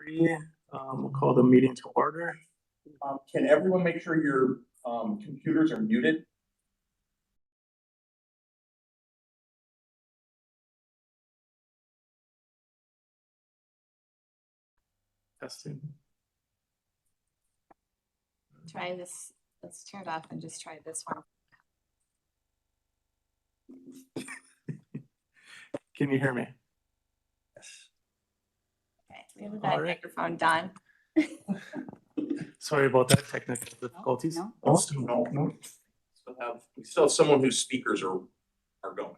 3. We'll call the meeting to order. Can everyone make sure your computers are muted? Testing. Try this. Let's turn it off and just try this one. Can you hear me? Okay, we have a All bad right. microphone, Don. Sorry about that technical difficulties. No. We still have someone whose speakers are going.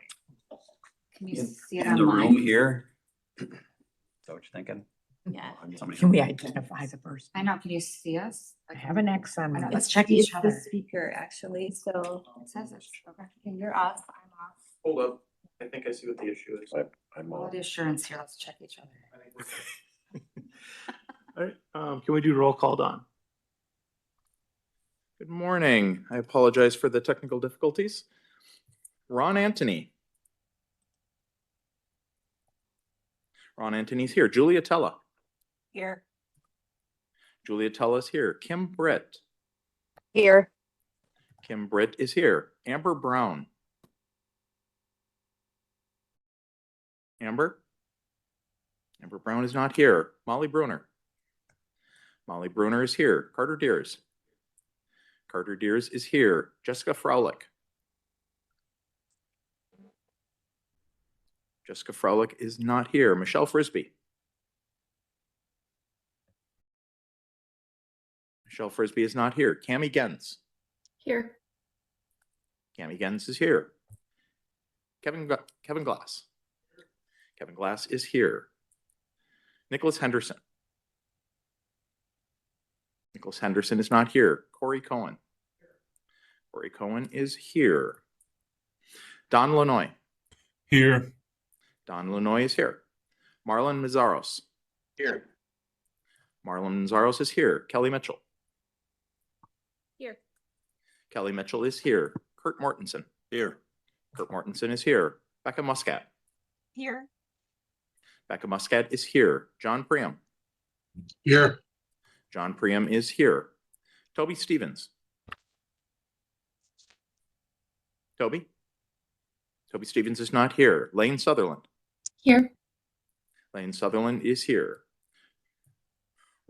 Can you In- see it In on the room mine? here. Is that what you're thinking? Yeah. Somebody- Can we identify the person? I know. Can you see us? I have an X on. I know, Let's it's- check it's each the other. speaker, actually, so it says it's, okay, you're off, I'm off. Hold up. I think I see what the issue is. I'm Quality assurance here. Let's check each other. All right, can we do roll call, Don? Good morning. I apologize for the technical difficulties. Ron Antony. Ron Antony's here. Julia Tella. Here. Julia Tella's here. Kim Britt. Here. Kim Britt is here. Amber Brown. Amber? Amber Brown is not here. Molly Bruner. Molly Bruner is here. Carter Deers. Carter Deers is here. Jessica Fraulich. Jessica Fraulich is not here. Michelle Frisbee. Michelle Frisbee is not here. Cami Gens. Here. Cami Gens is here. Kevin Glass. Kevin Glass is here. Nicholas Henderson. Nicholas Henderson is not here. Corey Cohen. Corey Cohen is here. Don Lanoy. Here. Don Lanoy is here. Marlon Mazaros. Here. Marlon Mazaros is here. Kelly Mitchell. Here. Kelly Mitchell is here. Kurt Mortensen. Here. Kurt Mortensen is here. Becca Muscat. Here. Becca Muscat is here. John Priam. Here. John Priam is here. Toby Stevens. Toby? Toby Stevens is not here. Lane Sutherland. Here. Lane Sutherland is here.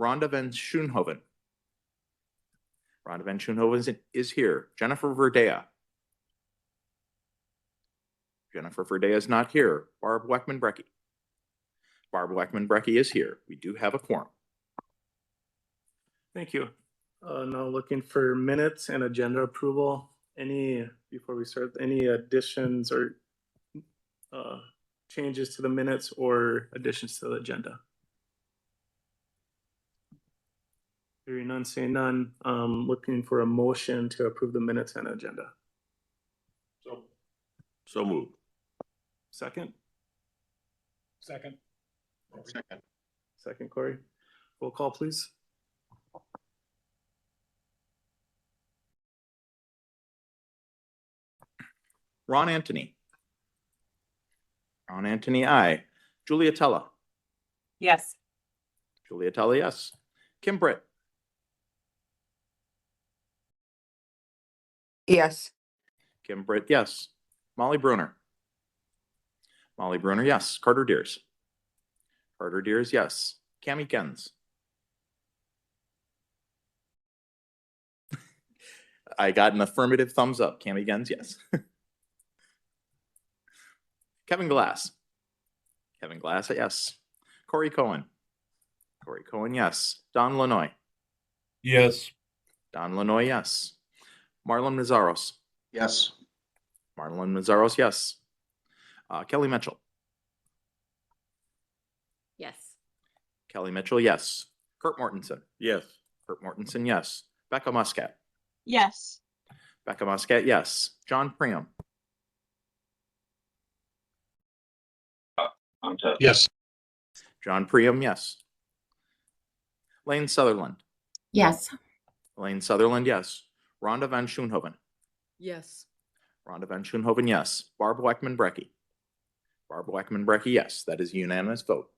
Rhonda Van Schoonhoven. Rhonda Van Schoonhoven is here. Jennifer Verdea. Jennifer Verdea is not here. Barb Weckman-Brecky. Barb Weckman-Brecky is here. We do have a quorum. Thank you. Now looking for minutes and agenda approval. Before we start, any additions or changes to the minutes or additions to the agenda? Hearing none, saying none. Looking for a motion to approve the minutes and agenda. So moved. Second? Second. Second, Corey. Roll call, please. Ron Antony. Ron Antony, aye. Julia Tella. Yes. Julia Tella, yes. Kim Britt. Yes. Kim Britt, yes. Molly Bruner. Molly Bruner, yes. Carter Deers. Carter Deers, yes. Cami Gens. I got an affirmative thumbs up. Cami Gens, yes. Kevin Glass. Kevin Glass, yes. Corey Cohen. Corey Cohen, yes. Don Lanoy. Yes. Don Lanoy, yes. Marlon Mazaros. Yes. Marlon Mazaros, yes. Kelly Mitchell. Yes. Kelly Mitchell, yes. Kurt Mortensen. Yes. Kurt Mortensen, yes. Becca Muscat. Yes. Becca Muscat, yes. John Priam. Yes. John Priam, yes. Lane Sutherland. Yes. Lane Sutherland, yes. Rhonda Van Schoonhoven. Yes. Rhonda Van Schoonhoven, yes. Barb Weckman-Brecky. Barb Weckman-Brecky, yes. That is a unanimous vote.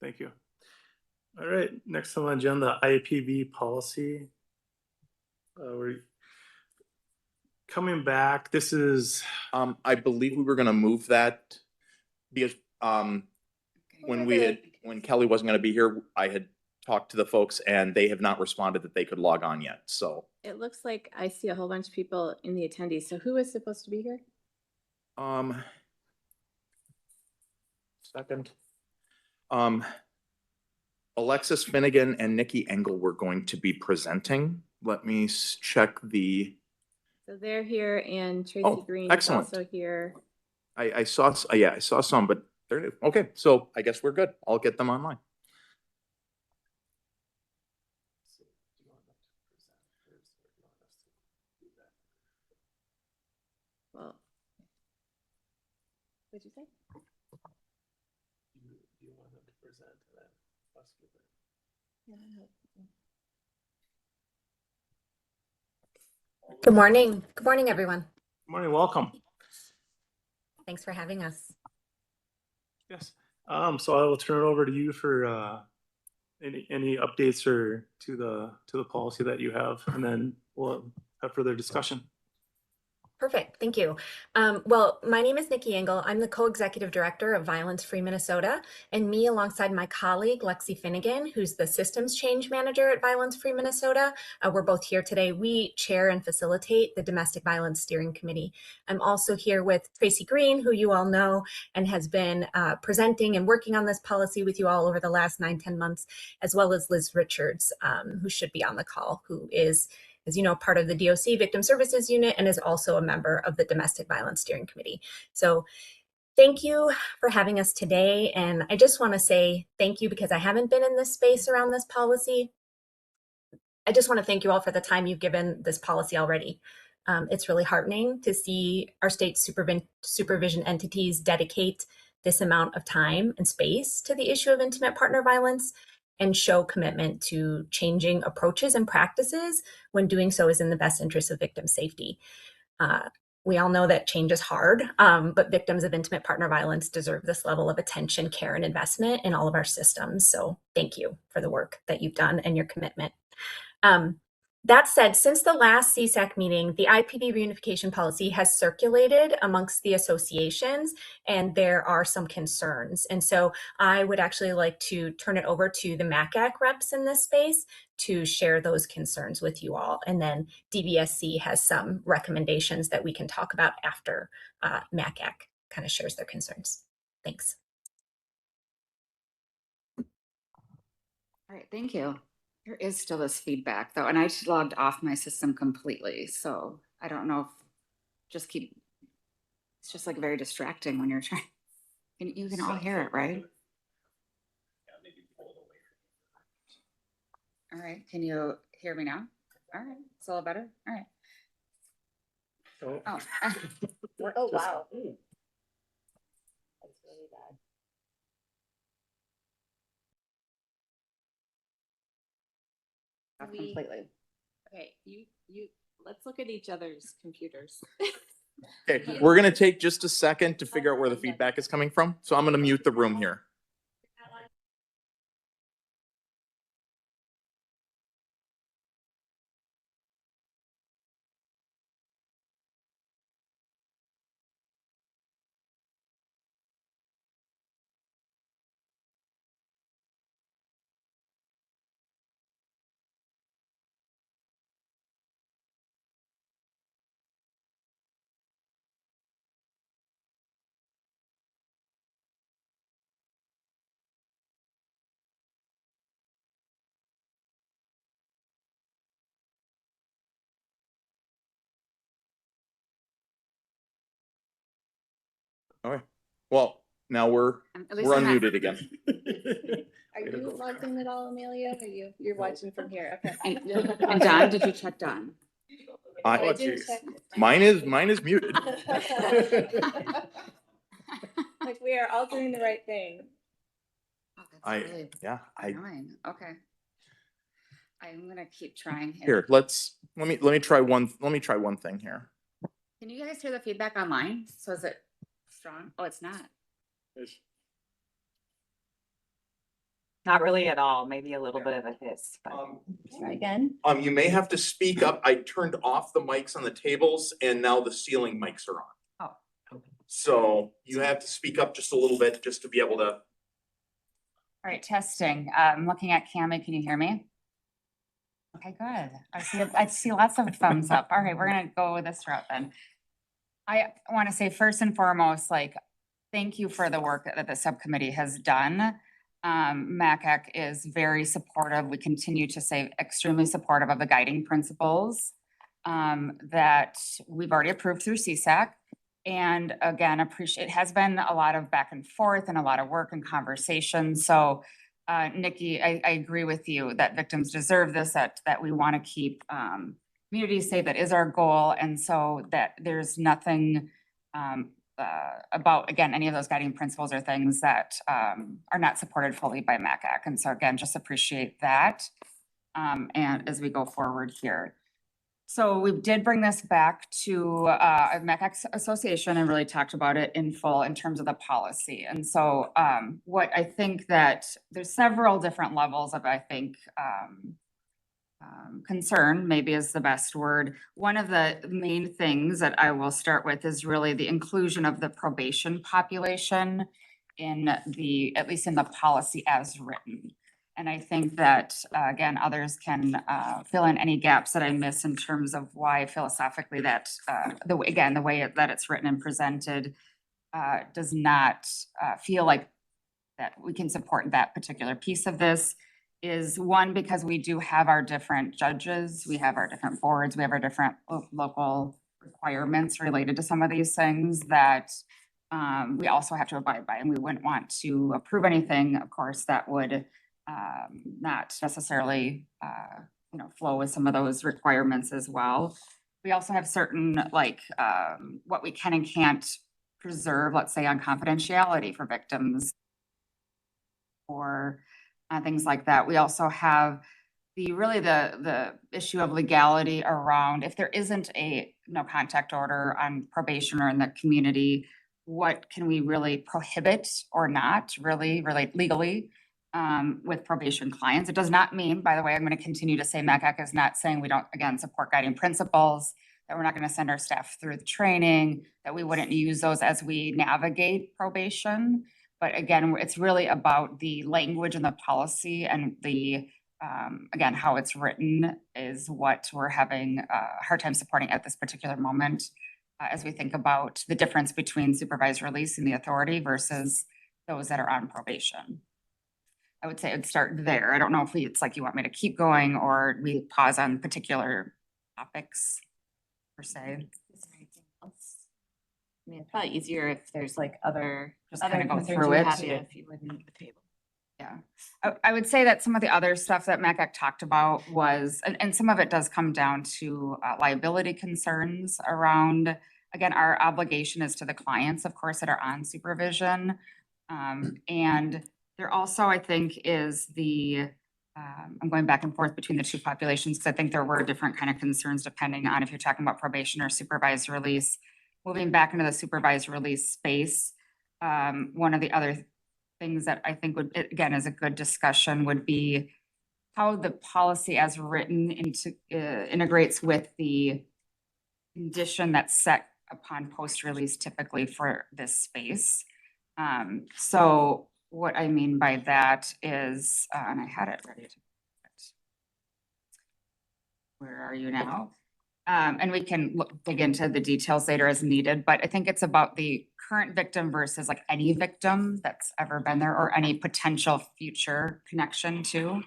Thank you. All right, next on the agenda, IPV policy. We're coming back. This is, I believe we were gonna move that because, when Kelly wasn't gonna be here, I had talked to the folks and they have not responded that they could log on yet, so. It looks like I see a whole bunch of people in the attendees. So who is supposed to be here? Second. Alexis Finnegan and Nikki Engel were going to be presenting. Let me check the, So they're here and Tracy Oh, Green is excellent. also here. I saw, yeah, I saw some, but they're, okay, so I guess we're good. I'll get them online. Well, what'd you say? do you want them to present and then us give it? Good morning. Good morning, everyone. Good morning, welcome. Thanks for having us. Yes, so I will turn it over to you for any updates or to the policy that you have, and then we'll have further discussion. Perfect. Thank you. Well, my name is Nikki Engel. I'm the co-executive director of Violence Free Minnesota, and me alongside my colleague, Lexi Finnegan, who's the systems change manager at Violence Free Minnesota. We're both here today. We chair and facilitate the Domestic Violence Steering Committee. I'm also here with Tracy Green, who you all know, and has been presenting and working on this policy with you all over the last 9-10 months, as well as Liz Richards, who should be on the call, who is, as you know, part of the DOC Victim Services Unit and is also a member of the Domestic Violence Steering Committee. So thank you for having us today. And I just want to say thank you because I haven't been in this space around this policy. I just want to thank you all for the time you've given this policy already. It's really heartening to see our state supervision entities dedicate this amount of time and space to the issue of intimate partner violence and show commitment to changing approaches and practices when doing so is in the best interest of victim safety. We all know that change is hard, but victims of intimate partner violence deserve this level of attention, care, and investment in all of our systems. So thank you for the work that you've done and your commitment. That said, since the last CSAC meeting, the IPV reunification policy has circulated amongst the associations, and there are some concerns. And so I would actually like to turn it over to the MACAC reps in this space to share those concerns with you all. And then DVSC has some recommendations that we can talk about after MACAC kind of shares their concerns. Thanks. All right, thank you. There is still this feedback though, and I just logged off my system completely. So I don't know if it's just like very distracting when you're trying. You can all hear it, right? All right, can you hear me now? All right, it's a little better. All right. Oh. Oh, wow. That's really bad. Completely. Okay, let's look at each other's computers. Okay, we're gonna take just a second to figure out where the feedback is coming from. So I'm gonna mute the room here. Okay, well, now we're At least I have- unmuted again. Are you logged in at all, Amelia? Or you're watching from here? Okay. And Don, did you check Don? I didn't check. Mine is muted. Like we are all doing the right thing. Oh, that's really Yeah, annoying. Okay. I'm gonna keep trying here, let me try one thing here. Can you guys hear the feedback online? So is it strong? Oh, it's not. Not really at all, maybe a little bit of a hiss, but. Try again. You may have to speak up. I turned off the mics on the tables and now the ceiling mics are on. Oh. So you have to speak up just a little bit just to be able to. All right, testing. I'm looking at Cami. Can you hear me? Okay, good. I see lots of thumbs up. All right, we're gonna go with this route then. I want to say first and foremost, like, thank you for the work that the subcommittee has done. MACAC is very supportive. We continue to say extremely supportive of the guiding principles that we've already approved through CSAC. And again, it has been a lot of back and forth and a lot of work and conversation. So Nikki, I agree with you that victims deserve this, that we want to keep communities safe. That is our goal. And so that there's nothing about, again, any of those guiding principles or things that are not supported fully by MACAC. And so again, just appreciate that. And as we go forward here. So we did bring this back to MACAC Association and really talked about it in full in terms of the policy. And so what I think that there's several different levels of, I think, concern maybe is the best word. One of the main things that I will start with is really the inclusion of the probation population in at least in the policy as written. And I think that, again, others can fill in any gaps that I miss in terms of why philosophically that, the way that it's written and presented does not feel like that we can support that particular piece of this. Is one, because we do have our different judges, we have our different boards, we have our different local requirements related to some of these things that we also have to abide by, and we wouldn't want to approve anything, of course, that would not necessarily flow with some of those requirements as well. We also have certain what we can and can't preserve, let's say on confidentiality for victims or things like that. We also have the issue of legality around if there isn't a no contact order on probation or in the community, what can we really prohibit or not really legally with probation clients. It does not mean, by the way, I'm going to continue to say MACAC is not saying we don't, again, support guiding principles, that we're not going to send our staff through the training, that we wouldn't use those as we navigate probation. But again, it's really about the language and the policy and the, again, how it's written is what we're having a hard time supporting at this particular moment as we think about the difference between supervised release and the authority versus those that are on probation. I would say I would start there. I don't know if it's like you want me to keep going or we pause on particular topics per se. Is there anything else? I mean, it's probably easier if there's like other. Just kind of go concerns through you it. have if you wouldn't at the table. Yeah, I would say that some of the other stuff that MACAC talked about was, and some of it does come down to liability concerns around, again, our obligation is to the clients, of course, that are on supervision. And there also, I think, is I'm going back and forth between the two populations because I think there were different kind of concerns depending on if you're talking about probation or supervised release. Moving back into the supervised release space, one of the other things that I think would, again, is a good discussion would be how the policy as written integrates with the condition that's set upon post-release typically for this space. So what I mean by that is, and I had it ready to, where are you now? And we can dig into the details later as needed, but I think it's about the current victim versus like any victim that's ever been there or any potential future connection to.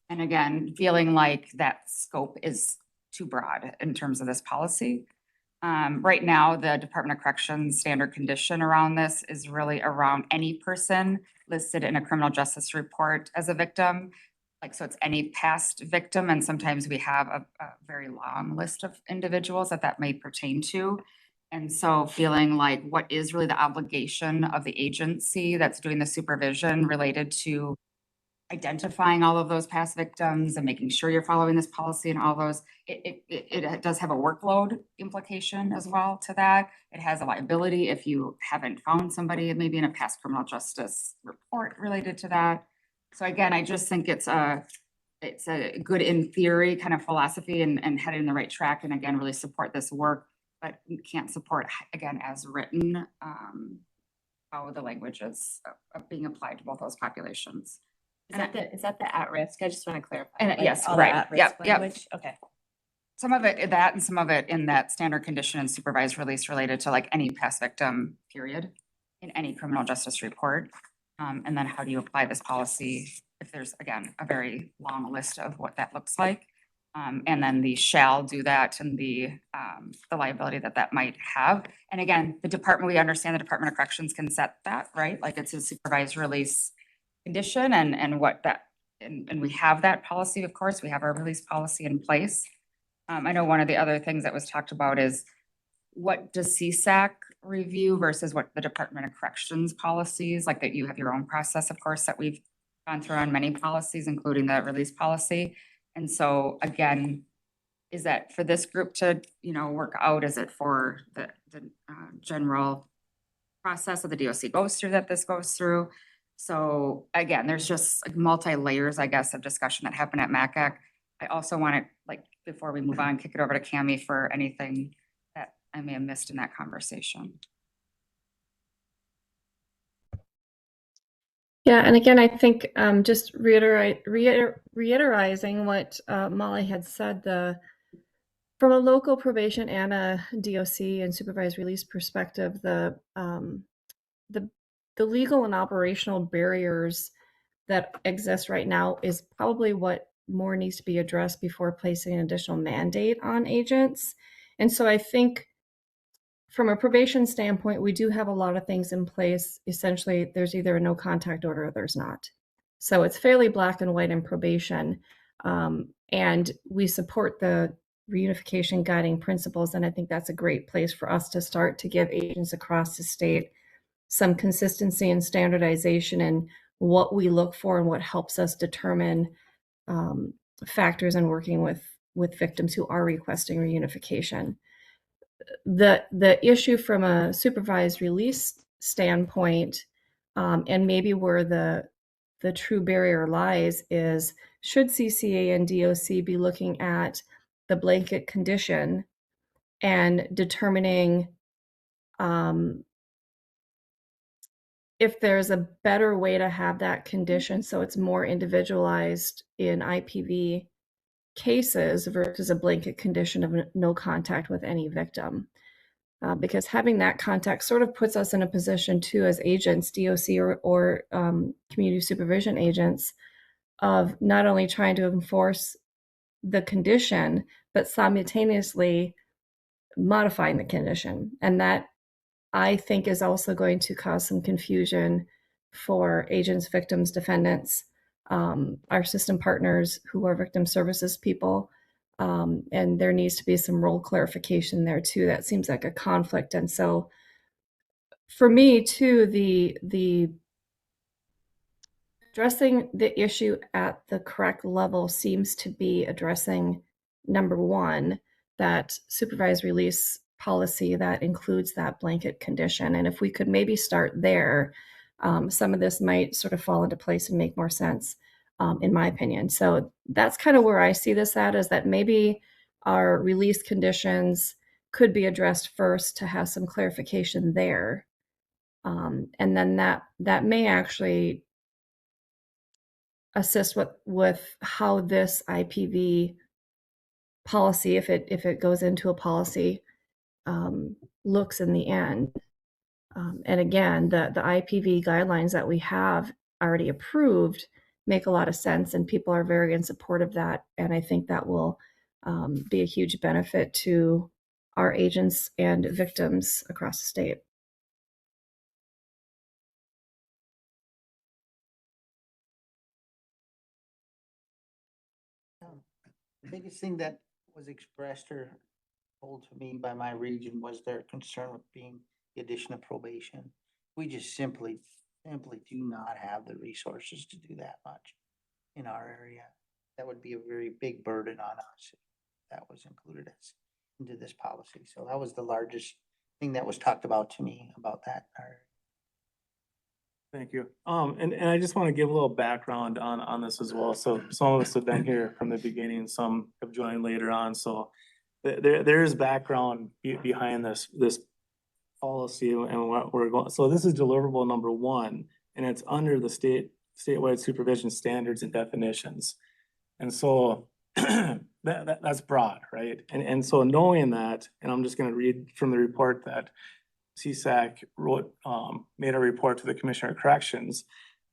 And again, feeling like that scope is too broad in terms of this policy. Right now, the Department of Corrections standard condition around this is really around any person listed in a criminal justice report as a victim. Like, so it's any past victim, and sometimes we have a very long list of individuals that may pertain to. And so feeling like what is really the obligation of the agency that's doing the supervision related to identifying all of those past victims and making sure you're following this policy and all those, it does have a workload implication as well to that. It has a liability if you haven't found somebody maybe in a past criminal justice report related to that. So again, I just think it's a good in theory kind of philosophy and headed in the right track, and again, really support this work, but we can't support, again, as written, how the language is being applied to both those populations. Is that the at-risk? I just want to clarify. And like, yes, all the right. at-risk Yep, yep. language? Okay. Some of it that and some of it in that standard condition and supervised release related to like any past victim period in any criminal justice report. And then how do you apply this policy if there's, again, a very long list of what that looks like? And then the shall do that and the liability that might have. And again, the department, we understand the Department of Corrections can set that, right? Like it's a supervised release condition and what that, and we have that policy, of course, we have our release policy in place. I know one of the other things that was talked about is what does CSAC review versus what the Department of Corrections policies, like that you have your own process, of course, that we've gone through on many policies, including the release policy. And so again, is that for this group to, work out? Is it for the general process that the DOC goes through, that this goes through? So again, there's just like multi-layers, I guess, of discussion that happened at MACAC. I also want to, like, before we move on, kick it over to Cami for anything that I may have missed in that conversation. Yeah, and again, I think just reiterating what Molly had said, from a local probation and a DOC and supervised release perspective, the legal and operational barriers that exist right now is probably what more needs to be addressed before placing an additional mandate on agents. And so I think from a probation standpoint, we do have a lot of things in place. Essentially, there's either a no contact order or there's not. So it's fairly black and white in probation. And we support the reunification guiding principles. And I think that's a great place for us to start to give agents across the state some consistency and standardization in what we look for and what helps us determine factors in working with victims who are requesting reunification. The issue from a supervised release standpoint, and maybe where the true barrier lies, is should CCA and DOC be looking at the blanket condition and determining if there's a better way to have that condition so it's more individualized in IPV cases versus a blanket condition of no contact with any victim. Because having that contact sort of puts us in a position too as agents, DOC or community supervision agents, of not only trying to enforce the condition, but simultaneously modifying the condition. And that, I think, is also going to cause some confusion for agents, victims, defendants, our system partners who are victim services people. And there needs to be some role clarification there too. That seems like a conflict. And so for me too, the addressing the issue at the correct level seems to be addressing, number one, that supervised release policy that includes that blanket condition. And if we could maybe start there, some of this might sort of fall into place and make more sense, in my opinion. So that's kind of where I see this at, is that maybe our release conditions could be addressed first to have some clarification there. And then that may actually assist with how this IPV policy, if it goes into a policy, looks in the end. And again, the IPV guidelines that we have already approved make a lot of sense, and people are very in support of that. And I think that will be a huge benefit to our agents and victims across the state. The biggest thing that was expressed or told to me by my region was their concern with being the addition of probation. We just simply do not have the resources to do that much in our area. That would be a very big burden on us if that was included into this policy. So that was the largest thing that was talked about to me about that. Thank you. And I just want to give a little background on this as well. So some of us have been here from the beginning, some have joined later on, so there is background behind this policy and what we're going, so this is deliverable number one, and it's under the statewide supervision standards and definitions. And so that's broad, right? And so knowing that, and I'm just gonna read from the report that CSAC wrote, made a report to the Commissioner of Corrections.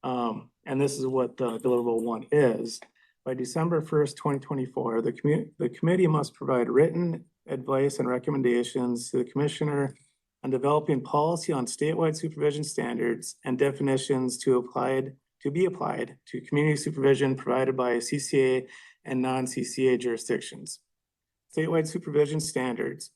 And this is what the deliverable one is. By December 1st, 2024, the committee must provide written advice and recommendations to the Commissioner on developing policy on statewide supervision standards and definitions to be applied to community supervision provided by CCA and non-CCA jurisdictions. Statewide supervision standards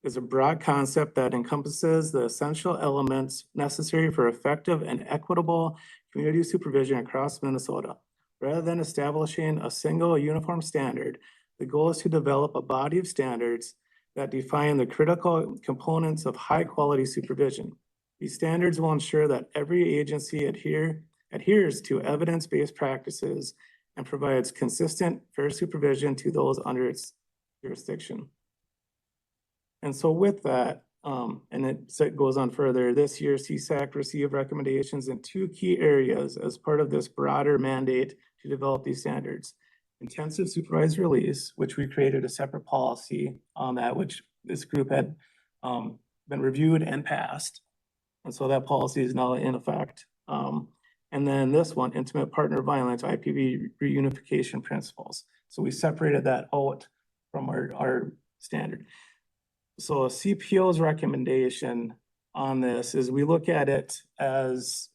is a broad concept that encompasses the essential elements necessary for effective and equitable community supervision across Minnesota. Rather than establishing a single uniform standard, the goal is to develop a body of standards that define the critical components of high-quality supervision. These standards will ensure that every agency adheres to evidence-based practices and provides consistent, fair supervision to those under its jurisdiction. And so with that, and it goes on further, this year CSAC received recommendations in two key areas as part of this broader mandate to develop these standards. Intensive supervised release, which we created a separate policy on that, which this group had been reviewed and passed. And so that policy is now in effect. And then this one, intimate partner violence, IPV reunification principles. So we separated that out from our standard. So a CPO's recommendation on this is we look at it as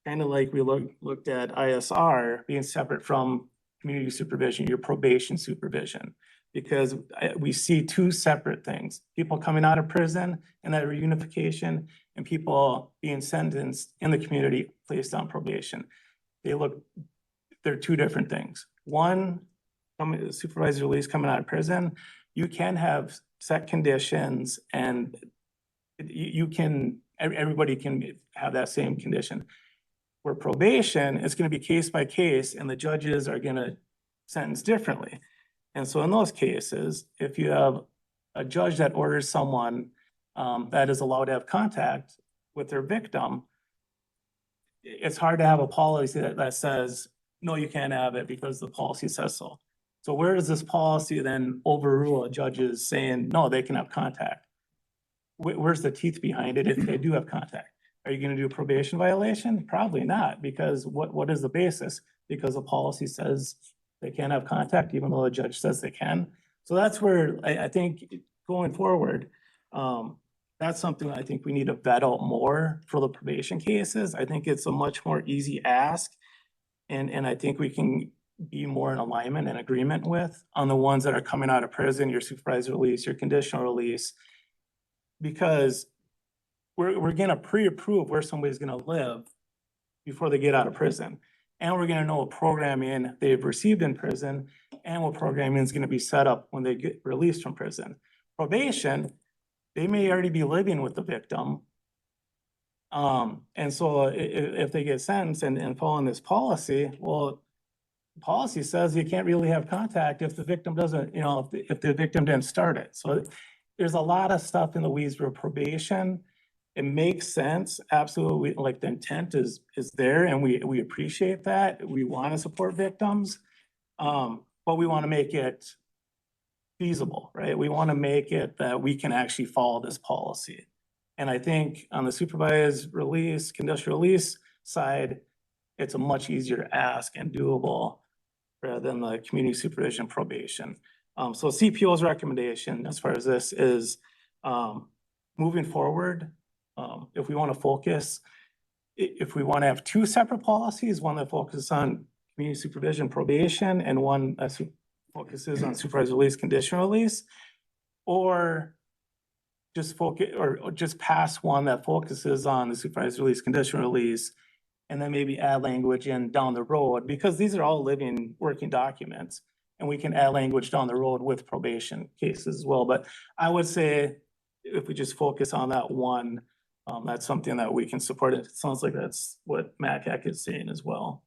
kind of like we looked at ISR being separate from community supervision, your probation supervision, because we see two separate things: people coming out of prison and that reunification, and people being sentenced in the community placed on probation. They're two different things. One, supervised release coming out of prison, you can have set conditions and everybody can have that same condition. Where probation, it's gonna be case by case and the judges are gonna sentence differently. And so in those cases, if you have a judge that orders someone that is allowed to have contact with their victim, it's hard to have a policy that says, no, you can't have it because the policy says so. So where does this policy then overrule a judge's saying, no, they can have contact? Where's the teeth behind it if they do have contact? Are you gonna do a probation violation? Probably not, because what is the basis? Because the policy says they can't have contact even though the judge says they can. So that's where I think going forward, that's something I think we need to vet out more for the probation cases. I think it's a much more easy ask. And I think we can be more in alignment and agreement with on the ones that are coming out of prison, your supervised release, your conditional release. Because we're gonna pre-approve where somebody's gonna live before they get out of prison. And we're gonna know what programming they've received in prison and what programming is gonna be set up when they get released from prison. Probation, they may already be living with the victim. And so if they get sentenced and following this policy, well, the policy says you can't really have contact if the victim doesn't, if the victim didn't start it. So there's a lot of stuff in the weeds for probation. It makes sense, absolutely, like the intent is there and we appreciate that. We want to support victims, but we want to make it feasible, right? We want to make it that we can actually follow this policy. And I think on the supervised release, conditional release side, it's a much easier ask and doable rather than the community supervision probation. So CPO's recommendation as far as this is moving forward, if we want to focus, if we want to have two separate policies, one that focuses on community supervision probation and one that focuses on supervised release, conditional release, or just focus or just pass one that focuses on the supervised release, conditional release, and then maybe add language in down the road, because these are all living, working documents, and we can add language down the road with probation cases as well. But I would say if we just focus on that one that's something that we can support. It sounds like that's what MACAC is saying as well.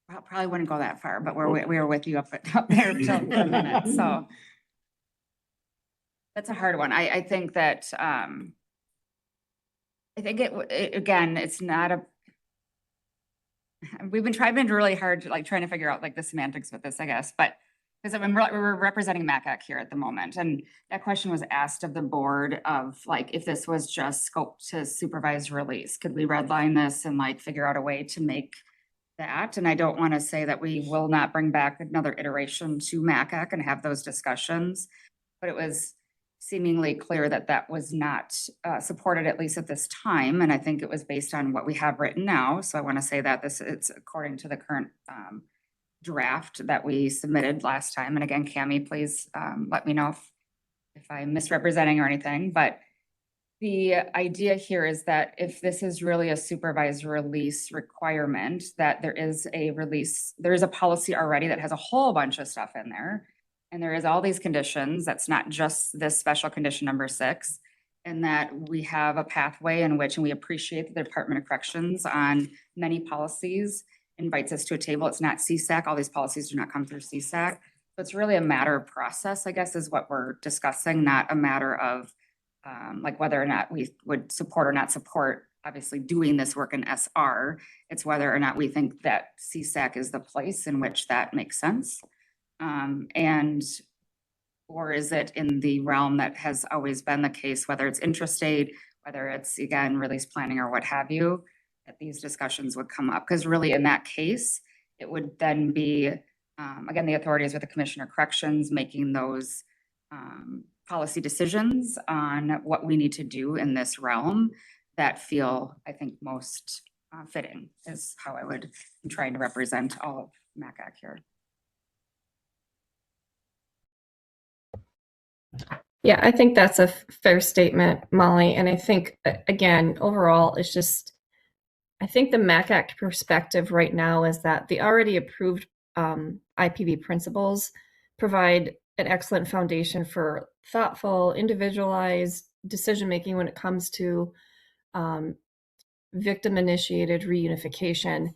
Well, probably wouldn't go that far, but we were with you up there till for a minute, so. That's a hard one. I think that, I think again, it's not a. We've been trying really hard, like trying to figure out like the semantics with this, I guess, but. Because I mean, we're representing MACAC here at the moment, and that question was asked of the board of like, if this was just scoped to supervised release, could we redline this and like figure out a way to make that? And I don't want to say that we will not bring back another iteration to MACAC and have those discussions, but it was seemingly clear that that was not supported, at least at this time. And I think it was based on what we have written now. So I want to say that it's according to the current draft that we submitted last time. And again, Cami, please let me know if I'm misrepresenting or anything, but the idea here is that if this is really a supervised release requirement, that there is a policy already that has a whole bunch of stuff in there. And there is all these conditions. That's not just this special condition number 6. And that we have a pathway in which, and we appreciate the Department of Corrections on many policies invites us to a table. It's not CSAC. All these policies do not come through CSAC. So it's really a matter of process, I guess, is what we're discussing, not a matter of like whether or not we would support or not support, obviously, doing this work in SR. It's whether or not we think that CSAC is the place in which that makes sense. Or is it in the realm that has always been the case, whether it's interest aid, whether it's, again, release planning or what have you, that these discussions would come up. Because really in that case, it would then be, again, the authorities with the Commissioner of Corrections making those policy decisions on what we need to do in this realm that feel, I think, most fitting is how I would try to represent all of MACAC here. Yeah, I think that's a fair statement, Molly. And I think, again, overall, it's just, I think the MACAC perspective right now is that the already approved IPV principles provide an excellent foundation for thoughtful, individualized decision-making when it comes to victim-initiated reunification,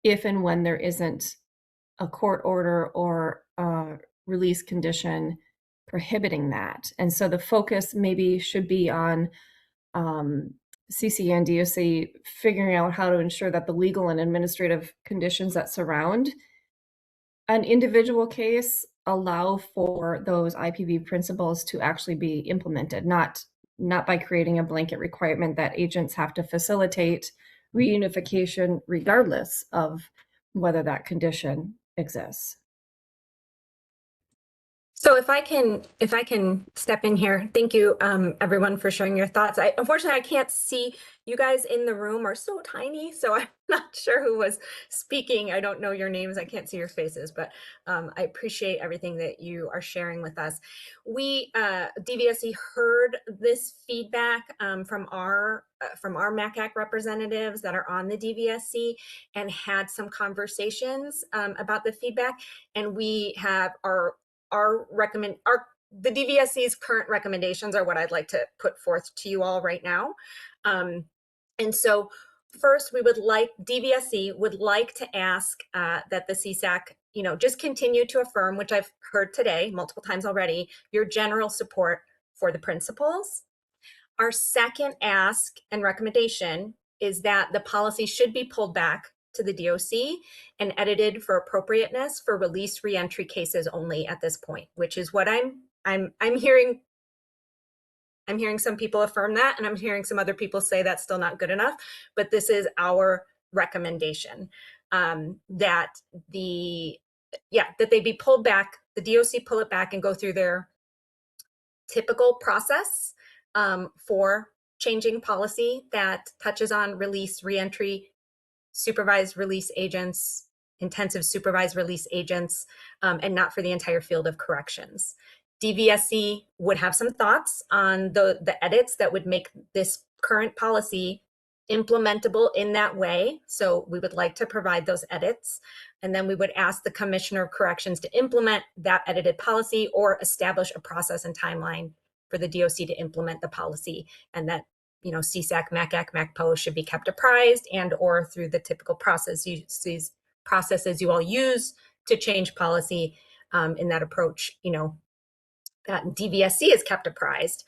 if and when there isn't a court order or a release condition prohibiting that. And so the focus maybe should be on CC and DOC figuring out how to ensure that the legal and administrative conditions that surround an individual case allow for those IPV principles to actually be implemented, not by creating a blanket requirement that agents have to facilitate reunification regardless of whether that condition exists. So if I can step in here, thank you everyone for sharing your thoughts. Unfortunately, I can't see you guys in the room, are so tiny, so I'm not sure who was speaking. I don't know your names. I can't see your faces, but I appreciate everything that you are sharing with us. We, DVSE, heard this feedback from our MACAC representatives that are on the DVSE and had some conversations about the feedback, and we have the DVSC's current recommendations are what I'd like to put forth to you all right now. And so first, DVSC would like to ask that the CSAC, just continue to affirm, which I've heard today multiple times already, your general support for the principles. Our second ask and recommendation is that the policy should be pulled back to the DOC and edited for appropriateness for release reentry cases only at this point, which is what I'm hearing. I'm hearing some people affirm that, and I'm hearing some other people say that's still not good enough, but this is our recommendation, that they be pulled back, the DOC pull it back and go through their typical process for changing policy that touches on release reentry, supervised release agents, intensive supervised release agents, and not for the entire field of corrections. DVSC would have some thoughts on the edits that would make this current policy implementable in that way. So we would like to provide those edits. And then we would ask the Commissioner of Corrections to implement that edited policy or establish a process and timeline for the DOC to implement the policy, and that, you know, CSAC, MACAC, MACPO should be kept apprised, and or through the typical processes you all use to change policy in that approach, you know, that DVSC is kept apprised.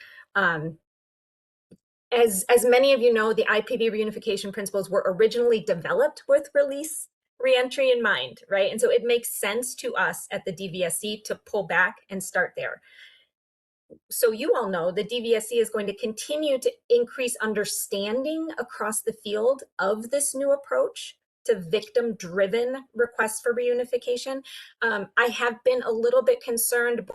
As many of you know, the IPV reunification principles were originally developed with release reentry in mind, right? And so it makes sense to us at the DVSC to pull back and start there. So you all know the DVSC is going to continue to increase understanding across the field of this new approach to victim-driven requests for reunification. I have been a little bit concerned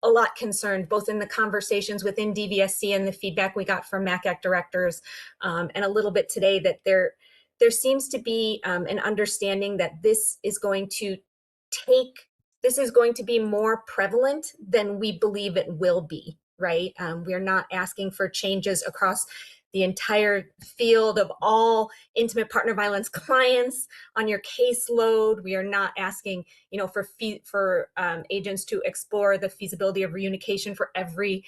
a lot concerned both in the conversations within DVSC and the feedback we got from MACAC directors, and a little bit today, that there seems to be an understanding that this is going to be more prevalent than we believe it will be, right? We're not asking for changes across the entire field of all intimate partner violence clients on your caseload. We are not asking, you know, for agents to explore the feasibility of reunification for every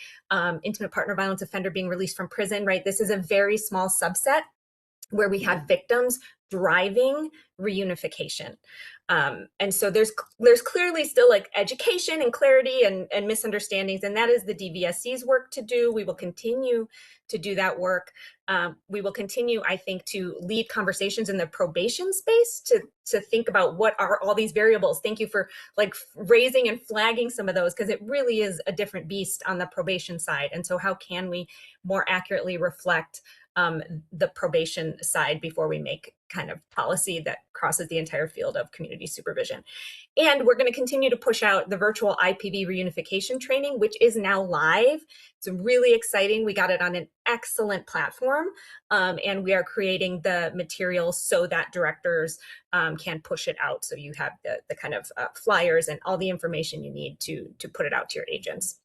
intimate partner violence offender being released from prison, right? This is a very small subset where we have victims driving reunification. And so there's clearly still like education and clarity and misunderstandings, and that is the DVSC's work to do. We will continue to do that work. We will continue, I think, to lead conversations in the probation space to think about what are all these variables. Thank you for like raising and flagging some of those, because it really is a different beast on the probation side. And so how can we more accurately reflect the probation side before we make kind of policy that crosses the entire field of community supervision? And we're going to continue to push out the virtual IPV reunification training, which is now live. It's really exciting. We got it on an excellent platform, and we are creating the materials so that directors can push it out. So you have the kind of flyers and all the information you need to put it out to your agents.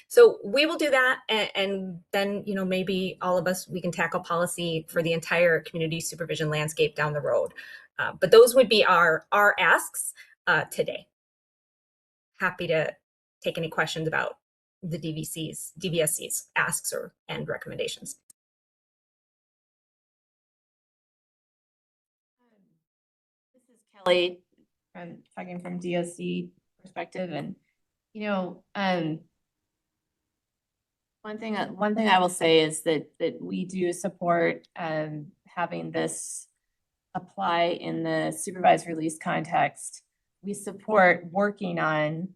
So we will do that, and then, you know, maybe all of us, we can tackle policy for the entire community supervision landscape down the road. But those would be our asks today. Happy to take any questions about the DVSC's asks and recommendations. This is Kelly talking from DOC perspective, and you know, one thing I will say is that we do support having this apply in the supervised release context. We support working on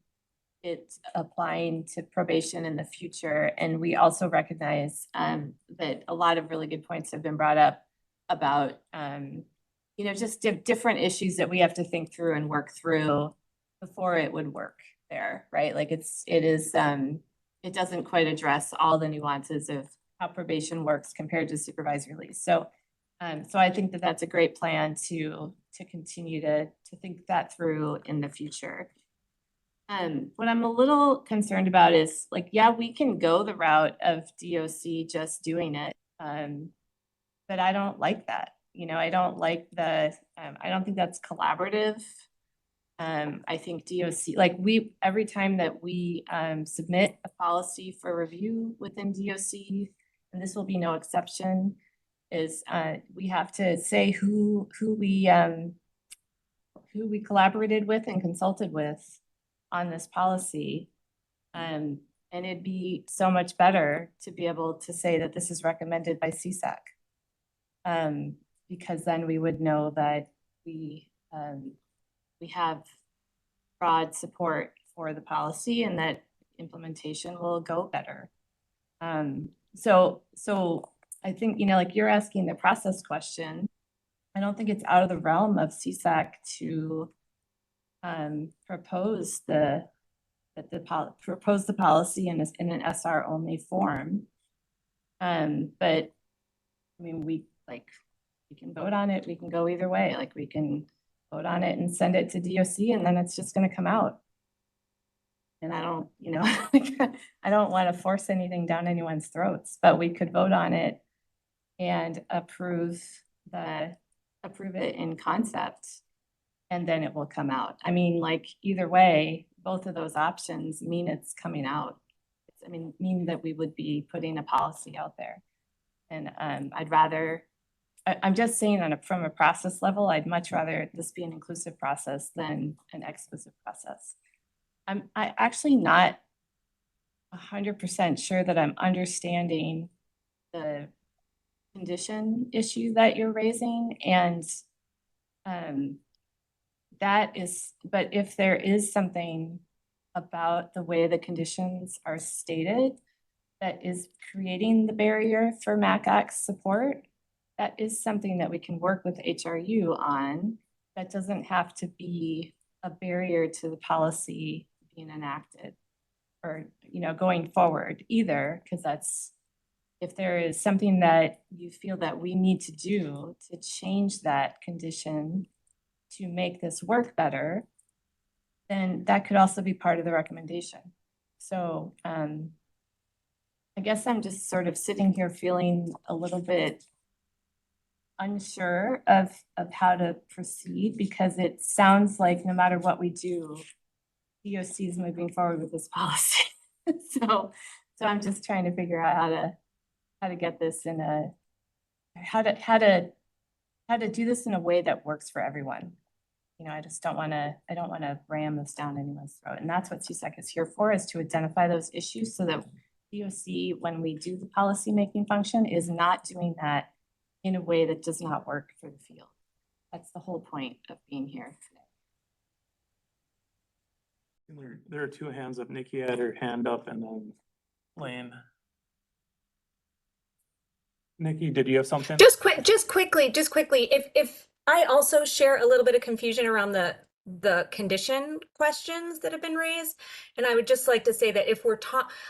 it applying to probation in the future, and we also recognize that a lot of really good points have been brought up about you know, just different issues that we have to think through and work through before it would work there, right? Like it doesn't quite address all the nuances of how probation works compared to supervised release. So, so I think that that's a great plan to continue to think that through in the future. What I'm a little concerned about is like, yeah, we can go the route of DOC just doing it, but I don't like that. You know, I don't like I don't think that's collaborative. I think DOC, like every time that we submit a policy for review within DOC, and this will be no exception, is we have to say who we collaborated with and consulted with on this policy. And it'd be so much better to be able to say that this is recommended by CSAC. Because then we would know that we have broad support for the policy and that implementation will go better. So I think, you know, like you're asking the process question, I don't think it's out of the realm of CSAC to propose the policy in an SR only form. But I mean, we can vote on it. We can go either way. Like we can vote on it and send it to DOC, and then it's just going to come out. And I don't, you know, I don't want to force anything down anyone's throats, but we could vote on it and approve it in concept, and then it will come out. I mean, like either way, both of those options mean it's coming out. I mean, mean that we would be putting a policy out there. And I'd rather, I'm just saying from a process level, I'd much rather this be an inclusive process than an exclusive process. I actually not 100% sure that I'm understanding the condition issue that you're raising, and that is, but if there is something about the way the conditions are stated that is creating the barrier for MACAC support, that is something that we can work with HRU on. That doesn't have to be a barrier to the policy being enacted or, you know, going forward either, because that's, if there is something that you feel that we need to do to change that condition to make this work better, then that could also be part of the recommendation. So I guess I'm just sort of sitting here feeling a little bit unsure of how to proceed, because it sounds like no matter what we do, DOC is moving forward with this policy. So I'm just trying to figure out how to get this in a, how to do this in a way that works for everyone. You know, I just don't want to ram this down anyone's throat. And that's what CSEC is here for, is to identify those issues so that DOC, when we do the policymaking function, is not doing that in a way that does not work for the field. That's the whole point of being here today. There are two hands up. Nikki had her hand up, and then Lane. Nikki, did you have something? Just quickly, if I also share a little bit of confusion around the condition questions that have been raised. And I would just like to say that if we're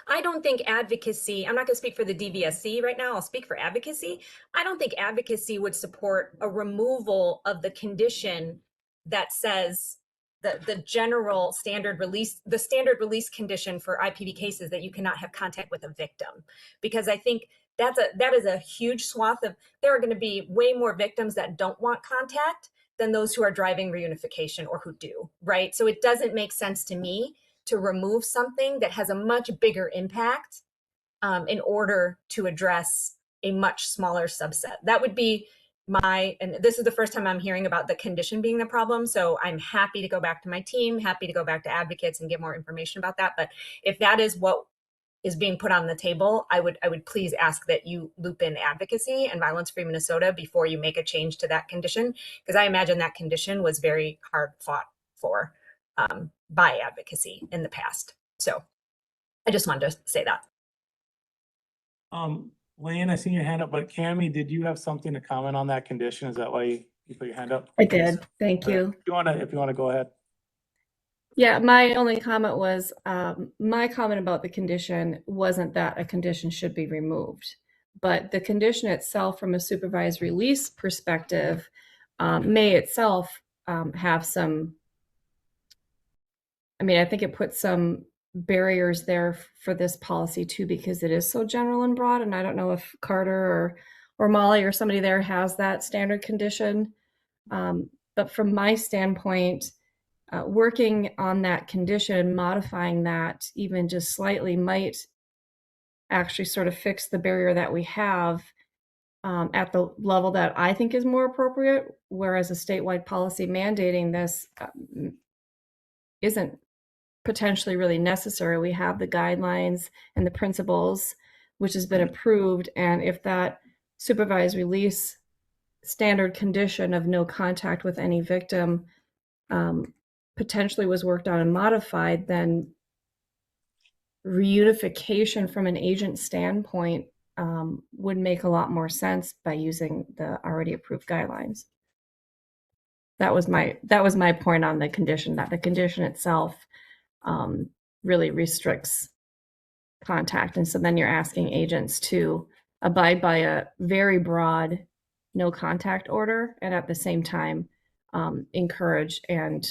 I don't think advocacy, I'm not going to speak for the DVSC right now, I'll speak for advocacy. I don't think advocacy would support a removal of the condition that says the general standard release, the standard release condition for IPV cases, that you cannot have contact with a victim. Because I think that is a huge swath of, there are going to be way more victims that don't want contact than those who are driving reunification or who do, right? So it doesn't make sense to me to remove something that has a much bigger impact in order to address a much smaller subset. That would be and this is the first time I'm hearing about the condition being the problem. So I'm happy to go back to my team, happy to go back to advocates and get more information about that. But if that is what is being put on the table, I would please ask that you loop in advocacy and Violence Free Minnesota before you make a change to that condition, because I imagine that condition was very hard fought for by advocacy in the past. So I just wanted to say that. Lane, I see your hand up, but Cammie, did you have something to comment on that condition? Is that why you put your hand up? I did. Thank you. If you wanna go ahead. Yeah, my only comment was, my comment about the condition wasn't that a condition should be removed, but the condition itself from a supervised release perspective may itself have some, I mean, I think it puts some barriers there for this policy too, because it is so general and broad. And I don't know if Carter or Molly or somebody there has that standard condition. But from my standpoint, working on that condition, modifying that even just slightly might actually sort of fix the barrier that we have at the level that I think is more appropriate, whereas a statewide policy mandating this isn't potentially really necessary. We have the guidelines and the principles, which has been approved. And if that supervised release standard condition of no contact with any victim potentially was worked on and modified, then reunification from an agent standpoint would make a lot more sense by using the already approved guidelines. That was my point on the condition, that the condition itself really restricts contact. And so then you're asking agents to abide by a very broad no contact order and at the same time encourage and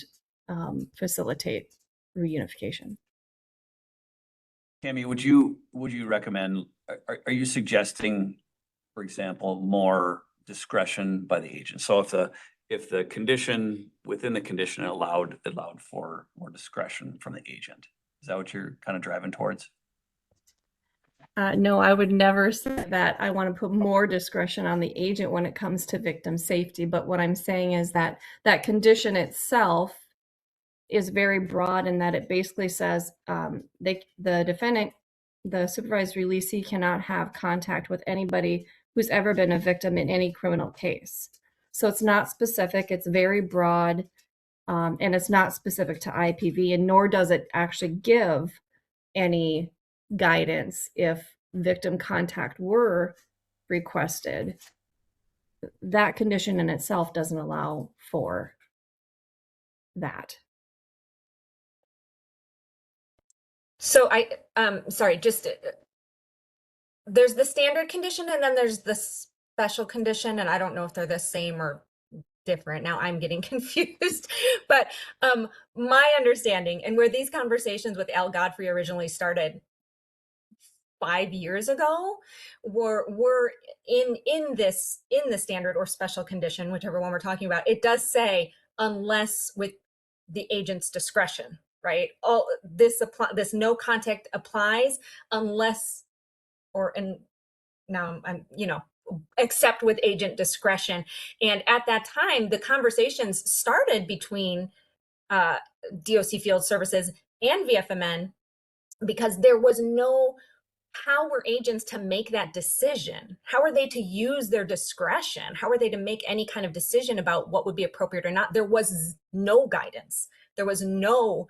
facilitate reunification. Cammie, would you recommend, are you suggesting, for example, more discretion by the agent? So if the condition, within the condition allowed for more discretion from the agent. Is that what you're kind of driving towards? No, I would never say that I want to put more discretion on the agent when it comes to victim safety. But what I'm saying is that that condition itself is very broad in that it basically says the defendant, the supervised releasee, cannot have contact with anybody who's ever been a victim in any criminal case. So it's not specific. It's very broad, and it's not specific to IPV, and nor does it actually give any guidance if victim contact were requested. That condition in itself doesn't allow for that. So sorry, just, there's the standard condition and then there's the special condition, and I don't know if they're the same or different. Now I'm getting confused, but my understanding and where these conversations with Al Godfrey originally started 5 years ago were in the standard or special condition, whichever one we're talking about. It does say unless with the agent's discretion, right? All this no contact applies unless, and now I'm, except with agent discretion. And at that time, the conversations started between DOC Field Services and VFMN because there was no, how were agents to make that decision? How are they to use their discretion? How are they to make any kind of decision about what would be appropriate or not? There was no guidance. There was no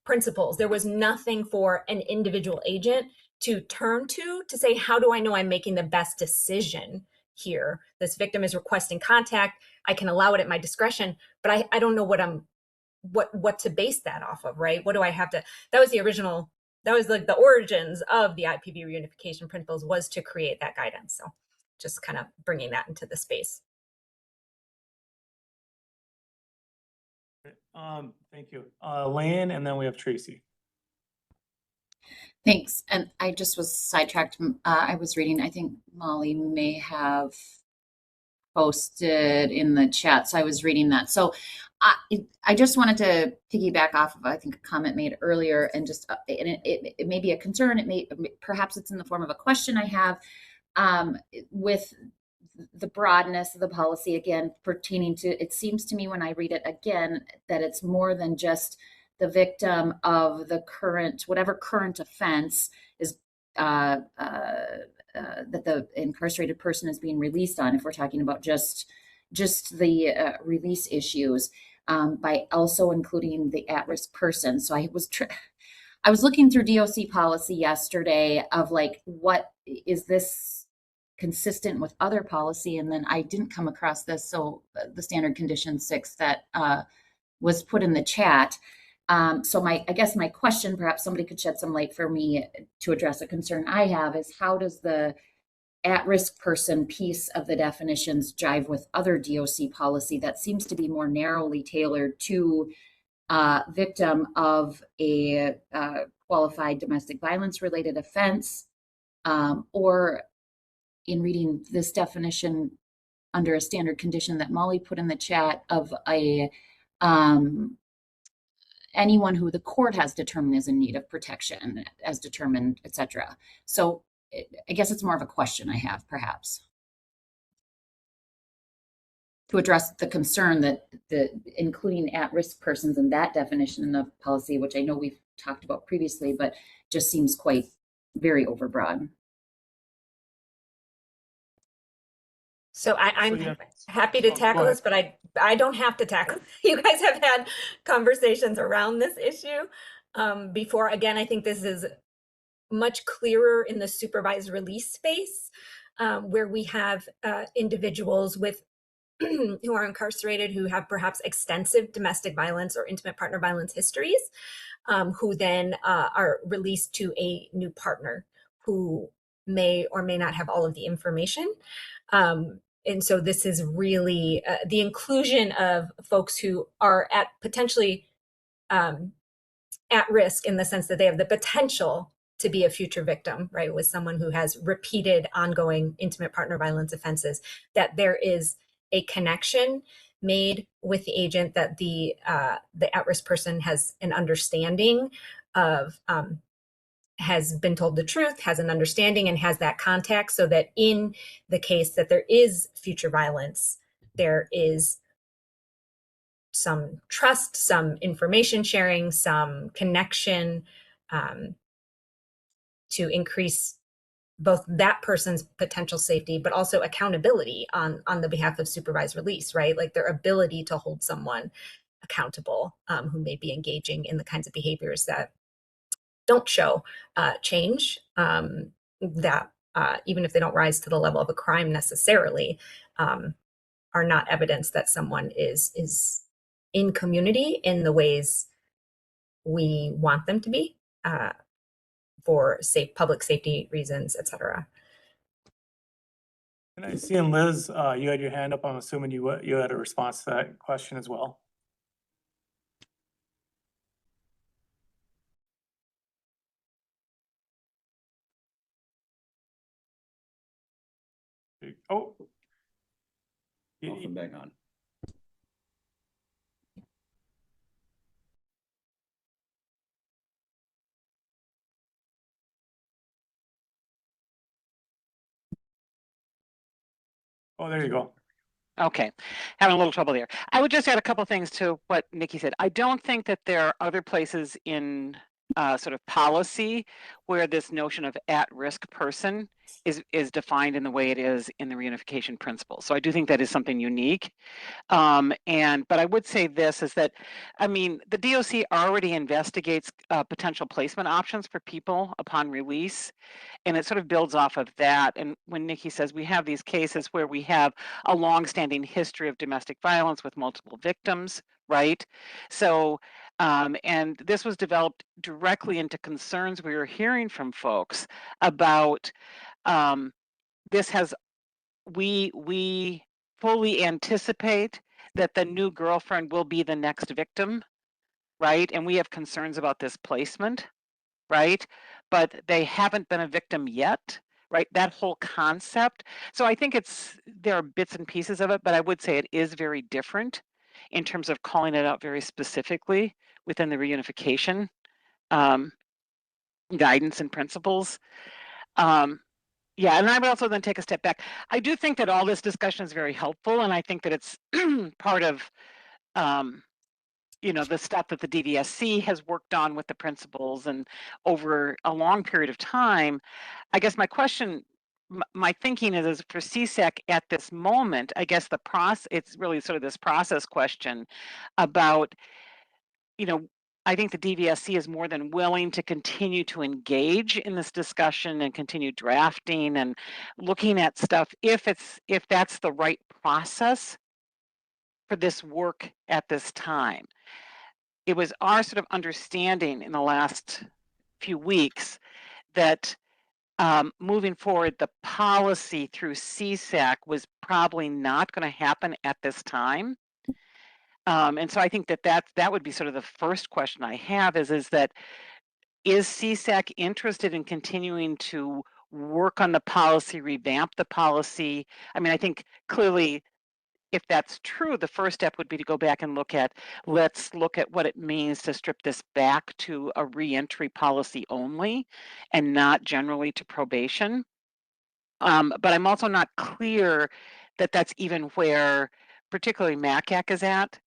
principles. There was nothing for an individual agent to turn to say, how do I know I'm making the best decision here? This victim is requesting contact. I can allow it at my discretion, but I don't know what to base that off of, right? What do I have to, that was the original, that was like the origins of the IPV reunification principles, was to create that guidance. So just kind of bringing that into the space. Thank you. Lane, and then we have Tracy. Thanks. And I just was sidetracked. I was reading, I think Molly may have posted in the chat. So I was reading that. So I just wanted to piggyback off of, I think, a comment made earlier, and just, and it may be a concern. Perhaps it's in the form of a question I have with the broadness of the policy, again, pertaining to, it seems to me when I read it again, that it's more than just the victim of the current, whatever current offense is that the incarcerated person is being released on, if we're talking about just the release issues, by also including the at-risk person. So I was looking through DOC policy yesterday of like, what is this consistent with other policy? And then I didn't come across this. So the standard condition 6 that was put in the chat. So I guess my question, perhaps somebody could shed some light for me to address a concern I have, is how does the at-risk person piece of the definitions jive with other DOC policy that seems to be more narrowly tailored to victim of a qualified domestic violence related offense, or in reading this definition under a standard condition that Molly put in the chat of a anyone who the court has determined is in need of protection as determined, etc. So I guess it's more of a question I have, perhaps, to address the concern that including at-risk persons in that definition in the policy, which I know we've talked about previously, but just seems quite very overbroad. So I'm happy to tackle this, but I don't have to tackle. You guys have had conversations around this issue before. Again, I think this is much clearer in the supervised release space, where we have individuals with who are incarcerated, who have perhaps extensive domestic violence or intimate partner violence histories, who then are released to a new partner who may or may not have all of the information. And so this is really the inclusion of folks who are at potentially at risk, in the sense that they have the potential to be a future victim, right, with someone who has repeated ongoing intimate partner violence offenses, that there is a connection made with the agent, that the at-risk person has an understanding of, has been told the truth, has an understanding, and has that contact, so that in the case that there is future violence, there is some trust, some information sharing, some connection, to increase both that person's potential safety, but also accountability on the behalf of supervised release, right? Like their ability to hold someone accountable, who may be engaging in the kinds of behaviors that don't show change, that even if they don't rise to the level of a crime necessarily, are not evidence that someone is in community in the ways we want them to be, for public safety reasons, et cetera. And I see, in Liz, you had your hand up. I'm assuming you had a response to that question as well. Oh. Off and back on. Oh, there you go. Okay, having a little trouble there. I would just add a couple things to what Nikki said. I don't think that there are other places in sort of policy where this notion of at-risk person is defined in the way it is in the reunification principle. So I do think that is something unique. But I would say this is that, I mean, the DOC already investigates potential placement options for people upon release, and it sort of builds off of that. And when Nikki says we have these cases where we have a longstanding history of domestic violence with multiple victims, right? So, and this was developed directly into concerns we were hearing from folks about this has, we fully anticipate that the new girlfriend will be the next victim, right? And we have concerns about this placement, right? But they haven't been a victim yet, right? That whole concept. So I think there are bits and pieces of it, but I would say it is very different in terms of calling it out very specifically within the reunification guidance and principles. Yeah, and I would also then take a step back. I do think that all this discussion is very helpful, and I think that it's part of the stuff that the DVSC has worked on with the principals and over a long period of time. I guess my question, my thinking is for CSAC at this moment, I guess it's really sort of this process question about, I think the DVSC is more than willing to continue to engage in this discussion and continue drafting and looking at stuff if that's the right process for this work at this time. It was our sort of understanding in the last few weeks that moving forward, the policy through CSAC was probably not going to happen at this time. And so I think that would be sort of the first question I have is CSAC interested in continuing to work on the policy, revamp the policy? I mean, I think clearly if that's true, the first step would be to go back and let's look at what it means to strip this back to a reentry policy only and not generally to probation. But I'm also not clear that that's even where particularly MACAC is at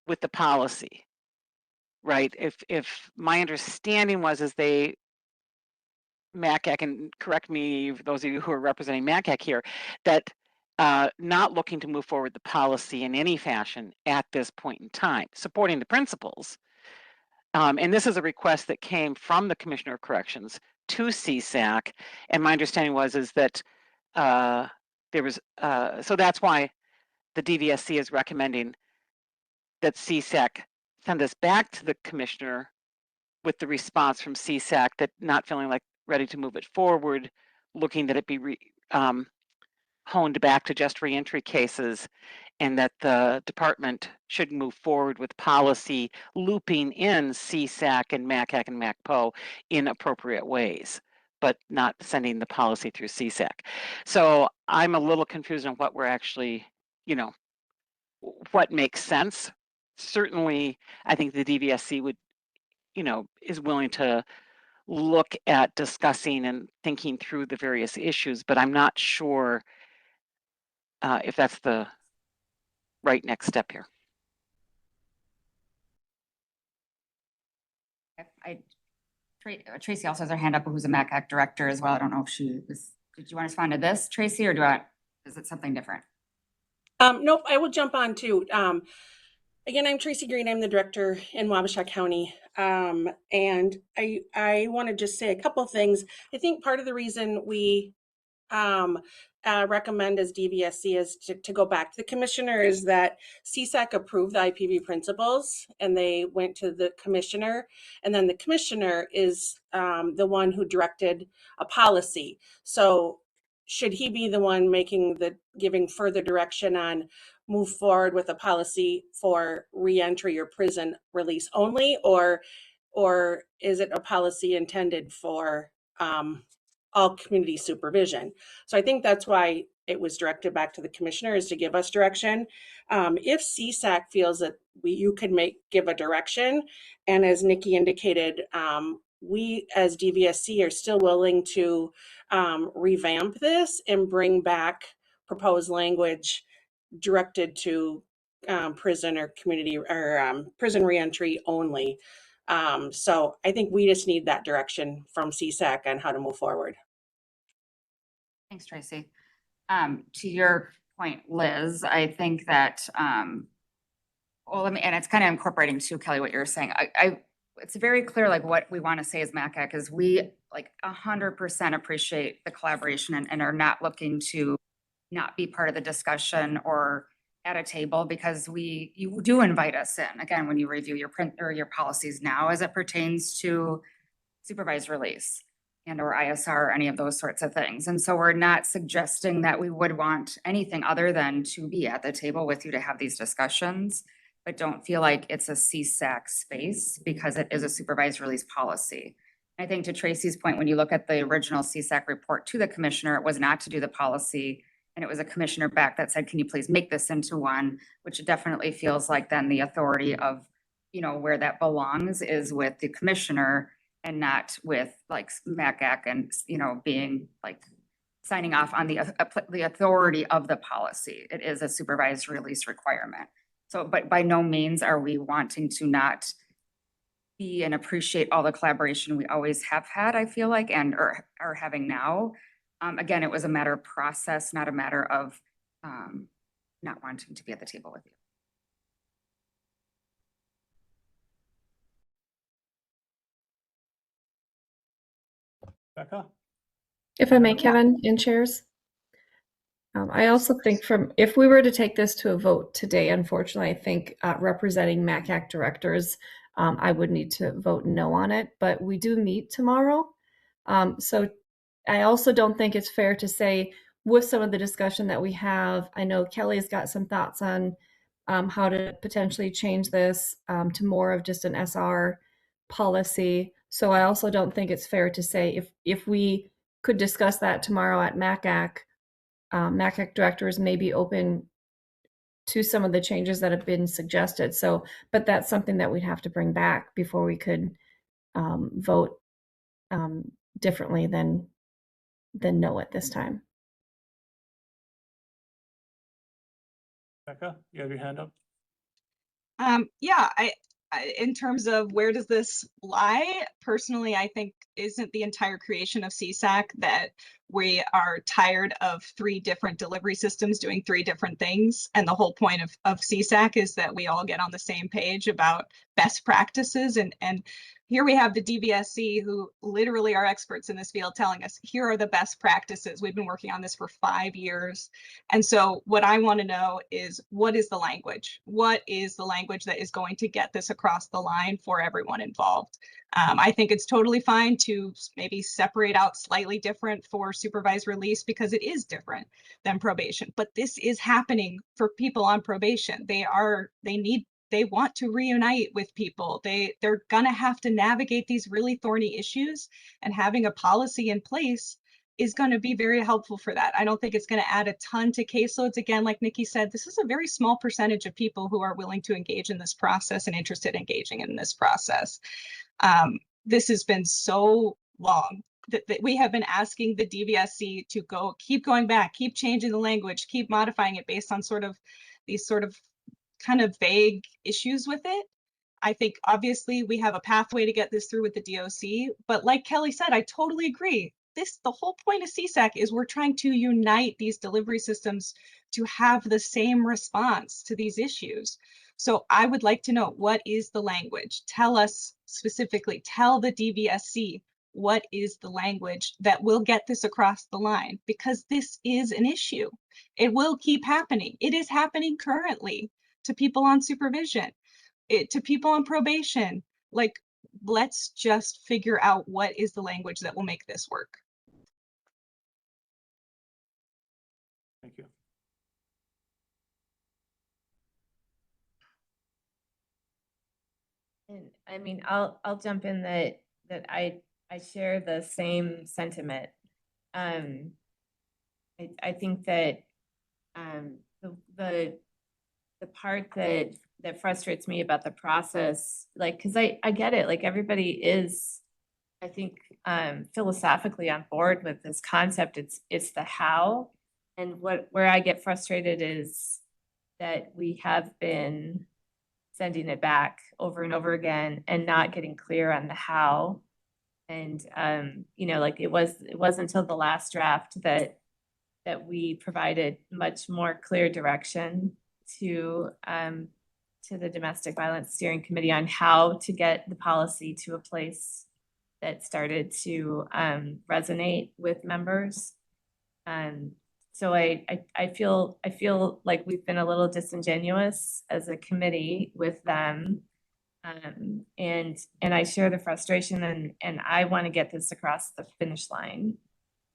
with the policy, right? If my understanding is MACAC, and correct me, those of you who are representing MACAC here, that not looking to move forward the policy in any fashion at this point in time, supporting the principles. And this is a request that came from the Commissioner of Corrections to CSAC, and my understanding is that there was, so that's why the DVSC is recommending that CSAC send this back to the Commissioner with the response from CSAC that not feeling like ready to move it forward, looking that it be honed back to just reentry cases, and that the department should move forward with policy looping in CSAC and MACAC and MACPO in appropriate ways, but not sending the policy through CSAC. So I'm a little confused on what we're actually you know, what makes sense. Certainly, I think the DVSC would, is willing to look at discussing and thinking through the various issues, but I'm not sure if that's the right next step here. Tracy also has her hand up, who's a MACAC director as well. I don't know if she was, did you want to respond to this, Tracy, or is it something different? Nope, I will jump on too. Again, I'm Tracy Green. I'm the director in Wabasha County. And I want to just say a couple of things. I think part of the reason we recommend as DVSC is to go back to the commissioner is that CSAC approved the IPV principles and they went to the commissioner, and then the commissioner is the one who directed a policy. So should he be the one giving further direction on move forward with a policy for reentry or prison release only, or is it a policy intended for all community supervision? So I think that's why it was directed back to the commissioner, is to give us direction. If CSAC feels that you can give a direction, and as Nikki indicated, we as DVSC are still willing to revamp this and bring back proposed language directed to prison or community or prison reentry only. So I think we just need that direction from CSAC on how to move forward. Thanks, Tracy. To your point, Liz, I think that, and it's kind of incorporating too, Kelly, what you're saying. It's very clear, like what we want to say as MACAC is we 100% appreciate the collaboration and are not looking to not be part of the discussion or at a table, because you do invite us in, again, when you review your policies now as it pertains to supervised release and or ISR or any of those sorts of things. And so we're not suggesting that we would want anything other than to be at the table with you to have these discussions, but don't feel like it's a CSAC space because it is a supervised release policy. I think to Tracy's point, when you look at the original CSAC report to the commissioner, it was not to do the policy, and it was a commissioner back that said, can you please make this into one, which definitely feels like then the authority of, where that belongs is with the commissioner and not with MACAC and, being signing off on the authority of the policy. It is a supervised release requirement. So, but by no means are we wanting to not be and appreciate all the collaboration we always have had, I feel like, and are having now. Again, it was a matter of process, not a matter of not wanting to be at the table with you. Becca? If I may, Kevin, in chairs. I also think if we were to take this to a vote today, unfortunately, I think representing MACAC directors, I would need to vote no on it, but we do meet tomorrow. So I also don't think it's fair to say with some of the discussion that we have, I know Kelly's got some thoughts on how to potentially change this to more of just an SR policy. So I also don't think it's fair to say if we could discuss that tomorrow at MACAC, MACAC directors may be open to some of the changes that have been suggested. So, but that's something that we'd have to bring back before we could vote differently than no at this time. Becca, you have your hand up? Yeah, I in terms of where does this lie, personally, I think isn't the entire creation of CSAC that we are tired of 3 different delivery systems doing 3 different things. And the whole point of CSAC is that we all get on the same page about best practices. And here we have the DVSC, who literally are experts in this field, telling us, here are the best practices. We've been working on this for 5 years. And so what I want to know is, what is the language? What is the language that is going to get this across the line for everyone involved? I think it's totally fine to maybe separate out slightly different for supervised release, because it is different than probation. But this is happening for people on probation. They want to reunite with people. They're gonna have to navigate these really thorny issues, and having a policy in place is going to be very helpful for that. I don't think it's going to add a ton to caseloads. Again, like Nikki said, this is a very small percentage of people who are willing to engage in this process and interested in engaging in this process. This has been so long that we have been asking the DVSC to keep going back, keep changing the language, keep modifying it based on these kind of vague issues with it. I think obviously we have a pathway to get this through with the DOC, but like Kelly said, I totally agree. The whole point of CSAC is we're trying to unite these delivery systems to have the same response to these issues. So I would like to know, what is the language? Tell us specifically, tell the DVSC what is the language that will get this across the line, because this is an issue. It will keep happening. It is happening currently to people on supervision, to people on probation. Like, let's just figure out what is the language that will make this work. Thank you. And I mean, I'll jump in that I share the same sentiment. I think that the part that frustrates me about the process, like, because I get it, like everybody is, I think, philosophically on board with this concept. It's the how, and where I get frustrated is that we have been sending it back over and over again and not getting clear on the how. And you know, like it wasn't until the last draft that we provided much more clear direction to the Domestic Violence Steering Committee on how to get the policy to a place that started to resonate with members. So I feel like we've been a little disingenuous as a committee with them. And I share the frustration, and I want to get this across the finish line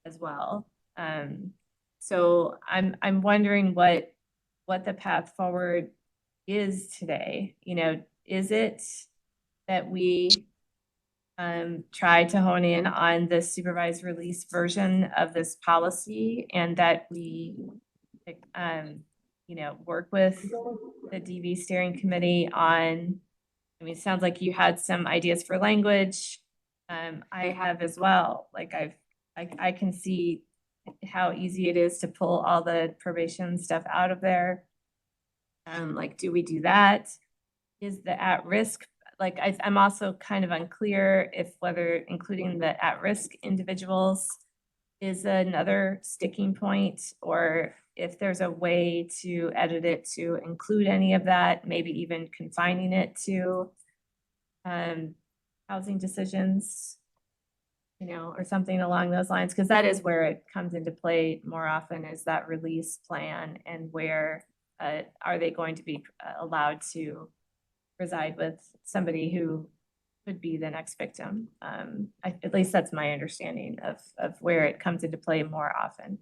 as well. So I'm wondering what the path forward is today. You know, is it that we try to hone in on the supervised release version of this policy, and that we you know, work with the DV steering committee on, I mean, it sounds like you had some ideas for language. I have as well. Like I can see how easy it is to pull all the probation stuff out of there. Like, do we do that? Is the at-risk, like, I'm also kind of unclear if whether including the at-risk individuals is another sticking point, or if there's a way to edit it to include any of that, maybe even confining it to housing decisions, you know, or something along those lines, because that is where it comes into play more often, is that release plan, and where are they going to be allowed to reside with somebody who could be the next victim. At least that's my understanding of where it comes into play more often.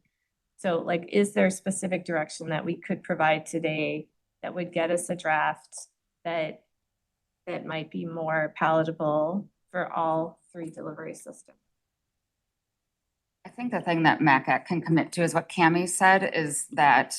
So like, is there specific direction that we could provide today that would get us a draft that might be more palatable for all three delivery systems? I think the thing that MACAC can commit to is what Cami said, is that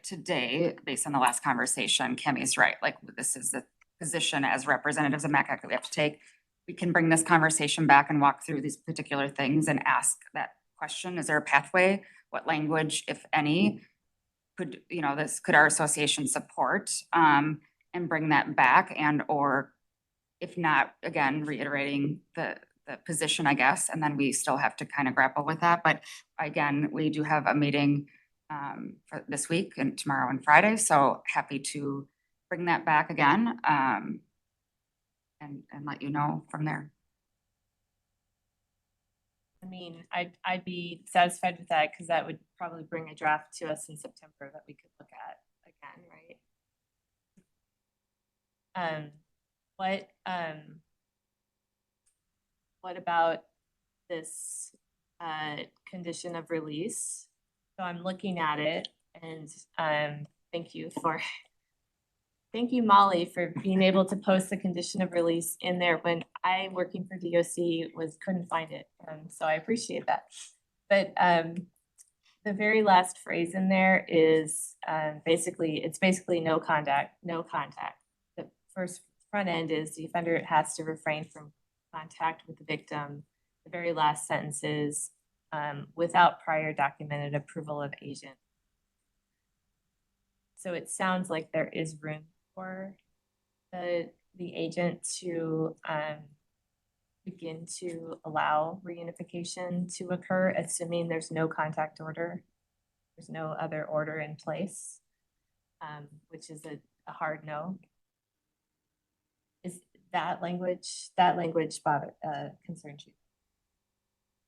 today, based on the last conversation, Cami's right. Like, this is the position as representatives of MACAC that we have to take. We can bring this conversation back and walk through these particular things and ask that question. Is there a pathway? What language, if any, could our association support, and bring that back, and or if not, again, reiterating the position, I guess, and then we still have to kind of grapple with that. But again, we do have a meeting for this week and tomorrow and Friday, so happy to bring that back again, and let you know from there. I mean, I'd be satisfied with that, because that would probably bring a draft to us in September that we could look at again, right? What about this condition of release? So I'm looking at it, and thank you for thank you, Molly, for being able to post the condition of release in there when I, working for DOC, couldn't find it. So I appreciate that. But the very last phrase in there is it's basically no contact, no contact. The first front end is the offender has to refrain from contact with the victim. The very last sentence is without prior documented approval of agent. So it sounds like there is room for the agent to begin to allow reunification to occur, assuming there's no contact order. There's no other order in place, which is a hard no. Is that language concerns you?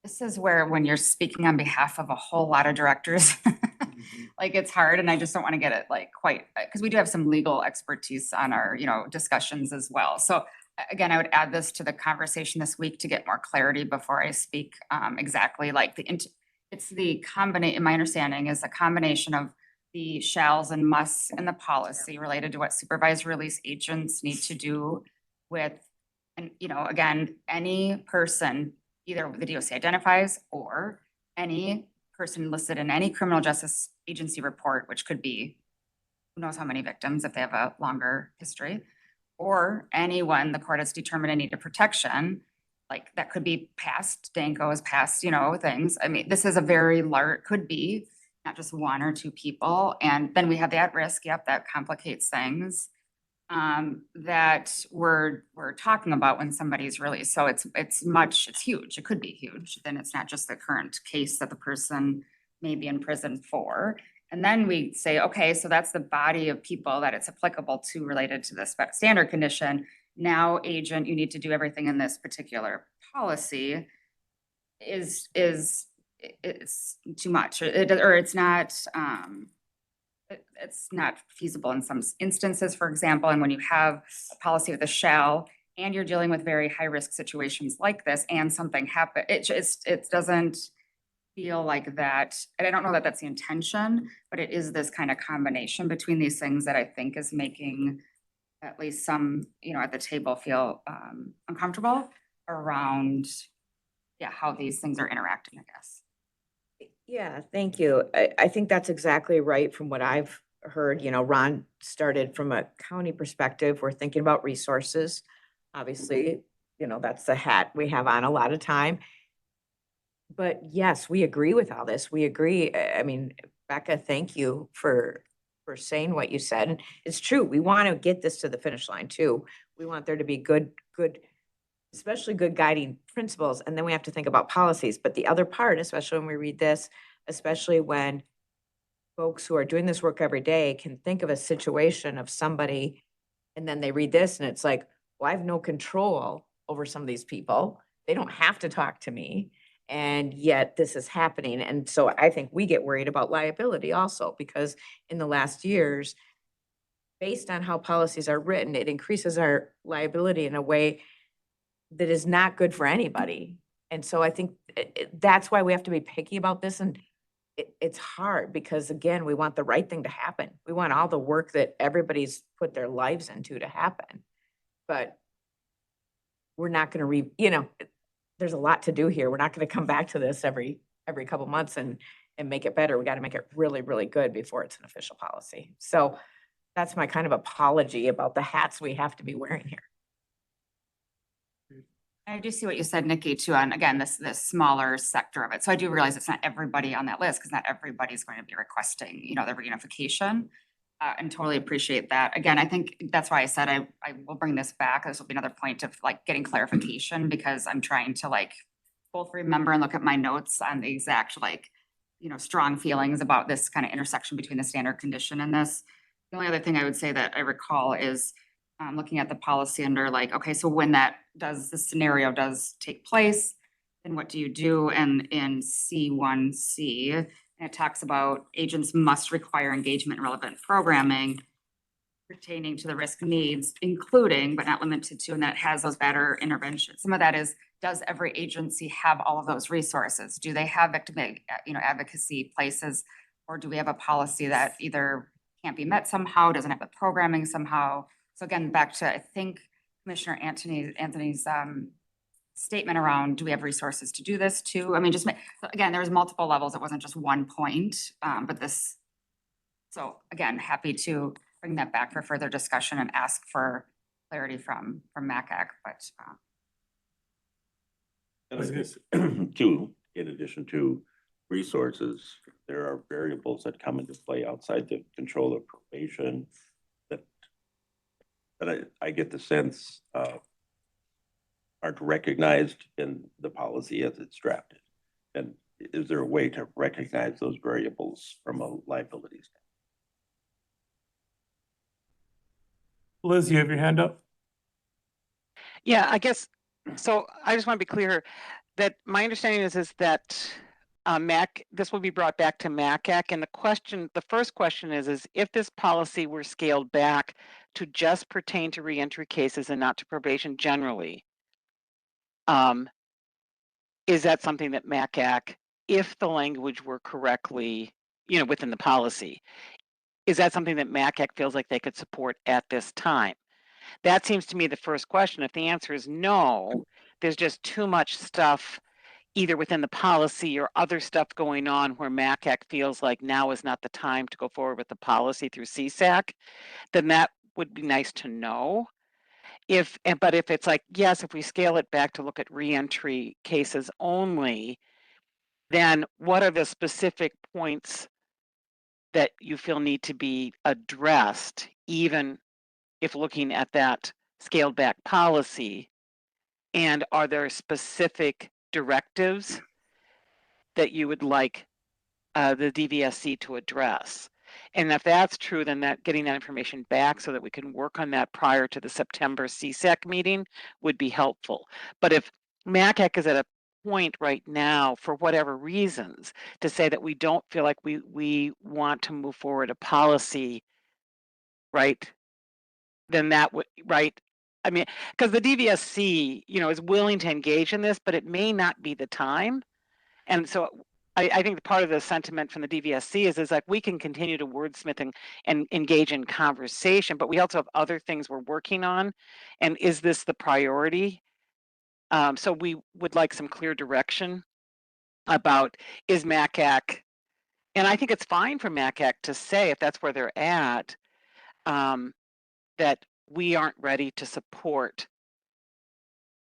This is where, when you're speaking on behalf of a whole lot of directors, like it's hard, and I just don't want to get it like quite, because we do have some legal expertise on our, discussions as well. So again, I would add this to the conversation this week to get more clarity before I speak exactly like it's the combination, my understanding is a combination of the shalls and musts in the policy related to what supervised release agents need to do with, and again, any person either the DOC identifies or any person listed in any criminal justice agency report, which could be who knows how many victims if they have a longer history, or anyone the court has determined in need of protection, like that could be past Danco's, past, things. I mean, this is a very large, could be not just one or two people. And then we have the at risk, yep, that complicates things. That we're talking about when somebody's released. So it's huge. It could be huge. Then it's not just the current case that the person may be in prison for. And then we say, okay, so that's the body of people that it's applicable to related to this standard condition. Now, agent, you need to do everything in this particular policy is it's too much. It's not feasible in some instances, for example, and when you have a policy with a shall and you're dealing with very high risk situations like this and something happen, it doesn't feel like that. And I don't know that that's the intention, but it is this kind of combination between these things that I think is making at least some, at the table feel uncomfortable around, how these things are interacting, I guess. Yeah, thank you. I think that's exactly right from what I've heard. Ron started from a county perspective. We're thinking about resources. Obviously, that's the hat we have on a lot of time. But yes, we agree with all this. We agree. I mean, Becca, thank you for saying what you said. And it's true. We want to get this to the finish line too. We want there to be good, especially good guiding principles. And then we have to think about policies. But the other part, especially when we read this, especially when folks who are doing this work every day can think of a situation of somebody, and then they read this and it's like, well, I have no control over some of these people. They don't have to talk to me. And yet this is happening. And so I think we get worried about liability also, because in the last years, based on how policies are written, it increases our liability in a way that is not good for anybody. And so I think that's why we have to be picky about this. And it's hard because, again, we want the right thing to happen. We want all the work that everybody's put their lives into to happen. But we're not going to there's a lot to do here. We're not going to come back to this every couple months and make it better. We got to make it really, really good before it's an official policy. So that's my kind of apology about the hats we have to be wearing here. I do see what you said, Nikki, too, on, again, this smaller sector of it. So I do realize it's not everybody on that list because not everybody's going to be requesting, the reunification. And totally appreciate that. Again, I think that's why I said I will bring this back. This will be another point of getting clarification, because I'm trying to both remember and look at my notes on the exact strong feelings about this kind of intersection between the standard condition and this. The only other thing I would say that I recall is looking at the policy under okay, so when the scenario does take place, then what do you do? And in C1C, it talks about agents must require engagement in relevant programming pertaining to the risk needs, including but not limited to, and that has those better interventions. Some of that is, does every agency have all of those resources? Do they have victim advocacy places, or do we have a policy that either can't be met somehow, doesn't have the programming somehow. So again, back to, I think Commissioner Anthony's statement around, do we have resources to do this too? I mean, so again, there was multiple levels. It wasn't just one point, but this. So again, happy to bring that back for further discussion and ask for clarity from MACAC, but. And I guess too, in addition to resources, there are variables that come into play outside the control of probation that I get the sense aren't recognized in the policy as it's drafted. And is there a way to recognize those variables from a liability standpoint? Liz, you have your hand up? Yeah, I guess, so I just want to be clear that my understanding is that this will be brought back to MACAC, and the first question is if this policy were scaled back to just pertain to reentry cases and not to probation generally, is that something that MACAC, if the language were correctly, within the policy, is that something that MACAC feels like they could support at this time? That seems to me the first question. If the answer is no, there's just too much stuff either within the policy or other stuff going on where MACAC feels like now is not the time to go forward with the policy through CSAC, then that would be nice to know. But if it's like, yes, if we scale it back to look at reentry cases only, then what are the specific points that you feel need to be addressed, even if looking at that scaled back policy? And are there specific directives that you would like the DVSC to address? And if that's true, then getting that information back so that we can work on that prior to the September CSAC meeting would be helpful. But if MACAC is at a point right now, for whatever reasons, to say that we don't feel like we want to move forward a policy, right, then that would, right? I mean, because the DVSC, is willing to engage in this, but it may not be the time. And so I think part of the sentiment from the DVSC is like, we can continue to wordsmith and engage in conversation, but we also have other things we're working on. And is this the priority? So we would like some clear direction about, is MACAC, and I think it's fine for MACAC to say, if that's where they're at, that we aren't ready to support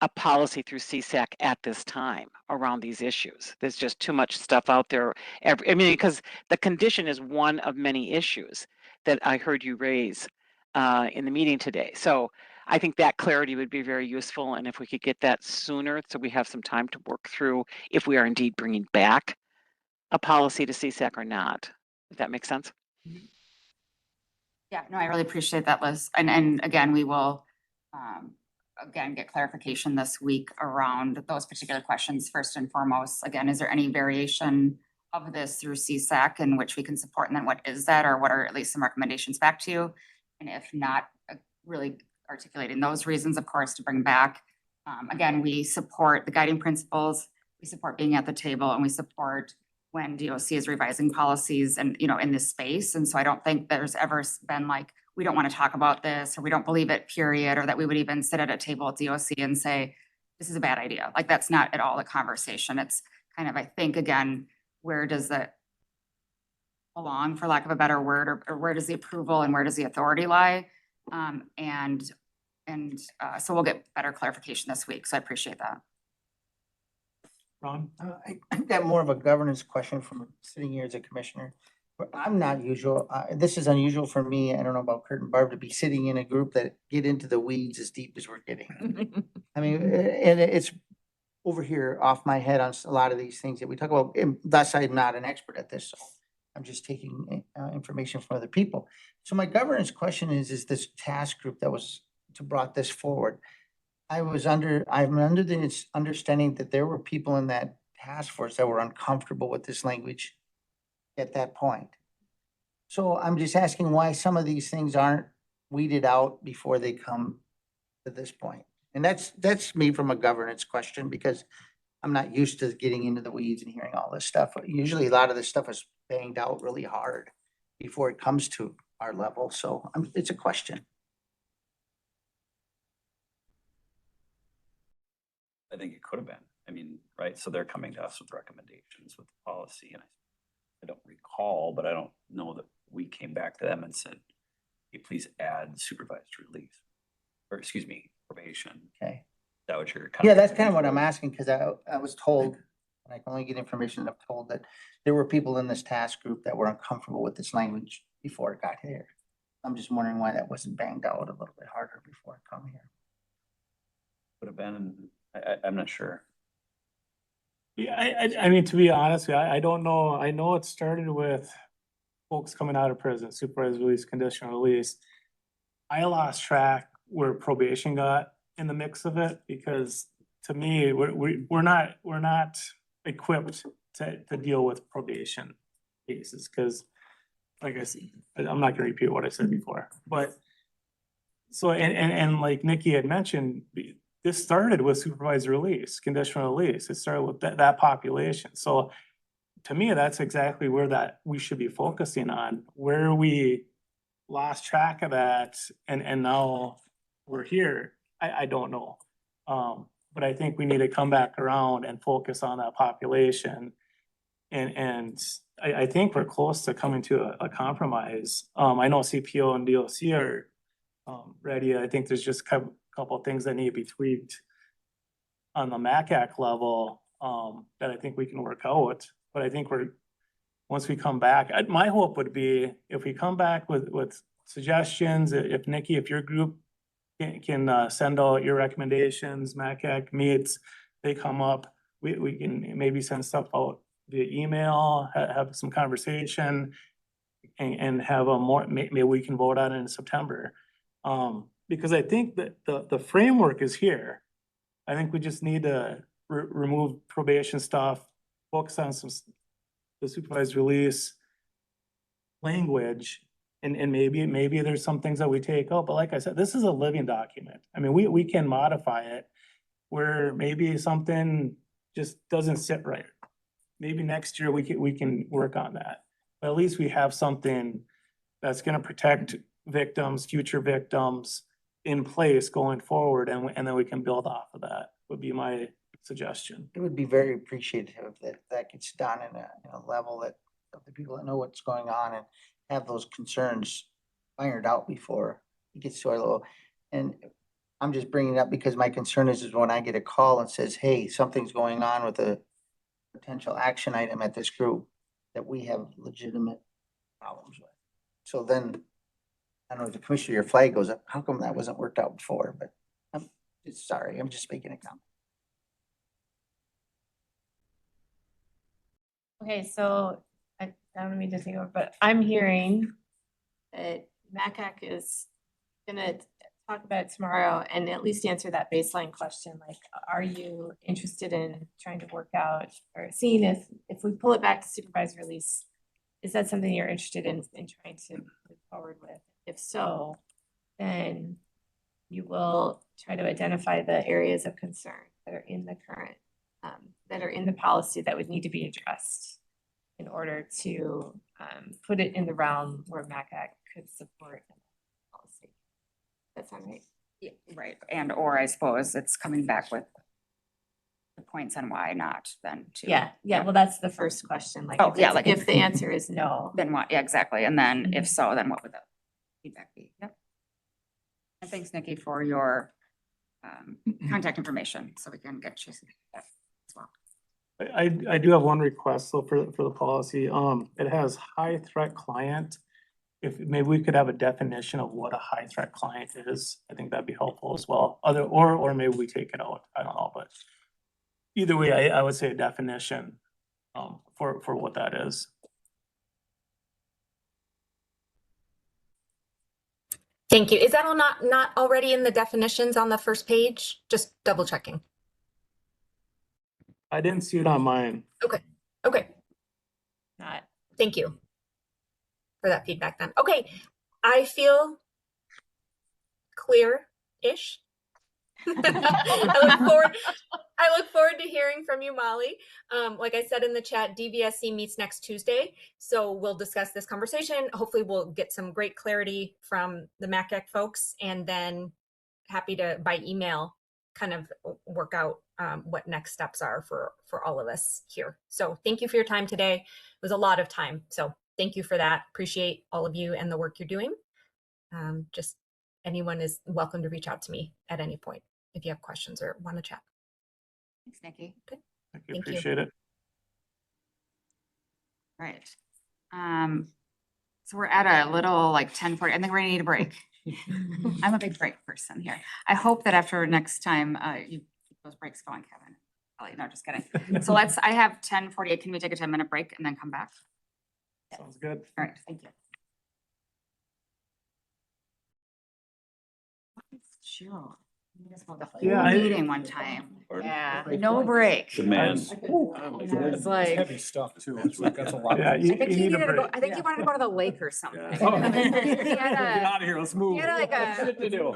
a policy through CSAC at this time around these issues. There's just too much stuff out there. Because the condition is one of many issues that I heard you raise in the meeting today. So I think that clarity would be very useful. And if we could get that sooner, so we have some time to work through if we are indeed bringing back a policy to CSAC or not, if that makes sense. Yeah, no, I really appreciate that, Liz. And again, we will again get clarification this week around those particular questions. First and foremost, again, is there any variation of this through CSAC in which we can support? And then what is that, or what are at least some recommendations back to you? And if not, really articulating those reasons, of course, to bring back. Again, we support the guiding principles, we support being at the table, and we support when DOC is revising policies and, in this space. And so I don't think there's ever been like, we don't want to talk about this, or we don't believe it, period, or that we would even sit at a table at DOC and say, this is a bad idea. Like, that's not at all the conversation. It's kind of, I think, again, where does that belong, for lack of a better word, or where does the approval and where does the authority lie? So we'll get better clarification this week. So I appreciate that. Ron? I got more of a governance question from sitting here as a commissioner. But I'm not usual, this is unusual for me, I don't know about Kurt and Barb, to be sitting in a group that get into the weeds as deep as we're getting. I mean, and it's over here off my head on a lot of these things that we talk about. And thus, I'm not an expert at this, so I'm just taking information from other people. So my governance question is this task group that brought this forward. I'm under the understanding that there were people in that task force that were uncomfortable with this language at that point. So I'm just asking why some of these things aren't weeded out before they come to this point. And that's me from a governance question, because I'm not used to getting into the weeds and hearing all this stuff. Usually a lot of this stuff is banged out really hard before it comes to our level. So it's a question. I think it could have been. I mean, right, so they're coming to us with recommendations with the policy, and I don't recall, but I don't know that we came back to them and said, hey, please add supervised release, or excuse me, probation. Okay. Is that what you're? Yeah, that's kind of what I'm asking, because I was told, and I can only get information, I'm told that there were people in this task group that were uncomfortable with this language before it got here. I'm just wondering why that wasn't banged out a little bit harder before it come here. Would have been, I'm not sure. Yeah, I mean, to be honest, I don't know. I know it started with folks coming out of prison, supervised release, conditional release. I lost track where probation got in the mix of it, because to me, we're not equipped to deal with probation cases, because like I said, I'm not gonna repeat what I said before, but so, and like Nikki had mentioned, this started with supervised release, conditional release. It started with that population. So to me, that's exactly where that we should be focusing on, where we lost track of that and now we're here. I don't know. But I think we need to come back around and focus on that population. And I think we're close to coming to a compromise. I know CPO and DOC are ready. I think there's just a couple of things that need to be tweaked on the MACAC level that I think we can work out. But I think once we come back, my hope would be if we come back with suggestions, if Nikki, if your group can send out your recommendations, MACAC meets, they come up, we can maybe send stuff out via email, have some conversation and have a more, maybe we can vote on it in September. Because I think that the framework is here. I think we just need to remove probation stuff, focus on the supervised release language, and maybe there's some things that we take out, but like I said, this is a living document. I mean, we can modify it where maybe something just doesn't sit right. Maybe next year we can work on that, but at least we have something that's gonna protect victims, future victims in place going forward, and then we can build off of that, would be my suggestion. It would be very appreciative that that gets done in a level that of the people that know what's going on and have those concerns ironed out before it gets to our level. And I'm just bringing it up because my concern is when I get a call and says, hey, something's going on with a potential action item at this group that we have legitimate problems with. So then, I don't know, the commissioner, your flag goes up. How come that wasn't worked out before? But I'm sorry, I'm just making a comment. Okay, so I don't mean to take over, but I'm hearing that MACAC is gonna talk about it tomorrow and at least answer that baseline question, like, are you interested in trying to work out or seeing if we pull it back to supervised release, is that something you're interested in trying to move forward with? If so, then you will try to identify the areas of concern that are in the current, that are in the policy that would need to be addressed in order to put it in the realm where MACAC could support policy. That sound right? Yeah, right. And, or I suppose it's coming back with the points on why not then too. Yeah, well, that's the first question, like, Oh, yeah, like if the answer is no. Then what? Yeah, exactly. And then if so, then what would the feedback be? Yep. And thanks, Nikki, for your contact information, so we can get you that as well. I do have one request though for the policy. It has high threat client. If maybe we could have a definition of what a high threat client is, I think that'd be helpful as well. Or maybe we take it out. I don't know, but either way, I would say a definition for what that is. Thank you. Is that all not already in the definitions on the first page? Just double checking. I didn't see it on mine. Okay. Not. Thank you for that feedback then. Okay, I feel clear-ish. I I look forward to hearing from you, Molly. Like I said in the chat, DVSC meets next Tuesday. So we'll discuss this conversation. Hopefully we'll get some great clarity from the MACAC folks, and then happy to, by email, kind of work out what next steps are for all of us here. So thank you for your time today. It was a lot of time. So thank you for that. Appreciate all of you and the work you're doing. Just anyone is welcome to reach out to me at any point if you have questions or want to chat. Thanks, Nikki. Good. Thank you. Thank you. Appreciate it. Right. So we're at a little like 10:40. I think we're gonna need a break. I'm a big break person here. I hope that after next time, you keep those breaks going, Kevin. Probably, no, just kidding. So I have 10:48. Can we take a 10-minute break and then come back? Sounds good. All right, thank you. Sure. Yeah, Meeting one time. Yeah, no break. Demand. It's like. Heavy stuff too. It's like, that's a lot. Yeah, I think he need a needed to go, break. I think he wanted to go to the lake or something. Oh. He had Get a, out of here, let's move. he had like a. Shit to do.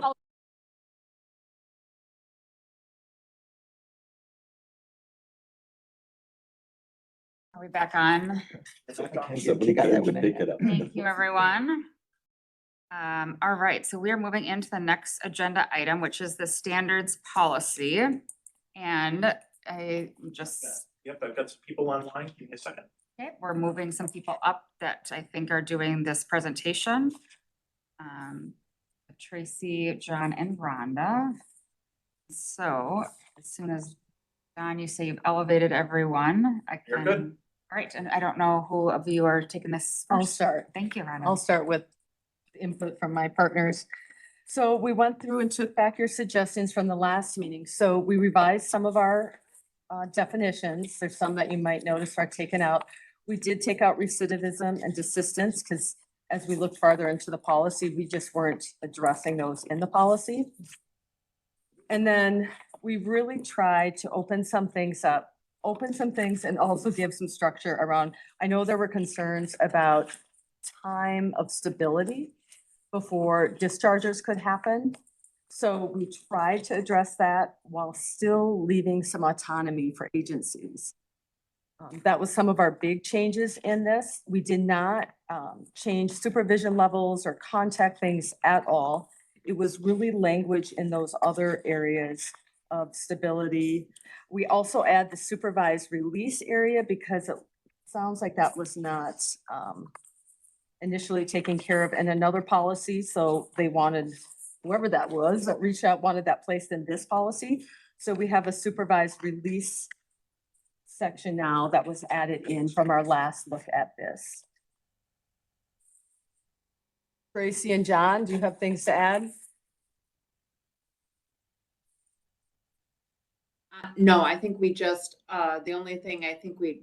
Are we back on? Somebody can pick it up. Thank you, everyone. All right, so we are moving into the next agenda item, which is the standards policy. And I just, Yep, I've got some people online. Give me a second. okay, we're moving some people up that I think are doing this presentation. Tracy, John, and Rhonda. So as soon as, Don, you say you've elevated everyone, I can. You're good. All right, and I don't know who of you are taking this. I'll first. start. Thank you, Rhonda. I'll start with input from my partners. So we went through and took back your suggestions from the last meeting. So we revised some of our definitions. There's some that you might notice are taken out. We did take out recidivism and desistance because as we looked farther into the policy, we just weren't addressing those in the policy. And then we really tried to open some things up, and also give some structure around, I know there were concerns about time of stability before discharges could happen. So we tried to address that while still leaving some autonomy for agencies. That was some of our big changes in this. We did not change supervision levels or contact things at all. It was really language in those other areas of stability. We also add the supervised release area because it sounds like that was not initially taken care of in another policy. So they wanted, whoever that was that reached out, wanted that placed in this policy. So we have a supervised release section now that was added in from our last look at this. Tracy and John, do you have things to add? No, I think we just, the only thing I think we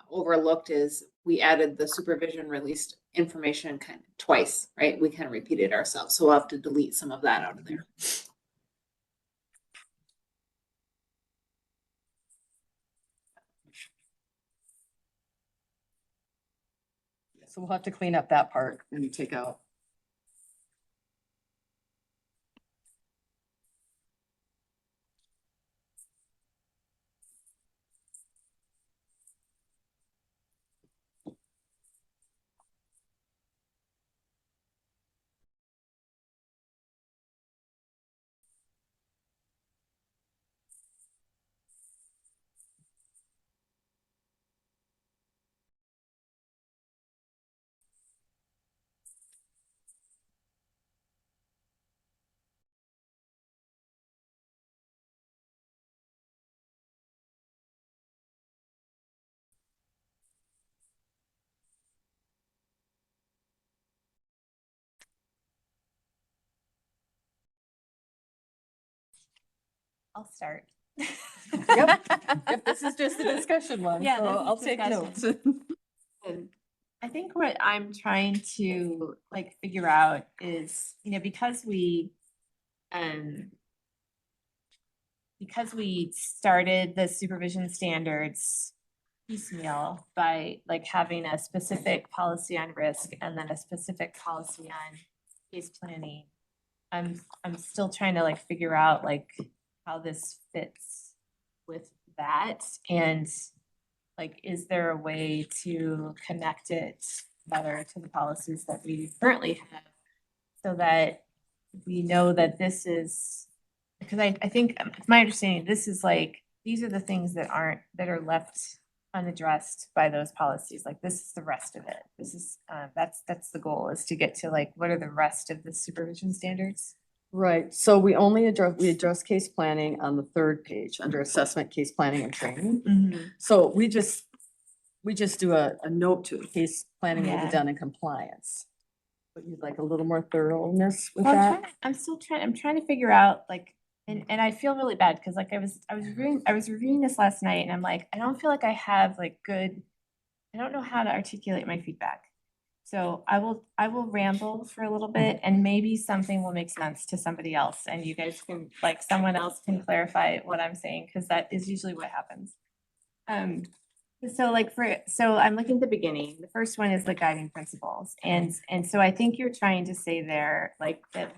overlooked is we added the supervision released information kind of twice, right? We kind of repeated ourselves, so we'll have to delete some of that out of there. So we'll have to clean up that part when you take out. I'll start. Yep, this is just a discussion one, Yeah, so this is I'll take discussion. notes. I think what I'm trying to like figure out is, because we started the supervision standards piecemeal by like having a specific policy on risk and then a specific policy on case planning. I'm still trying to like figure out like how this fits with that? And like, is there a way to connect it better to the policies that we currently have? So that we know that this is, because I think, it's my understanding, this is like, these are the things that are left unaddressed by those policies. Like, this is the rest of it. This is, that's the goal, is to get to like, what are the rest of the supervision standards? Right, so we address case planning on the third page under assessment, case planning and training. So we just do a note to it, case planning will be Yeah. done in compliance. But you'd like a little more thoroughness with Well, that? I'm trying to figure out like, and I feel really bad because like I was reviewing this last night and I'm like, I don't feel like I have like good, I don't know how to articulate my feedback. So I will ramble for a little bit and maybe something will make sense to somebody else and you guys can, like, someone else can clarify what I'm saying, because that is usually what happens. So like so I'm looking at the beginning, the first one is the guiding principles. And so I think you're trying to say there, like, that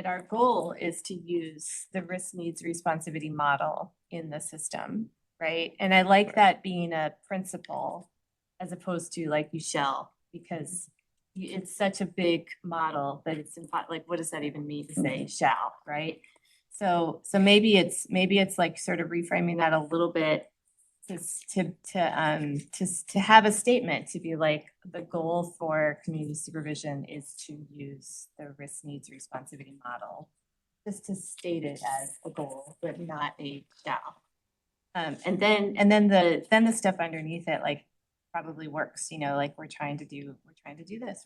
our goal is to use the risk needs responsivity model in the system, right? And I like that being a principle as opposed to like you shall, because it's such a big model that it's like, what does that even mean to say shall, right? So maybe it's like sort of reframing that a little bit to have a statement to be like, the goal for community supervision is to use the risk needs responsivity model, just to state it as a goal, but not a shall. And then the stuff underneath it, like, probably works, you know, like we're trying to do this.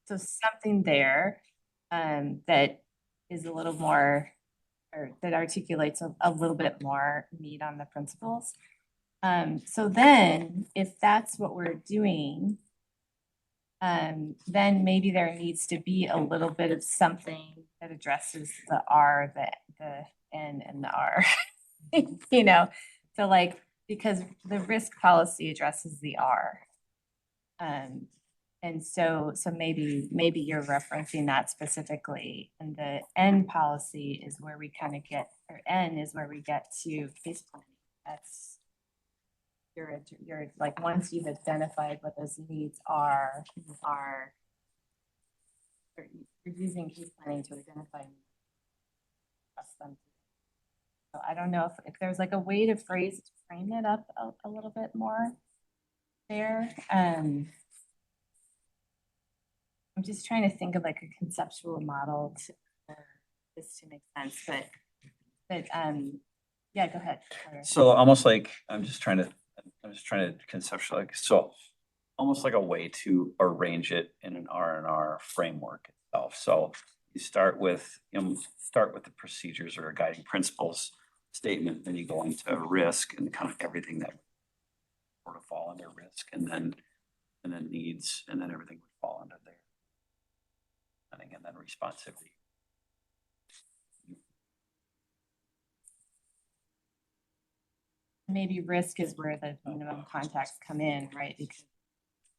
So something there, that is a little more, or that articulates a little bit more meat on the principles. So then if that's what we're doing, then maybe there needs to be a little bit of something that addresses the R, the N and the R, you know, so like, because the risk policy addresses the R. And so maybe you're referencing that specifically, and the N policy is where we kind of get, or N is where we get to case planning. That's you're like, once you've identified what those needs are, or you're using case planning to identify them. So I don't know if there's like a way to frame it up a little bit more there. I'm just trying to think of like a conceptual model for this to make sense, but yeah, go ahead. So almost like, I'm just trying to conceptualize, so almost like a way to arrange it in an R&R framework itself. So you start with the procedures or guiding principles statement, then you go into risk and kind of everything that sort of fall under risk, and then needs, and then everything would fall under there. And then responsivity. Maybe risk is where the minimum contacts come in, right? Because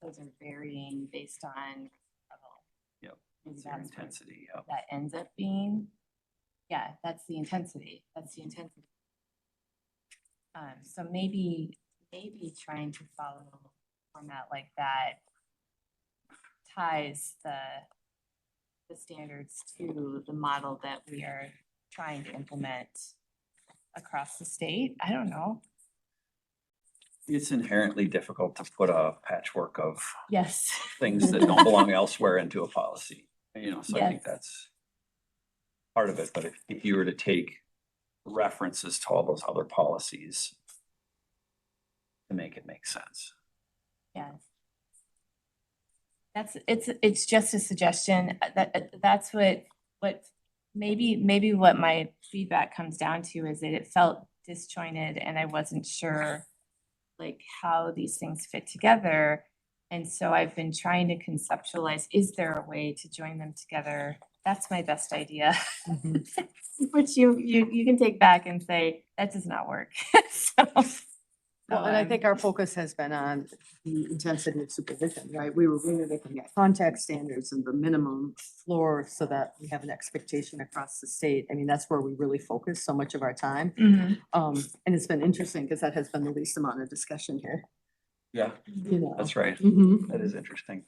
those are varying based on level. Yep. Maybe Their that's what intensity. Yep. that ends up being. Yeah, that's the intensity. So maybe trying to follow a format like that ties the standards to the model that we are trying to implement across the state. I don't know. It's inherently difficult to put a patchwork of Yes. things that don't belong elsewhere into a policy. You know, so I think that's part of it. But if you were to take references to all those other policies to make it make sense. Yeah. It's just a suggestion. That's what maybe what my feedback comes down to is that it felt disjointed and I wasn't sure like how these things fit together. And so I've been trying to conceptualize, is there a way to join them together? That's my best idea. Which you can take back and say, that does not work. So Well, and I think our focus has been on the intensity of supervision, right? We were really looking at contact standards and the minimum floor so that we have an expectation across the state. I mean, that's where we really focus so much of our time. And it's been interesting because that has been the least amount of discussion here, Yeah, you know. that's right. Mhm. That is interesting.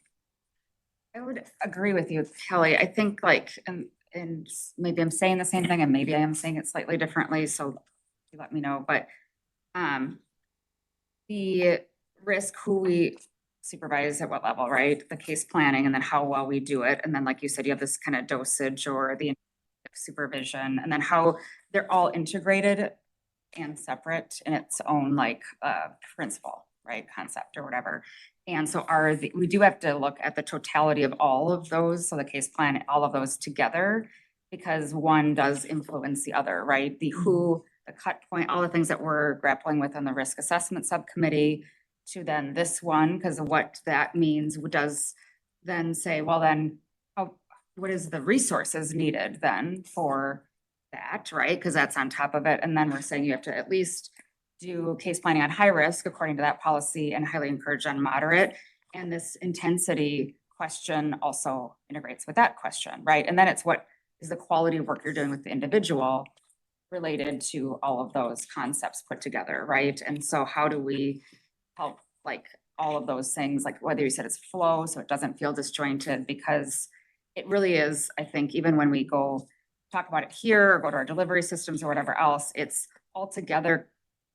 I would agree with you, Kelly. I think like, and maybe I'm saying the same thing and maybe I am saying it slightly differently, so you let me know, but the risk, who we supervise at what level, right? The case planning and then how well we do it. And then, like you said, you have this kind of dosage or the supervision, and then how they're all integrated and separate in its own like principle, right? Concept or whatever. And so we do have to look at the totality of all of those. So the case plan, all of those together, because one does influence the other, right? The who, the cut point, all the things that we're grappling with on the risk assessment subcommittee to then this one, because of what that means does then say, well, then what is the resources needed then for that, right? Because that's on top of it. And then we're saying you have to at least do case planning on high risk according to that policy and highly encouraged on moderate. And this intensity question also integrates with that question, right? And then it's what is the quality of work you're doing with the individual related to all of those concepts put together, right? And so how do we help like all of those things, like whether you said it's flow, so it doesn't feel disjointed, because it really is, I think, even when we go talk about it here or go to our delivery systems or whatever else, it's all together.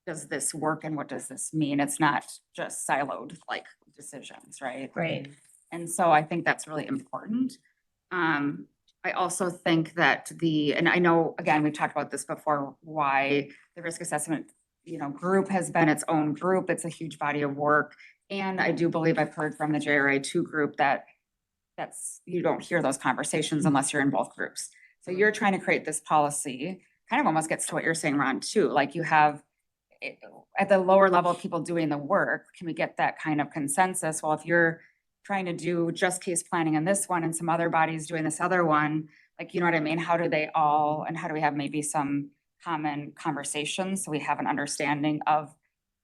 Does this work and what does this mean? It's not just siloed like decisions, right? Right. And so I think that's really important. I also think that and I know, again, we've talked about this before, why the risk assessment, group has been its own group. It's a huge body of work. And I do believe I've heard from the JRI2 group you don't hear those conversations unless you're in both groups. So you're trying to create this policy, kind of almost gets to what you're saying, Ron, too. Like you have at the lower level, people doing the work, can we get that kind of consensus? Well, if you're trying to do just case planning in this one and some other bodies doing this other one, like, you know what I mean? How do they all, and how do we have maybe some common conversations so we have an understanding of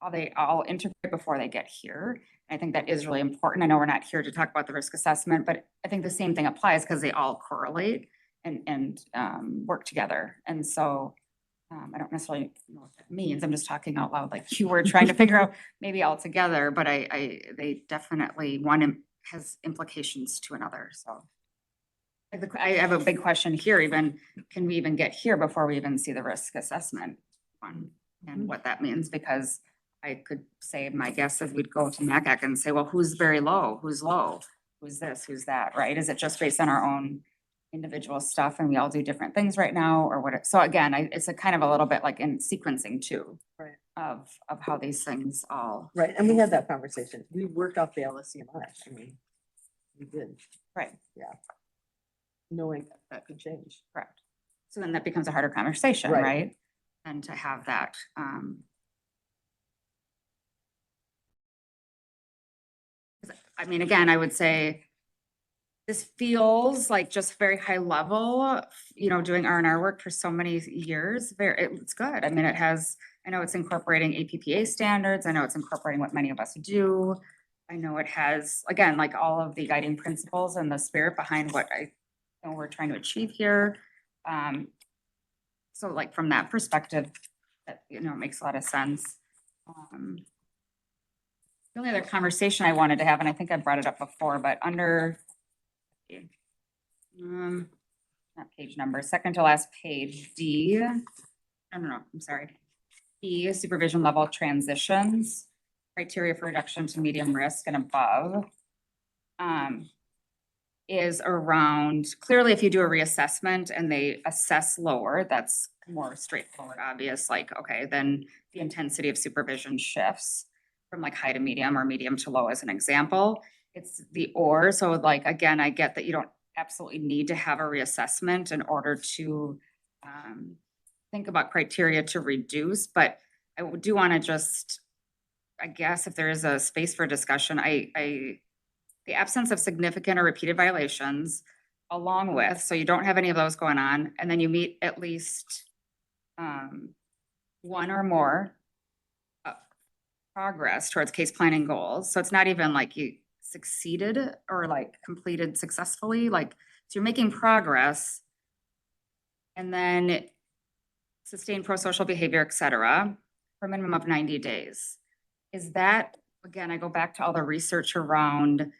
how they all integrate before they get here? I think that is really important. I know we're not here to talk about the risk assessment, but I think the same thing applies because they all correlate and work together. And so I don't necessarily know what that means. I'm just talking out loud, like you were trying to figure out maybe all together, but they definitely, one has implications to another. So I have a big question here, even, can we even get here before we even see the risk assessment one and what that means? Because I could say, my guess is we'd go to MACAC and say, well, who's very low? Who's low? Who's this? Who's that? Right? Is it just based on our own individual stuff and we all do different things right now, or what? So again, it's a kind of a little bit like in sequencing too, right, of how these things all. Right, and we had that conversation. We worked off the LSCMI. I mean, we did. Right. Yeah. Knowing that could change. Correct. So then that becomes a harder conversation, Right. right? And to have that, I mean, again, I would say this feels like just very high level, doing R&R work for so many years. It's good. I mean, I know it's incorporating APPA standards. I know it's incorporating what many of us do. I know it has, again, like all of the guiding principles and the spirit behind what we're trying to achieve here. So like from that perspective, that, it makes a lot of sense. The only other conversation I wanted to have, and I think I brought it up before, but under not page number, second to last page, D. No, I'm sorry. D, supervision level transitions, criteria for reduction to medium risk and above. Is around, clearly if you do a reassessment and they assess lower, that's more straightforward, obvious, like, okay, then the intensity of supervision shifts from like high to medium or medium to low as an example. It's so like, again, I get that you don't absolutely need to have a reassessment in order to think about criteria to reduce, but I do want to just, I guess if there is a space for discussion, the absence of significant or repeated violations along with, so you don't have any of those going on, and then you meet at least one or more progress towards case planning goals. So it's not even like you succeeded or like completed successfully, like, so you're making progress. And then sustain pro-social behavior, et cetera, for a minimum of 90 days. Is that, again, I go back to all the research around,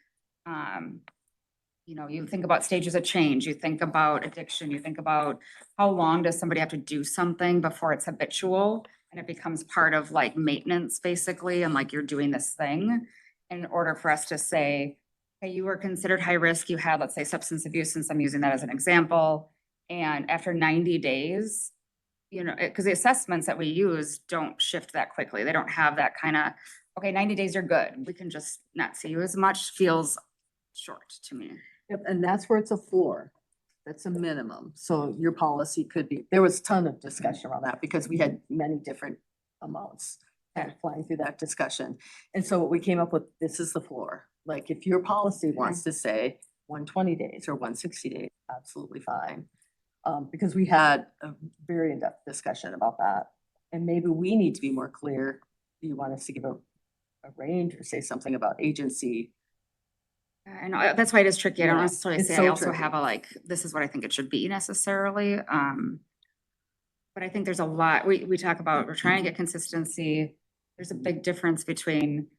you know, you think about stages of change, you think about addiction, you think about how long does somebody have to do something before it's habitual and it becomes part of like maintenance basically, and like you're doing this thing in order for us to say, hey, you were considered high risk, you had, let's say, substance abuse, since I'm using that as an example. And after 90 days, you know, because the assessments that we use don't shift that quickly. They don't have that kind of, okay, 90 days are good. We can just not see you as much, feels short to me. Yep, and that's where it's a floor. That's a minimum. So your policy could be, there was a ton of discussion around that because we had many different amounts kind of flying through that discussion. And so what we came up with, this is the floor. Like if your policy wants to say 120 days or 160 days, absolutely fine. Because we had a very in-depth discussion about that. And maybe we need to be more clear. Do you want us to give a range or say something about agency? And that's why it is tricky. I don't Yeah, necessarily it's say so I also tricky. have a like, this is what I think it should be necessarily. But I think there's a lot, we talk about, we're trying to get consistency. There's a big difference between,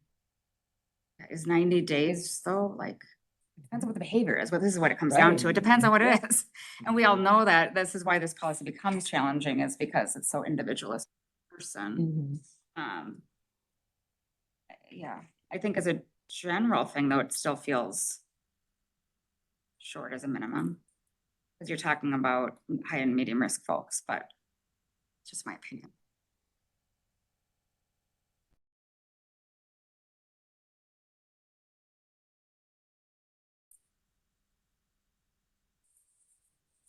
is 90 days though, like, depends on what the behavior is, but this is what it comes down to. It depends on what it is. And we all know that this is why this policy becomes challenging, is because it's so individualist person. Yeah, I think as a general thing though, it still feels short as a minimum. Because you're talking about high and medium risk folks, but it's just my opinion.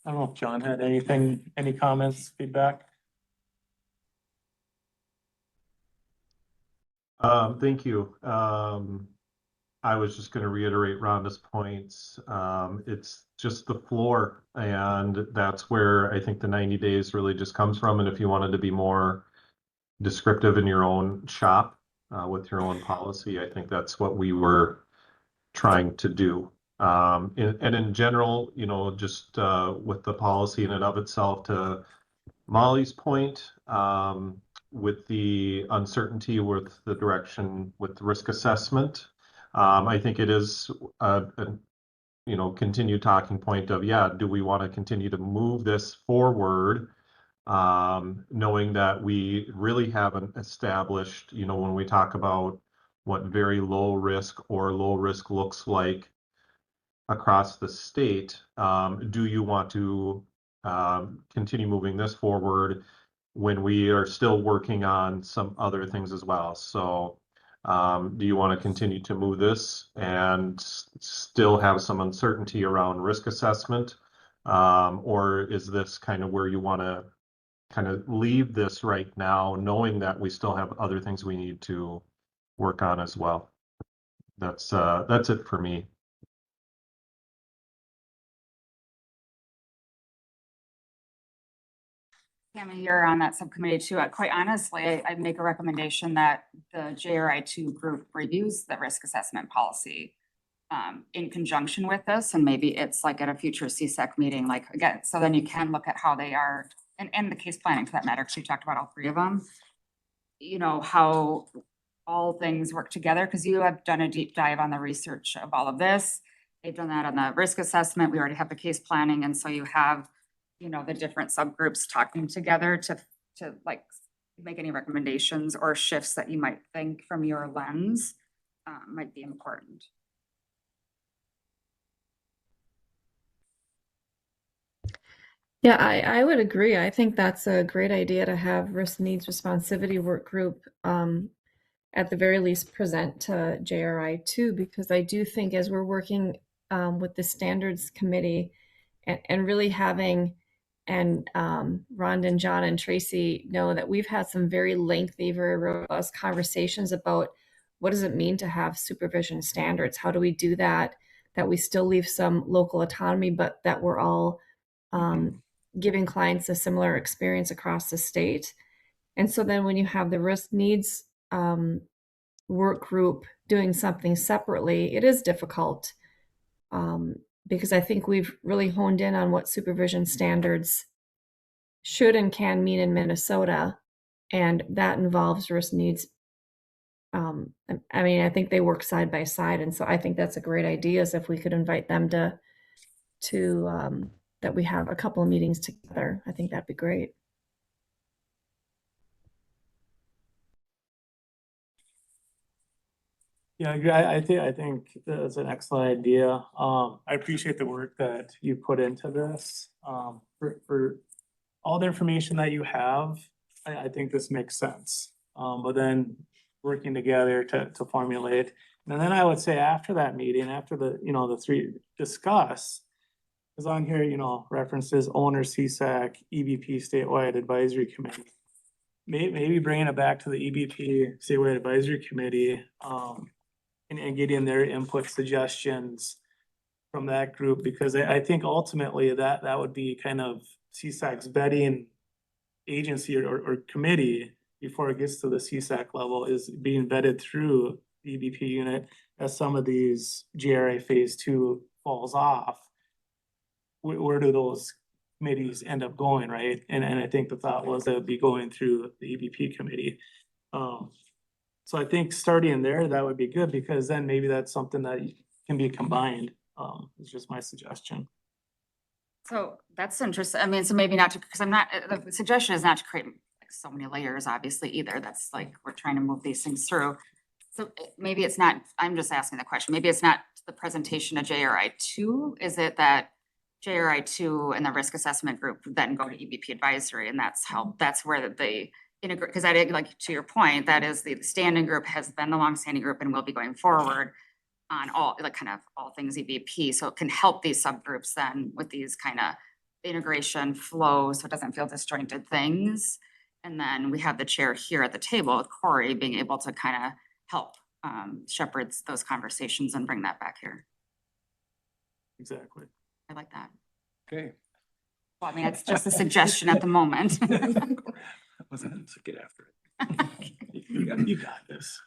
I don't know if John had anything, any comments, feedback? Thank you. I was just going to reiterate Rhonda's points. It's just the floor, and that's where I think the 90 days really just comes from. And if you wanted to be more descriptive in your own shop with your own policy, I think that's what we were trying to do. And in general, you know, just with the policy in and of itself, to Molly's point, with the uncertainty with the direction with the risk assessment, I think it is a you know, continued talking point of, yeah, do we want to continue to move this forward, knowing that we really haven't established, you know, when we talk about what very low risk or low risk looks like across the state, do you want to continue moving this forward when we are still working on some other things as well? So do you want to continue to move this and still have some uncertainty around risk assessment? Or is this kind of where you want to kind of leave this right now, knowing that we still have other things we need to work on as well? That's it for me. Tammy, you're on that subcommittee too. Quite honestly, I'd make a recommendation that the JRI2 group reviews the risk assessment policy in conjunction with this, and maybe it's like at a future CSEC meeting, like again, so then you can look at how they are, and the case planning for that matter, because we talked about all three of them. You know, how all things work together, because you have done a deep dive on the research of all of this. They've done that on the risk assessment. We already have the case planning, and so you have, you know, the different subgroups talking together to like make any recommendations or shifts that you might think from your lens might be important. Yeah, I would agree. I think that's a great idea to have risk needs responsivity work group at the very least present to JRI2, because I do think as we're working with the standards committee and really having, and Rhonda and John and Tracy know that we've had some very lengthy, very robust conversations about what does it mean to have supervision standards? How do we do that we still leave some local autonomy, but that we're all giving clients a similar experience across the state. And so then when you have the risk needs work group doing something separately, it is difficult. Because I think we've really honed in on what supervision standards should and can mean in Minnesota, and that involves risk needs. I mean, I think they work side by side, and so I think that's a great idea. Is if we could invite them to that we have a couple of meetings together. I think that'd be great. Yeah, I think that's an excellent idea. I appreciate the work that you put into this. For all the information that you have, I think this makes sense. But then working together to formulate. And then I would say after that meeting, after the three discuss, because on here, references owner, CSAC, EBP statewide advisory committee. Maybe bringing it back to the EBP statewide advisory committee, and getting their input suggestions from that group, because I think ultimately that would be kind of CSAC's vetting agency or committee before it gets to the CSAC level, is being vetted through the EBP unit as some of these GRA phase 2 falls off. Where do those committees end up going, right? And I think the thought was that it'd be going through the EBP committee. So I think starting there, that would be good, because then maybe that's something that can be combined. It's just my suggestion. So that's interesting. I mean, so maybe not to, because I'm not, the suggestion is not to create like so many layers, obviously, either. That's like, we're trying to move these things through. So maybe it's not, I'm just asking the question, maybe it's not the presentation of JRI 2. Is it that JRI 2 and the risk assessment group then go to EBP advisory, and that's how, that's where the integrate, because I didn't, like, to your point, that is the standing group has been the longstanding group and will be going forward on all, like, kind of all things EBP. So it can help these subgroups then with these kind of integration flow, so it doesn't feel disjointed things. And then we have the chair here at the table with Corey being able to kind of help shepherd those conversations and bring that back here. Exactly. I like that. Okay. Well, I mean, it's just a suggestion at the moment. Wasn't to get after it. You got this.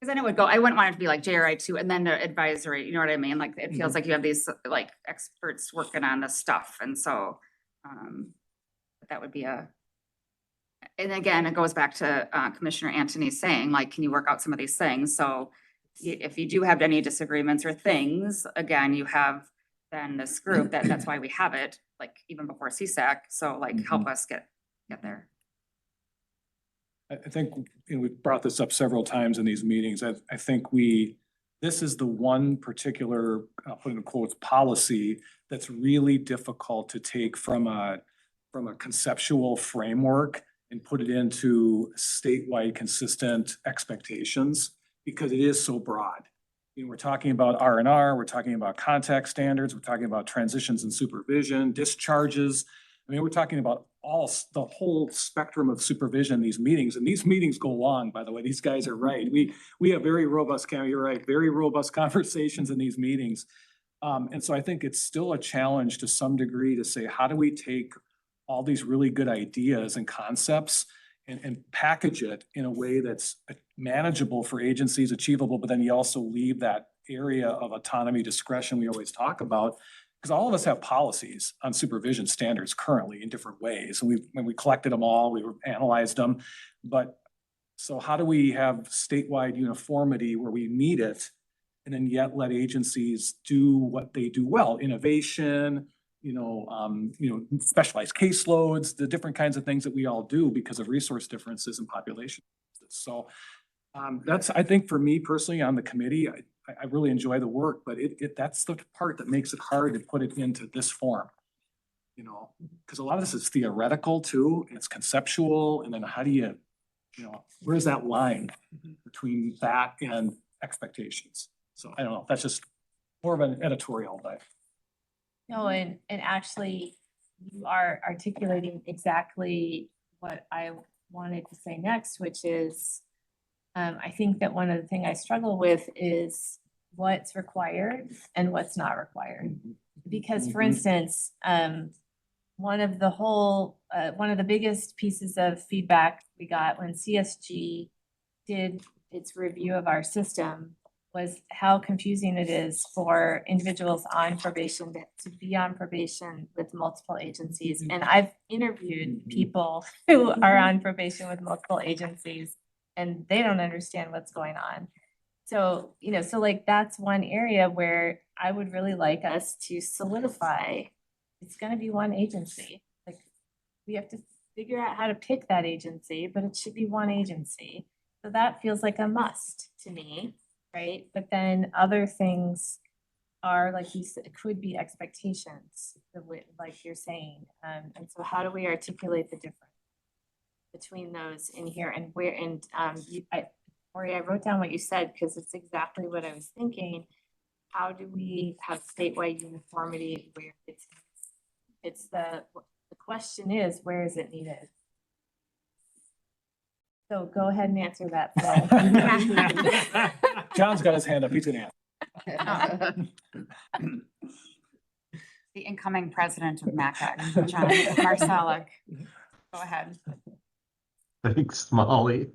Because then it would go, I wouldn't want it to be like JRI 2 and then the advisory, you know what I mean? Like, it feels like you have these like experts working on this stuff. And so that would be and again, it goes back to Commissioner Antony saying, like, can you work out some of these things? So if you do have any disagreements or things, again, you have then this group that's why we have it, like, even before CSAC. So like, help us get there. I think, we've brought this up several times in these meetings. I think this is the one particular, I'll put in quotes, policy that's really difficult to take from a conceptual framework and put it into statewide consistent expectations, because it is so broad. We're talking about R&R, we're talking about contact standards, we're talking about transitions and supervision, discharges. I mean, we're talking about the whole spectrum of supervision in these meetings, and these meetings go long, by the way. These guys are right. We have very robust, Cami, you're right, very robust conversations in these meetings. And so I think it's still a challenge to some degree to say, how do we take all these really good ideas and concepts and package it in a way that's manageable for agencies, achievable, but then you also leave that area of autonomy, discretion we always talk about. Because all of us have policies on supervision standards currently in different ways. And when we collected them all, we analyzed them. But so how do we have statewide uniformity where we need it, and then yet let agencies do what they do well? Innovation, specialized caseloads, the different kinds of things that we all do because of resource differences and population. So that's, I think, for me personally on the committee, I really enjoy the work, but that's the part that makes it hard to put it into this form. Because a lot of this is theoretical too, and it's conceptual, and then how do you, where's that line between that and expectations? So I don't know, that's just more of an editorial, but. No, and actually you are articulating exactly what I wanted to say next, which is, I think that one of the things I struggle with is what's required and what's not required. Because for instance, one of the biggest pieces of feedback we got when CSG did its review of our system was how confusing it is for individuals on probation to be on probation with multiple agencies. And I've interviewed people who are on probation with multiple agencies and they don't understand what's going on. So, so like that's one area where I would really like us to solidify, it's gonna be one agency. Like, we have to figure out how to pick that agency, but it should be one agency. So that feels like a must to me, right? But then other things are, like you said, it could be expectations, like you're saying. And so how do we articulate the difference between those in here and where, and Ori, I wrote down what you said because it's exactly what I was thinking. How do we have statewide uniformity where it's the question is, where is it needed? So go ahead and answer that, Phil. John's got his hand up. He's gonna answer. The incoming president of MACAC, John Marcellus. Go ahead. Thanks, Molly.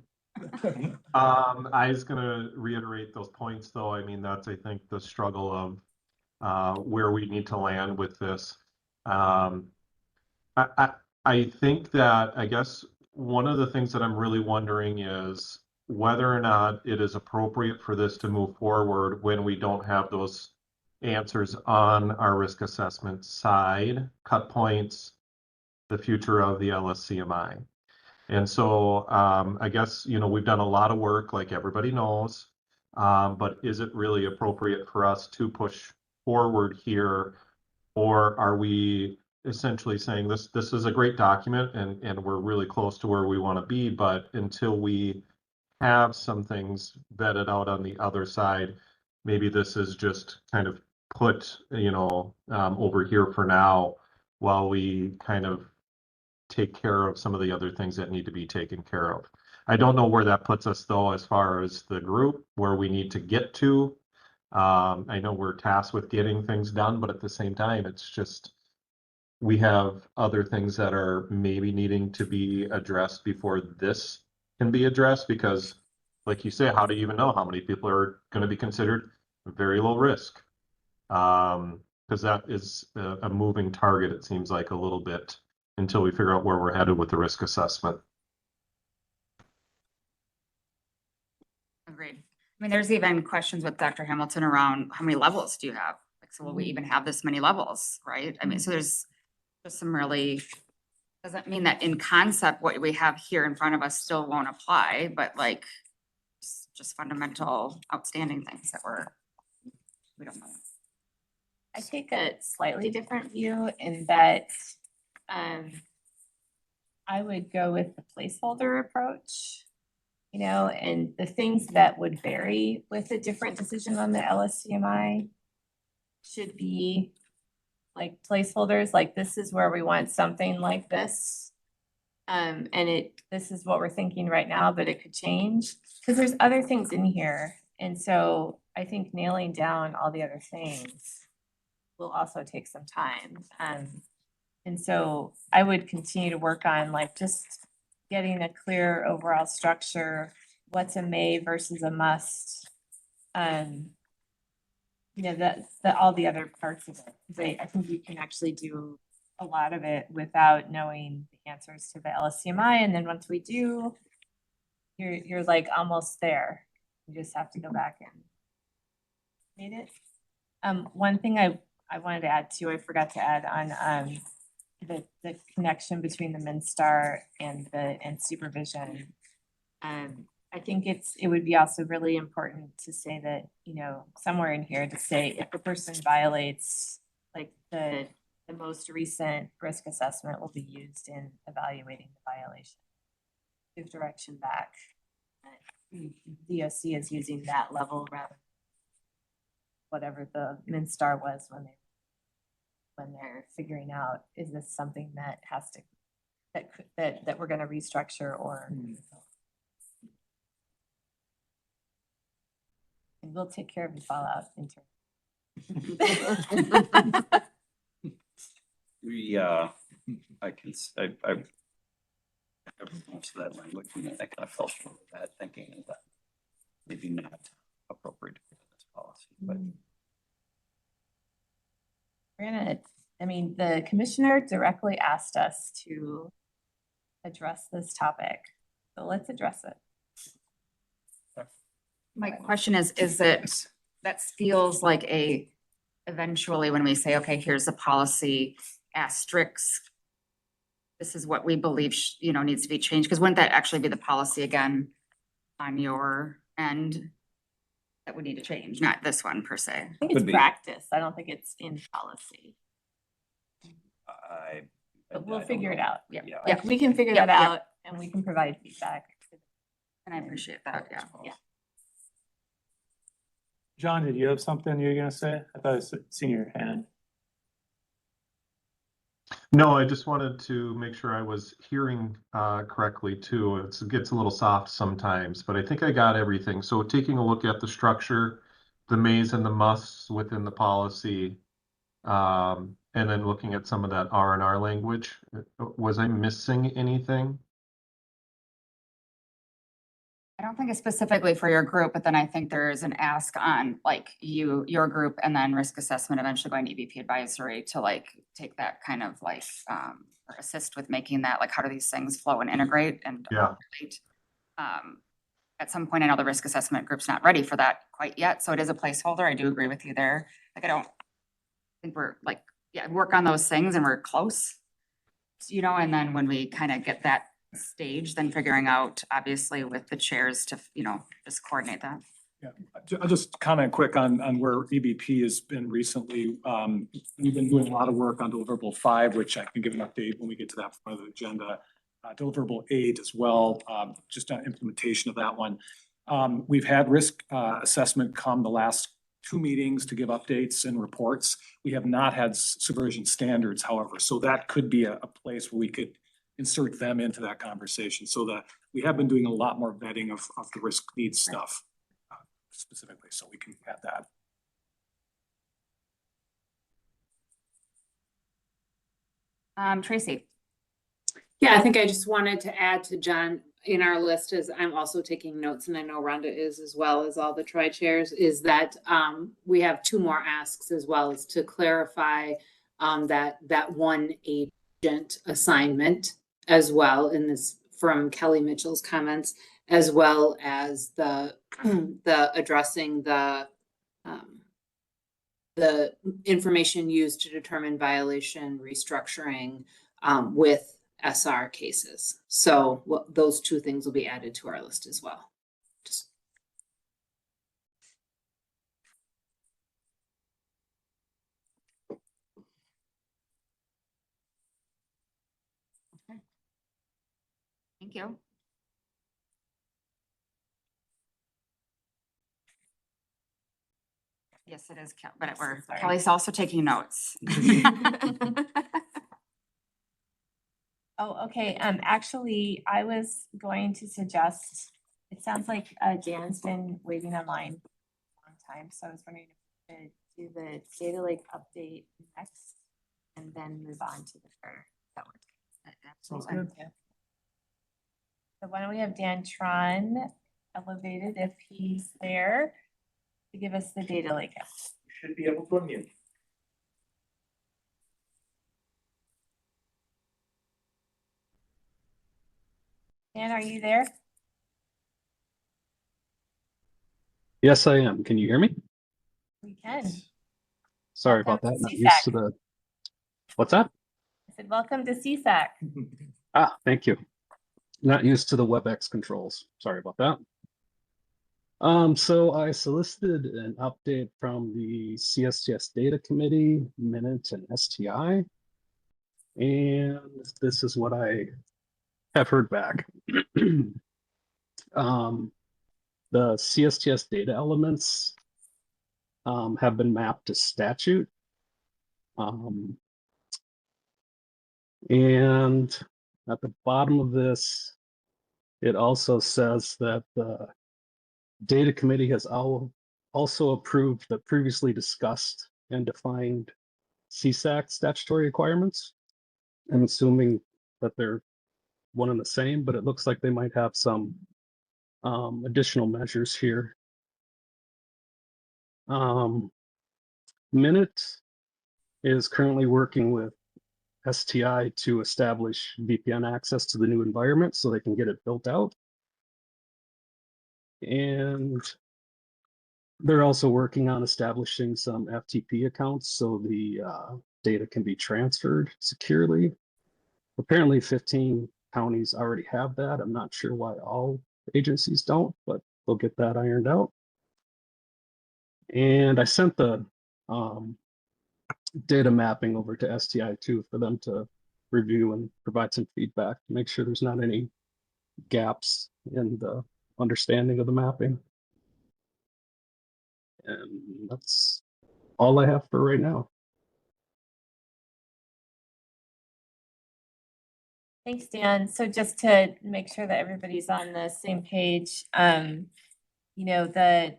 I was gonna reiterate those points, though. I mean, that's, I think, the struggle of where we need to land with this. I think that, I guess, one of the things that I'm really wondering is whether or not it is appropriate for this to move forward when we don't have those answers on our risk assessment side, cut points, the future of the LSCMI. And so I guess, we've done a lot of work, like everybody knows, but is it really appropriate for us to push forward here? Or are we essentially saying this is a great document and we're really close to where we want to be, but until we have some things vetted out on the other side, maybe this is just kind of put, over here for now while we kind of take care of some of the other things that need to be taken care of. I don't know where that puts us, though, as far as the group, where we need to get to. I know we're tasked with getting things done, but at the same time, it's just, we have other things that are maybe needing to be addressed before this can be addressed, because like you say, how do you even know how many people are going to be considered very low risk? Because that is a moving target, it seems like, a little bit, until we figure out where we're headed with the risk assessment. Agreed. I mean, there's even questions with Dr. Hamilton around how many levels do you have? Like, so will we even have this many levels, right? I mean, so there's some really, doesn't mean that in concept, what we have here in front of us still won't apply, but like, just fundamental outstanding things that we don't know. I take a slightly different view in that I would go with the placeholder approach, and the things that would vary with a different decision on the LSCMI should be like placeholders, like this is where we want something like this. And this is what we're thinking right now, but it could change because there's other things in here. And so I think nailing down all the other things will also take some time. And so I would continue to work on like just getting a clear overall structure, what's a may versus a must. That all the other parts of it. 'Cause I think you can actually do a lot of it without knowing the answers to the LSCMI. And then once we do, you're like almost there. You just have to go back and read it. One thing I wanted to add too, I forgot to add on the connection between the MinStar and supervision. I think it would be also really important to say that, somewhere in here to say if the person violates, like the most recent risk assessment will be used in evaluating the violation. Give direction back. DOC is using that level rather than whatever the MinStar was when they're figuring out, is this something that has to, that we're going to restructure or. And we'll take care of the fallout in turn. Most of that language, and I kind of fell short of that thinking of that. maybe not appropriate for this policy, but I mean, the commissioner directly asked us to address this topic, so let's address it. My question is that feels like eventually when we say, okay, here's a policy asterisk, this is what we believe, needs to be changed, because wouldn't that actually be the policy again on your end? That would need to change, not this one per se. I think it's practice. I don't think it's in policy. But we'll figure it out. Yeah. Like, we can figure that out and we can provide feedback. And I appreciate that, yeah. Yeah. John, did you have something you were gonna say? I thought I seen your hand. No, I just wanted to make sure I was hearing correctly too. It gets a little soft sometimes, but I think I got everything. So taking a look at the structure, the mays and the musts within the policy, and then looking at some of that R&R language. Was I missing anything? I don't think it's specifically for your group, but then I think there is an ask on like your group and then risk assessment eventually going to EVP advisory to like take that kind of like or assist with making that, like how do these things flow and integrate and relate. At some point, I know the risk assessment group's not ready for that quite yet, so it is a placeholder. I do agree with you there. Like I don't think we're like, work on those things and we're close, and then when we kind of get that stage, then figuring out obviously with the chairs to, just coordinate that. Yeah, I'll just comment quick on where EBP has been recently. We've been doing a lot of work on deliverable 5, which I can give an update when we get to that part of the agenda. Deliverable 8 as well, just on implementation of that one. We've had risk assessment come the last 2 meetings to give updates and reports. We have not had supervision standards, however, so that could be a place where we could insert them into that conversation, so that we have been doing a lot more vetting of the risk needs stuff specifically, so we can add that. Tracy. Yeah, I think I just wanted to add to John in our list, as I'm also taking notes, and I know Rhonda is as well as all the tri-chairs, is that we have 2 more asks as well, as to clarify that one agent assignment as well in this from Kelly Mitchell's comments, as well as the addressing the information used to determine violation restructuring with SR cases. So those 2 things will be added to our list as well. Thank you. Yes, it is, but Kelly's also taking notes. Oh, okay. Actually, I was going to suggest, it sounds like Dan's been waiting online a long time, so I was wondering if we could do the data lake update next and then move on to the charter. That works. Sounds good. Yeah. So why don't we have Dan Tron elevated if he's there to give us the data lake. Should be able to unmute. Dan, are you there? Yes, I am. Can you hear me? We can. Sorry about that. Not used to the. What's that? I said, welcome to CSAC. Thank you. Not used to the WebEx controls. Sorry about that. So I solicited an update from the CSTS Data Committee, Minute, and STI. And this is what I have heard back. The CSTS data elements have been mapped to statute. And at the bottom of this, it also says that the Data Committee has also approved the previously discussed and defined CSAC statutory requirements. I'm assuming that they're one and the same, but it looks like they might have some additional measures here Minute is currently working with STI to establish VPN access to the new environment so they can get it built out. And they're also working on establishing some FTP accounts so the data can be transferred securely. Apparently 15 counties already have that. I'm not sure why all agencies don't, but they'll get that ironed out. And I sent the data mapping over to STI too for them to review and provide some feedback to make sure there's not any gaps in the understanding of the mapping. And that's all I have for right now. Thanks, Dan. So just to make sure that everybody's on the same page, you know,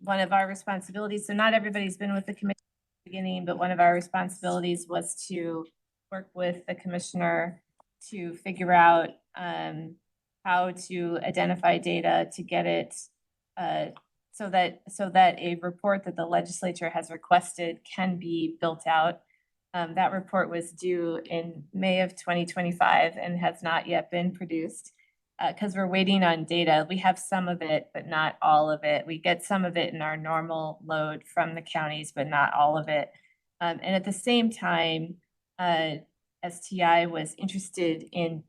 one of our responsibilities, so not everybody's been with the commission at the beginning, but one of our responsibilities was to work with the commissioner to figure out how to identify data to get it so that a report that the legislature has requested can be built out. That report was due in May of 2025 and has not yet been produced because we're waiting on data. We have some of it, but not all of it. We get some of it in our normal load from the counties, but not all of it. And at the same time, STI was interested in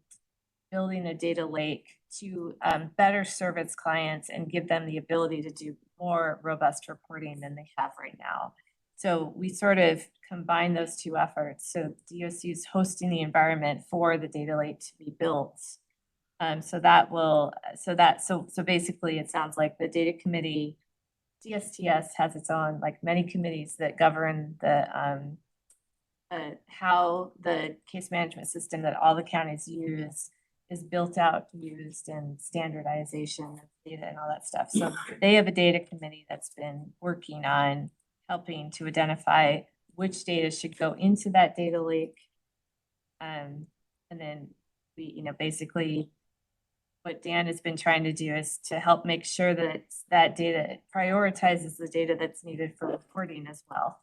building a data lake to better serve its clients and give them the ability to do more robust reporting than they have right now. So we sort of combine those two efforts. So DOC is hosting the environment for the data lake to be built. So basically it sounds like the data committee, DSTS has its own, like many committees that govern the how the case management system that all the counties use is built out, used, and standardization of data and all that stuff. So they have a data committee that's been working on helping to identify which data should go into that data lake. And then we, you know, basically what Dan has been trying to do is to help make sure that that data prioritizes the data that's needed for reporting as well.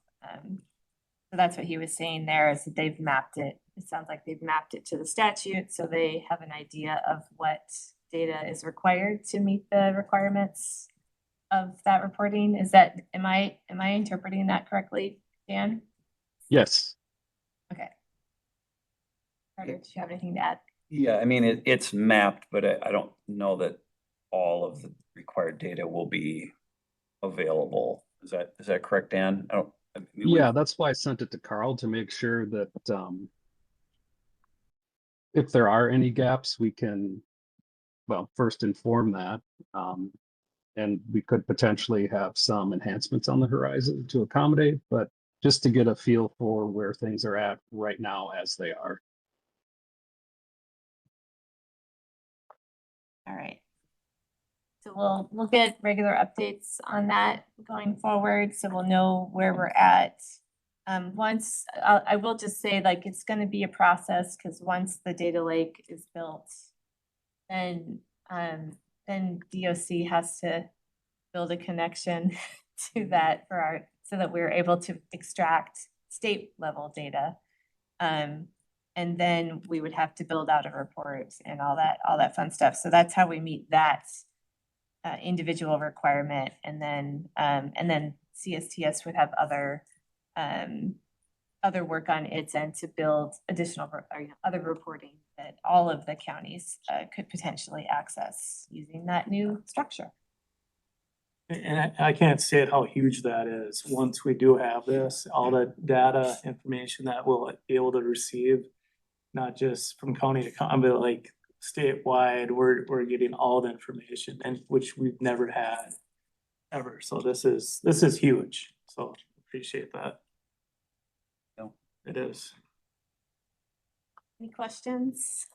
So that's what he was saying there is that they've mapped it. It sounds like they've mapped it to the statute. So they have an idea of what data is required to meet the requirements of that reporting. Is that, am I interpreting that correctly, Dan? Yes. Okay. Carter, do you have anything to add? Yeah, I mean, it's mapped, but I don't know that all of the required data will be available. Is that correct, Dan? Yeah, that's why I sent it to Carl to make sure that if there are any gaps, we can, well, first inform that. And we could potentially have some enhancements on the horizon to accommodate, but just to get a feel for where things are at right now as they are. All right. So we'll get regular updates on that going forward. So we'll know where we're at. Once I will just say, like, it's going to be a process because once the data lake is built, then DOC has to build a connection to that so that we're able to extract state level data. And then we would have to build out a report and all that fun stuff. So that's how we meet that individual requirement. And then CSTS would have other work on its end to build additional other reporting that all of the counties could potentially access using that new structure. And I can't say how huge that is. Once we do have this, all the data information that we'll be able to receive, not just from county to county, but like statewide, we're getting all the information, and which we've never had ever. So this is huge. So appreciate that. No. It is. Any questions?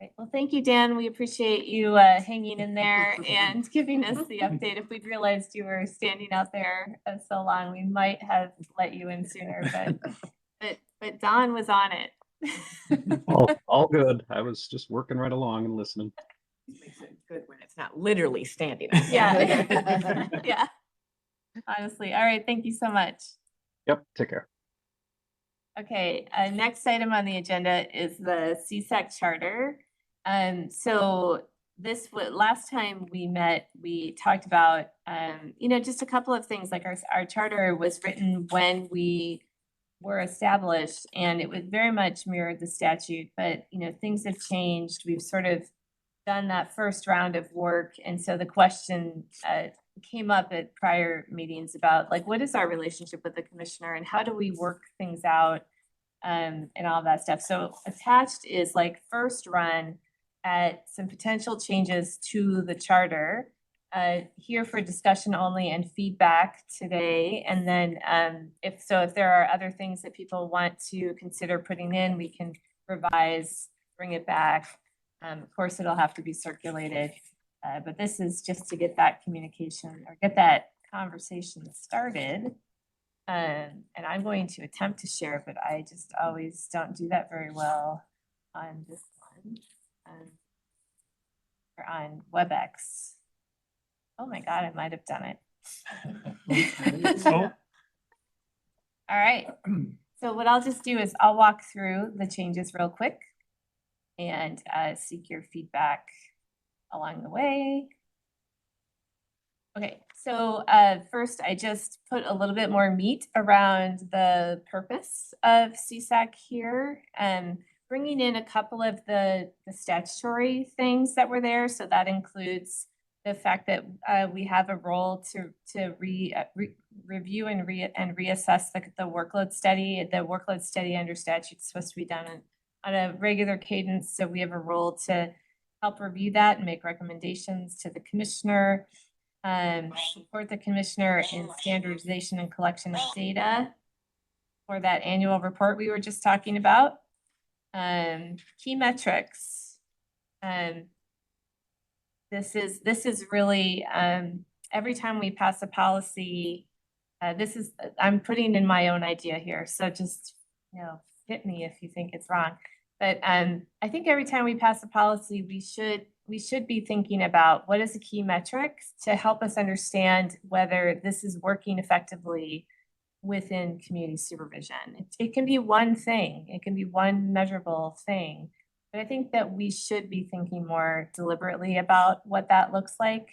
Right. Well, thank you, Dan. We appreciate you hanging in there and giving us the update. If we'd realized you were standing out there so long, we might have let you in sooner, but Don was on it. All good. I was just working right along and listening. Makes it good when it's not literally standing. up. Yeah. Yeah. Honestly. All right. Thank you so much. Yep, take care. Okay, next item on the agenda is the CSAC charter. So last time we met, we talked about, just a couple of things, like our charter was written when we were established, and it would very much mirrored the statute, but, things have changed. We've sort of done that first round of work, and so the question came up at prior meetings about, like, what is our relationship with the commissioner and how do we work things out, and all that stuff. So attached is like first run at some potential changes to the charter, here for discussion only and feedback today. And then if there are other things that people want to consider putting in, we can revise, bring it back. Of course, it'll have to be circulated, but this is just to get that communication or get that conversation started. And I'm going to attempt to share, but I just always don't do that very well on this one. Or on WebEx. Oh my God, I might have done it. All right. So what I'll just do is I'll walk through the changes real quick and seek your feedback along the way. Okay, so first I just put a little bit more meat around the purpose of CSAC here, and bringing in a couple of the statutory things that were there. So that includes the fact that we have a role to review and reassess the workload study. The workload study under statute is supposed to be done on a regular cadence. So we have a role to help review that and make recommendations to the commissioner. Support the commissioner in standardization and collection of data for that annual report we were just talking about. Key metrics. This is really, every time we pass a policy, I'm putting in my own idea here. So just, hit me if you think it's wrong. But I think every time we pass a policy, we should be thinking about what is a key metric to help us understand whether this is working effectively within community supervision. It can be one thing, it can be one measurable thing, but I think that we should be thinking more deliberately about what that looks like,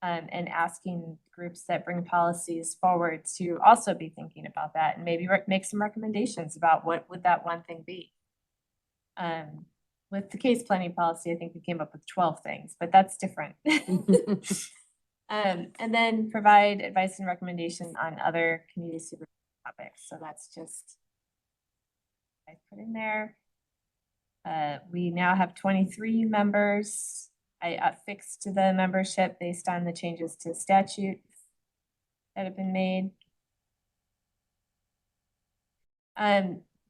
and asking groups that bring policies forward to also be thinking about that and maybe make some recommendations about what would that one thing be. With the case planning policy, I think we came up with 12 things, but that's different. And then provide advice and recommendation on other community supervision topics. So that's just, I put in there. We now have 23 members. I fixed the membership based on the changes to statute that have been made.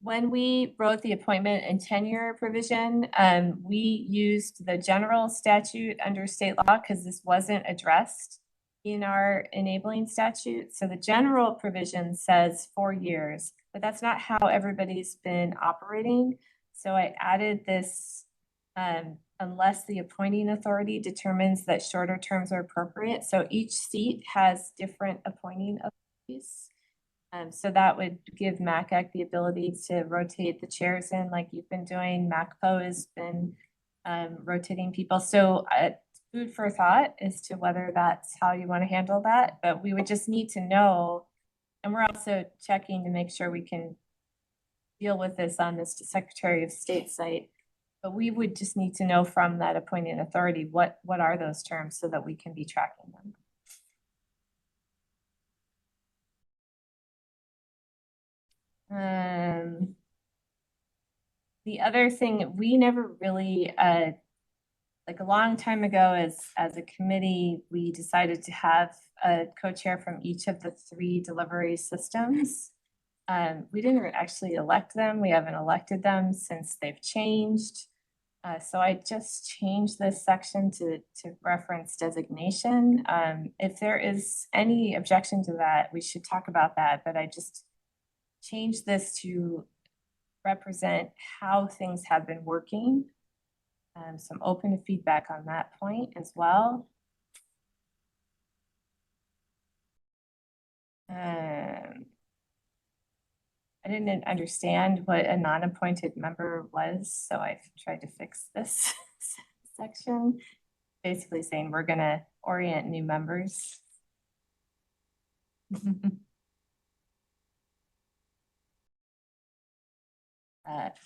When we wrote the appointment and tenure provision, we used the general statute under state law because this wasn't addressed in our enabling statute. So the general provision says 4 years, but that's not how everybody's been operating. So I added this, unless the appointing authority determines that shorter terms are appropriate. So each seat has different appointing authorities. So that would give MACAC the ability to rotate the chairs in like you've been doing. MACPO has been rotating people. So food for thought as to whether that's how you want to handle that. But we would just need to know, and we're also checking to make sure we can deal with this on this Secretary of State site. But we would just need to know from that appointing authority what are those terms so that we can be tracking them. The other thing, we never really, like a long time ago as a committee, we decided to have a co-chair from each of the 3 delivery systems. We didn't actually elect them. We haven't elected them since they've changed. So I just changed this section to reference designation. If there is any objection to that, we should talk about that, but I just changed this to represent how things have been working. So I'm open to feedback on that point as well. I didn't understand what a non-appointed member was, so I've tried to fix this section. Basically saying we're gonna orient new members.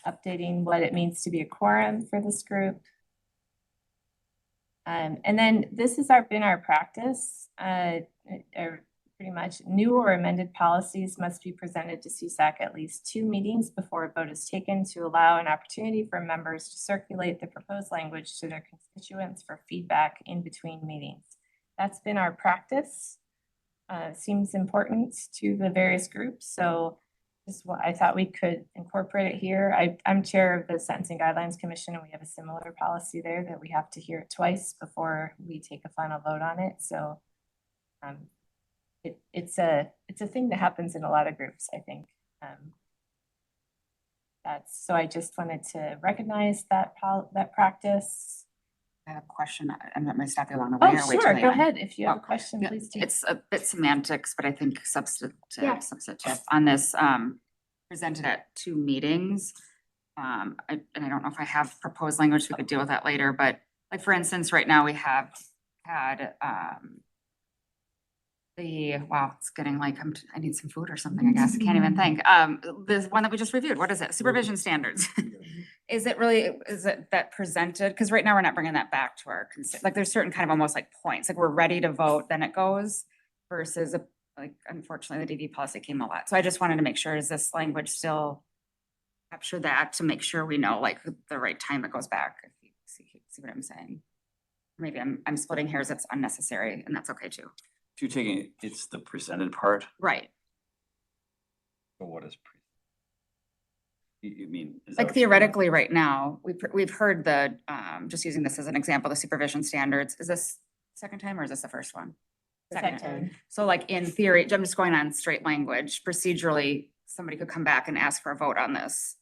Updating what it means to be a quorum for this group. And then this has been our practice. Pretty much new or amended policies must be presented to CSAC at least 2 meetings before a vote is taken to allow an opportunity for members to circulate the proposed language to their constituents for feedback in between meetings. That's been our practice. Seems important to the various groups. So just what I thought we could incorporate it here. I'm chair of the Sentencing Guidelines Commission, and we have a similar policy there that we have to hear it twice before we take a final vote on it. So it's a thing that happens in a lot of groups, I think. So I just wanted to recognize that practice. I have a question. I'm not going to stop you along the way. Oh, sure. Go ahead. If you have a question, please do. It's a bit semantics, but I think substantive Yeah. on this, presented at 2 meetings. And I don't know if I have proposed language, we could deal with that later, but like, for instance, right now we have had, wow, it's getting like, I need some food or something, I guess. I can't even think. This one that we just reviewed, what is it? Supervision standards. Is it that presented? Because right now we're not bringing that back to our, like, there's certain kind of almost like points, like we're ready to vote, then it goes versus like, unfortunately, the DV policy came a lot. So I just wanted to make sure, is this language still capture that to make sure we know like the right time it goes back? If you see what I'm saying? Maybe I'm splitting hairs. It's unnecessary, and that's okay too. If you're taking, it's the presented part. Right. So what is? You mean? Is that Like what you're- theoretically, right now, we've heard the, just using this as an example, the supervision standards. Is this second time or is this the first one? Second time. So like in theory, I'm just going on straight language, procedurally, somebody could come back and ask for a vote on this.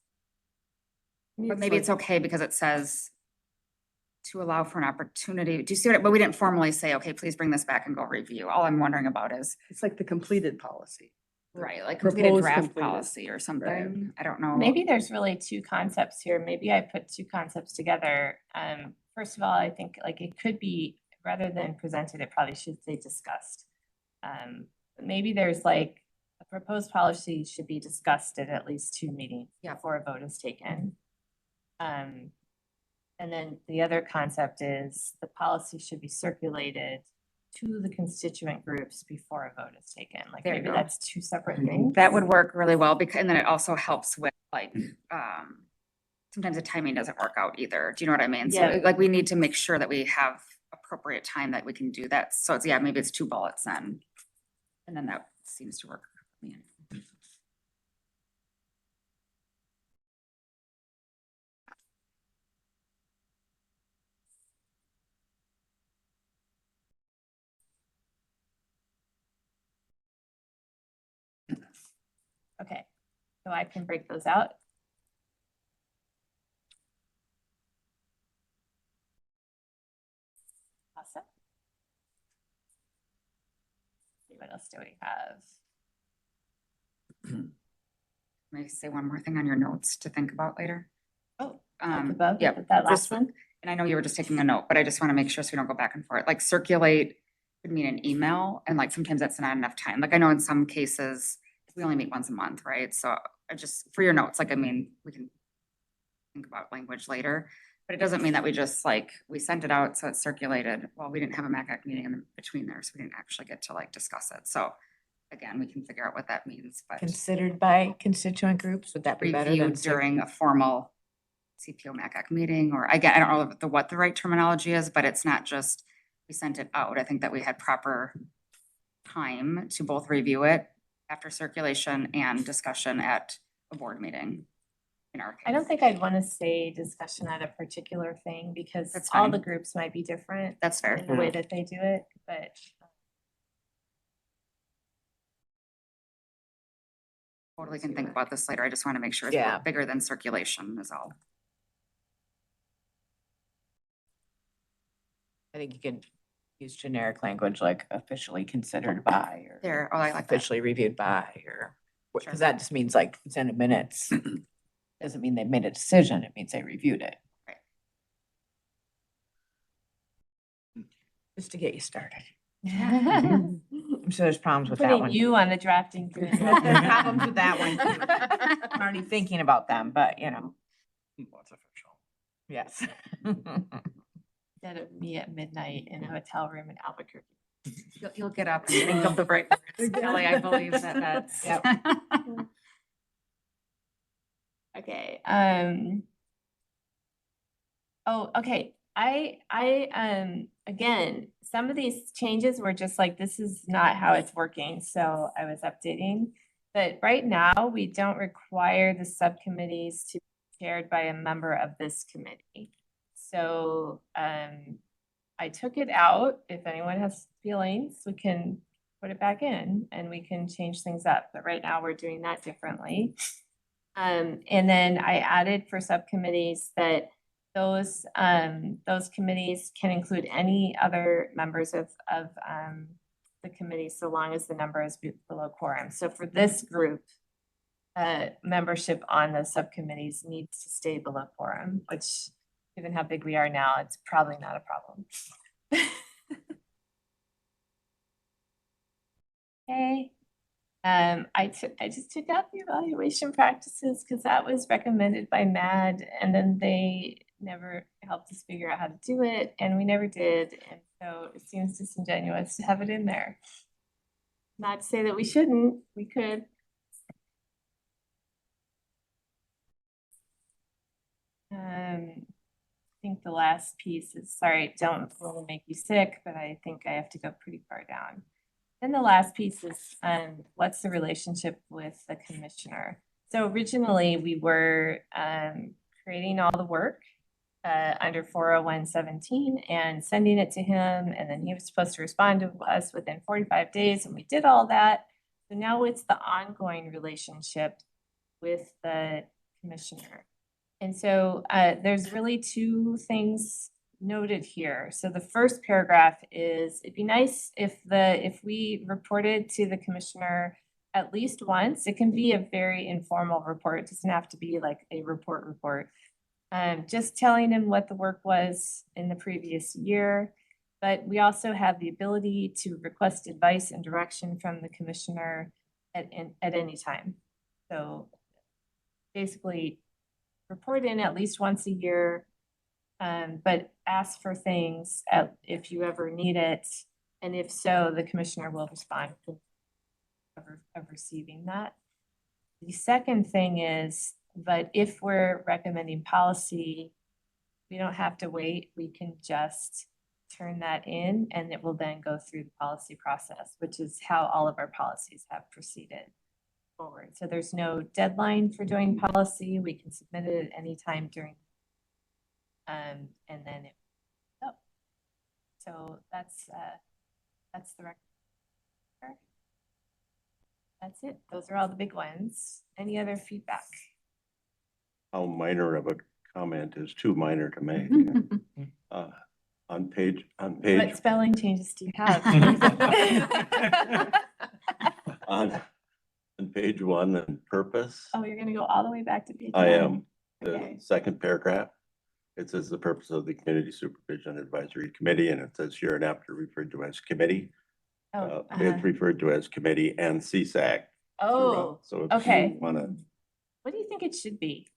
But maybe it's okay because it says to allow for an opportunity. Do you see what, but we didn't formally say, okay, please bring this back and go review. All I'm wondering about is. It's like the completed policy. Right, like completed Proposed draft completed. policy or something. I don't know. Maybe there's really 2 concepts here. Maybe I put 2 concepts together. First of all, I think like it could be, rather than presented, it probably should say discussed. Maybe there's like a proposed policy should be discussed at least 2 meetings before a vote is taken. And then the other concept is the policy should be circulated to the constituent groups before a vote is taken. Like There you maybe go. that's 2 separate things. That would work really well because, and then it also helps with like, sometimes the timing doesn't work out either. Do you know what I mean? Yeah. So like we need to make sure that we have appropriate time that we can do that. So it's, yeah, maybe it's 2 bullets then. And then that seems to work. Yeah. Okay, so I can break those out. Awesome. See, what else do we have? May I say one more thing on your notes to think about later? Oh, above, yeah, that last this one? And I know you were just taking a note, but I just want to make sure so we don't go back and forth. Like circulate could mean an email, and like sometimes that's not enough time. Like I know in some cases, we only meet once a month, right? So I just, for your notes, like, I mean, we can think about language later, but it doesn't mean that we just like, we sent it out, so it's circulated. Well, we didn't have a MACAC meeting in between there, so we didn't actually get to like discuss it. So again, we can figure out what that means, but Considered by constituent groups, would that be better than? reviewed during a formal CPO MACAC meeting, or I don't know what the right terminology is, but it's not just, we sent it out. I think that we had proper time to both review it after circulation and discussion at a board meeting in our case. I don't think I'd want to say discussion at a particular thing because That's all fine. the groups might be different. That's fair. In the way that they do it, but. Totally can think about this later. I just want to make sure it's Yeah. bigger than circulation is all. I think you can use generic language like officially considered by or There, oh, I like that. officially reviewed by or, Sure. because that just means like it's in the minutes. Doesn't mean they made a decision. It means they reviewed it. Right. Just to get you started. I'm I'm sure there's problems with that putting one. you on the drafting committee. There's problems with that one. I'm already thinking about them, but you know, What's official? yes. Instead of me at midnight in a hotel room in Albuquerque. You'll get up and think of the right words. Kelly, I believe that that's. Yep. Okay, oh, okay, again, some of these changes were just like, this is not how it's working, so I was updating. But right now, we don't require the subcommittees to be chaired by a member of this committee. So, I took it out. If anyone has feelings, we can put it back in and we can change things up. But right now, we're doing that differently. And then I added for subcommittees that those committees can include any other members of the committee, so long as the number is below quorum. So for this group, membership on the subcommittees needs to stay below quorum, which given how big we are now, it's probably not a problem. Okay. I just took out the evaluation practices because that was recommended by MAD, and then they never helped us figure out how to do it, and we never did, and so it seems disingenuous to have it in there. Not to say that we shouldn't, we could. I think the last piece is, sorry, don't really make you sick, but I think I have to go pretty far down. Then the last piece is, what's the relationship with the commissioner? So originally we were creating all the work under 40117 and sending it to him, and then he was supposed to respond to us within 45 days, and we did all that. So now it's the ongoing relationship with the commissioner. And so there's really two things noted here. So the first paragraph is, it'd be nice if we reported to the commissioner at least once. It can be a very informal report. It doesn't have to be like a report. Just telling him what the work was in the previous year. But we also have the ability to request advice and direction from the commissioner at any time. So basically report in at least once a year, but ask for things if you ever need it. And if so, the commissioner will respond of receiving that. The second thing is, but if we're recommending policy, we don't have to wait. We can just turn that in and it will then go through the policy process, which is how all of our policies have proceeded forward. So there's no deadline for doing policy. We can submit it at any time during, and then it, oh. So that's the record. That's it. Those are all the big ones. Any other feedback? How minor of a comment is too minor to make. On page. What spelling changes do you have? On page 1 and purpose. Oh, you're gonna go all the way back to page I 9. am. Okay. The second paragraph. It says the purpose of the Community Supervision Advisory Committee, and it says here and after referred to as committee. Oh, It's referred to as committee and CSAC. oh, So if okay. you wanna, What do you think it should be?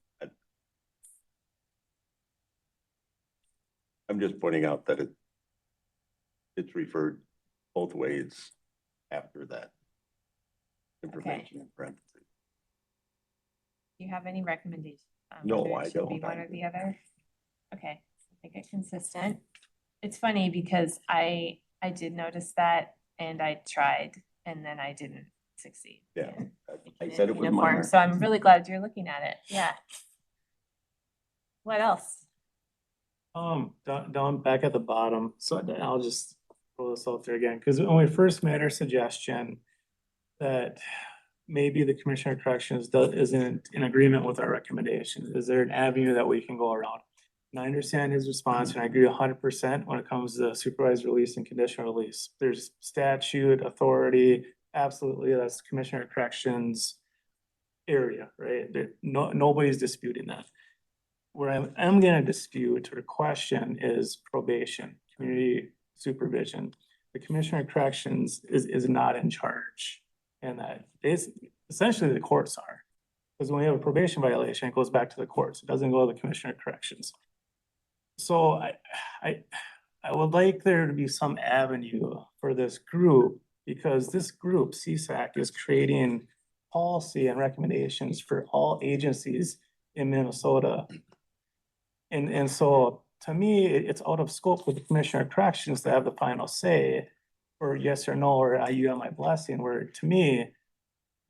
I'm just pointing out that it's referred both ways after that information in parentheses. Do you have any recommendations? No, whether it I should be don't. one or the other? Okay, make it consistent. It's funny because I did notice that and I tried and then I didn't succeed. Yeah, in I making said it was uniform. minor. So I'm really glad you're looking at it. Yeah. What else? Down back at the bottom, so I'll just throw this out there again, because when we first made our suggestion that maybe the Commissioner of Corrections isn't in agreement with our recommendation, is there an avenue that we can go around? And I understand his response, and I agree 100% when it comes to supervised release and conditional release. There's statute, authority, absolutely, that's Commissioner of Corrections area, right? Nobody's disputing that. Where I'm gonna dispute or question is probation, community supervision. The Commissioner of Corrections is not in charge. And that is essentially the courts are. Because when we have a probation violation, it goes back to the courts. It doesn't go to the Commissioner of Corrections. So I would like there to be some avenue for this group, because this group, CSAC, is creating policy and recommendations for all agencies in Minnesota. And so to me, it's out of scope for the Commissioner of Corrections to have the final say, or yes or no, or you have my blessing, where to me,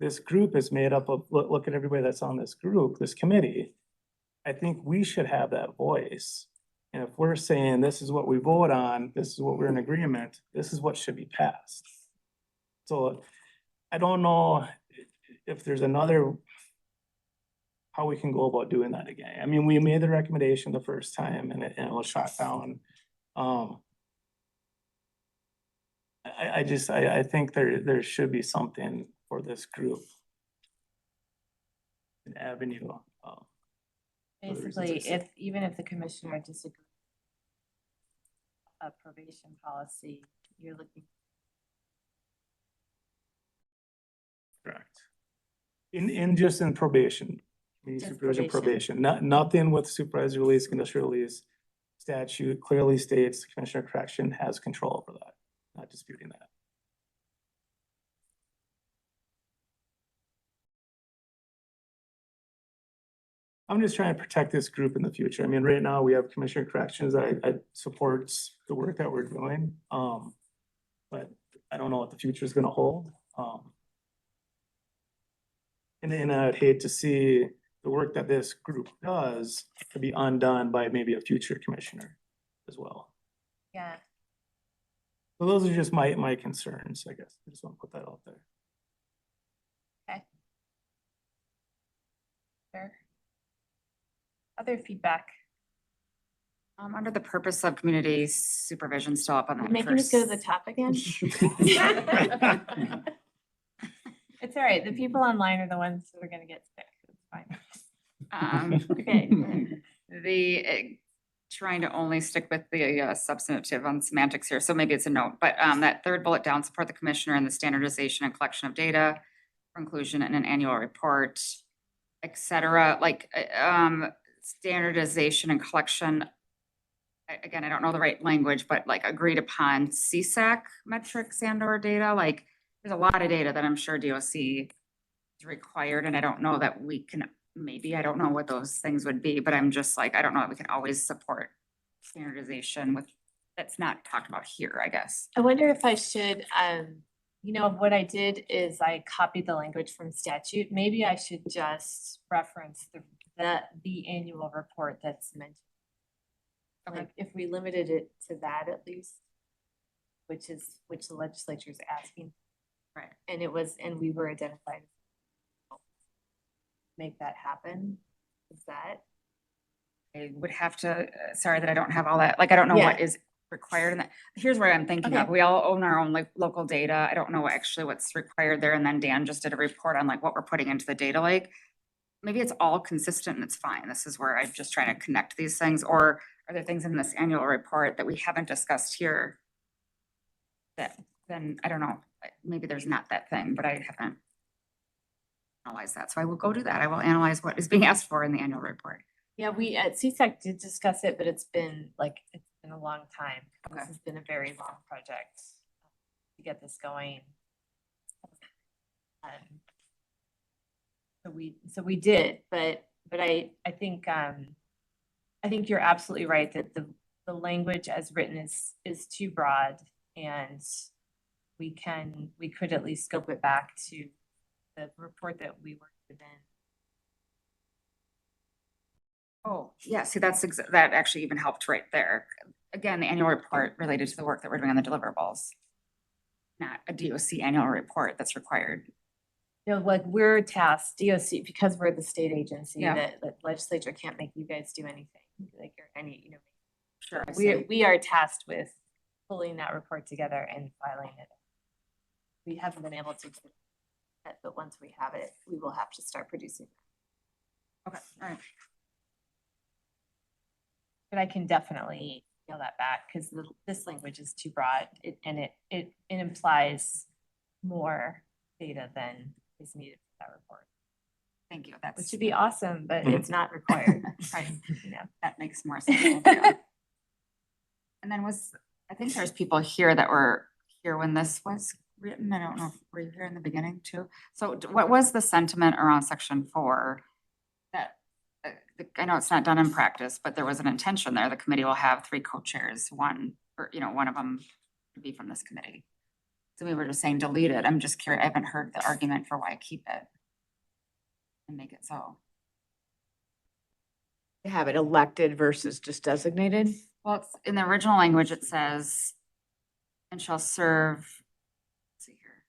this group is made up of, look at everybody that's on this group, this committee. I think we should have that voice. And if we're saying this is what we vote on, this is what we're in agreement, this is what should be passed. So I don't know if there's another, how we can go about doing that again. I mean, we made the recommendation the first time and it was shot down. I think there should be something for this group. An avenue. Basically, even if the commissioner disagrees a probation policy, you're looking. Correct. In just in probation, community Just supervision probation. probation, nothing with supervised release, conditional release. Statute clearly states the Commissioner of Correction has control over that, not disputing that. I'm just trying to protect this group in the future. I mean, right now we have Commissioner of Corrections that supports the work that we're doing. But I don't know what the future is gonna hold. And I'd hate to see the work that this group does to be undone by maybe a future commissioner as well. Yeah. So those are just my concerns, I guess. I just want to put that out there. Okay. Fair. Other feedback? Under the purpose of community supervision, still up on that. Making us go to the top again? It's all right. The people online are the ones that are gonna get sick. It's fine. Okay. Trying to only stick with the substantive on semantics here, so maybe it's a note, but that third bullet down, support the commissioner in the standardization and collection of data for inclusion in an annual report, et cetera, like standardization and collection. Again, I don't know the right language, but like agreed upon CSAC metrics and or data, like there's a lot of data that I'm sure DOC is required, and I don't know that we can, maybe, I don't know what those things would be, but I'm just like, I don't know that we can always support standardization with, that's not talked about here, I guess. I wonder if I should, you know, what I did is I copied the language from statute. Maybe I should just reference the annual report that's mentioned. Okay. Like if we limited it to that at least, which the legislature is asking. Right. And we were identified. Make that happen. Is that? I would have to, sorry that I don't have all that, like, I don't know what is required in that. Here's where I'm thinking of, we all own our own like local data. I don't know actually what's required there. And then Dan just did a report on like what we're putting into the data lake. Maybe it's all consistent and it's fine. This is where I'm just trying to connect these things, or are there things in this annual report that we haven't discussed here? That then, I don't know, maybe there's not that thing, but I haven't analyzed that. So I will go do that. I will analyze what is being asked for in the annual report. Yeah, we at CSAC did discuss it, but it's been a long time. Okay. This has been a very long project to get this going. So we did, but I think you're absolutely right that the language as written is too broad, and we could at least scope it back to the report that we were given. Oh, yeah, see, that actually even helped right there. Again, the annual report related to the work that we're doing on the deliverables. Not a DOC annual report that's required. You know, like we're tasked, DOC, because we're the state agency, Yeah. that legislature can't make you guys do anything. like, or any, you know. Sure. I We, see. we are tasked with pulling that report together and filing it. We haven't been able to, do that, but once we have it, we will have to start producing. Okay, all right. But I can definitely scale that back because this language is too broad and it implies more data than is needed for that report. Thank you. That's Which would be awesome, but it's not required. right. You know. That makes more sense. Thank you. And then I think there's people here that were here when this was written. I don't know if were you here in the beginning too. So what was the sentiment around section 4? That I know it's not done in practice, but there was an intention there. The committee will have 3 co-chairs, one of them to be from this committee. So we were just saying delete it. I'm just curious. I haven't heard the argument for why keep it and make it so. To have it elected versus just designated. Well, it's in the original language, it says, and shall serve, let's see here.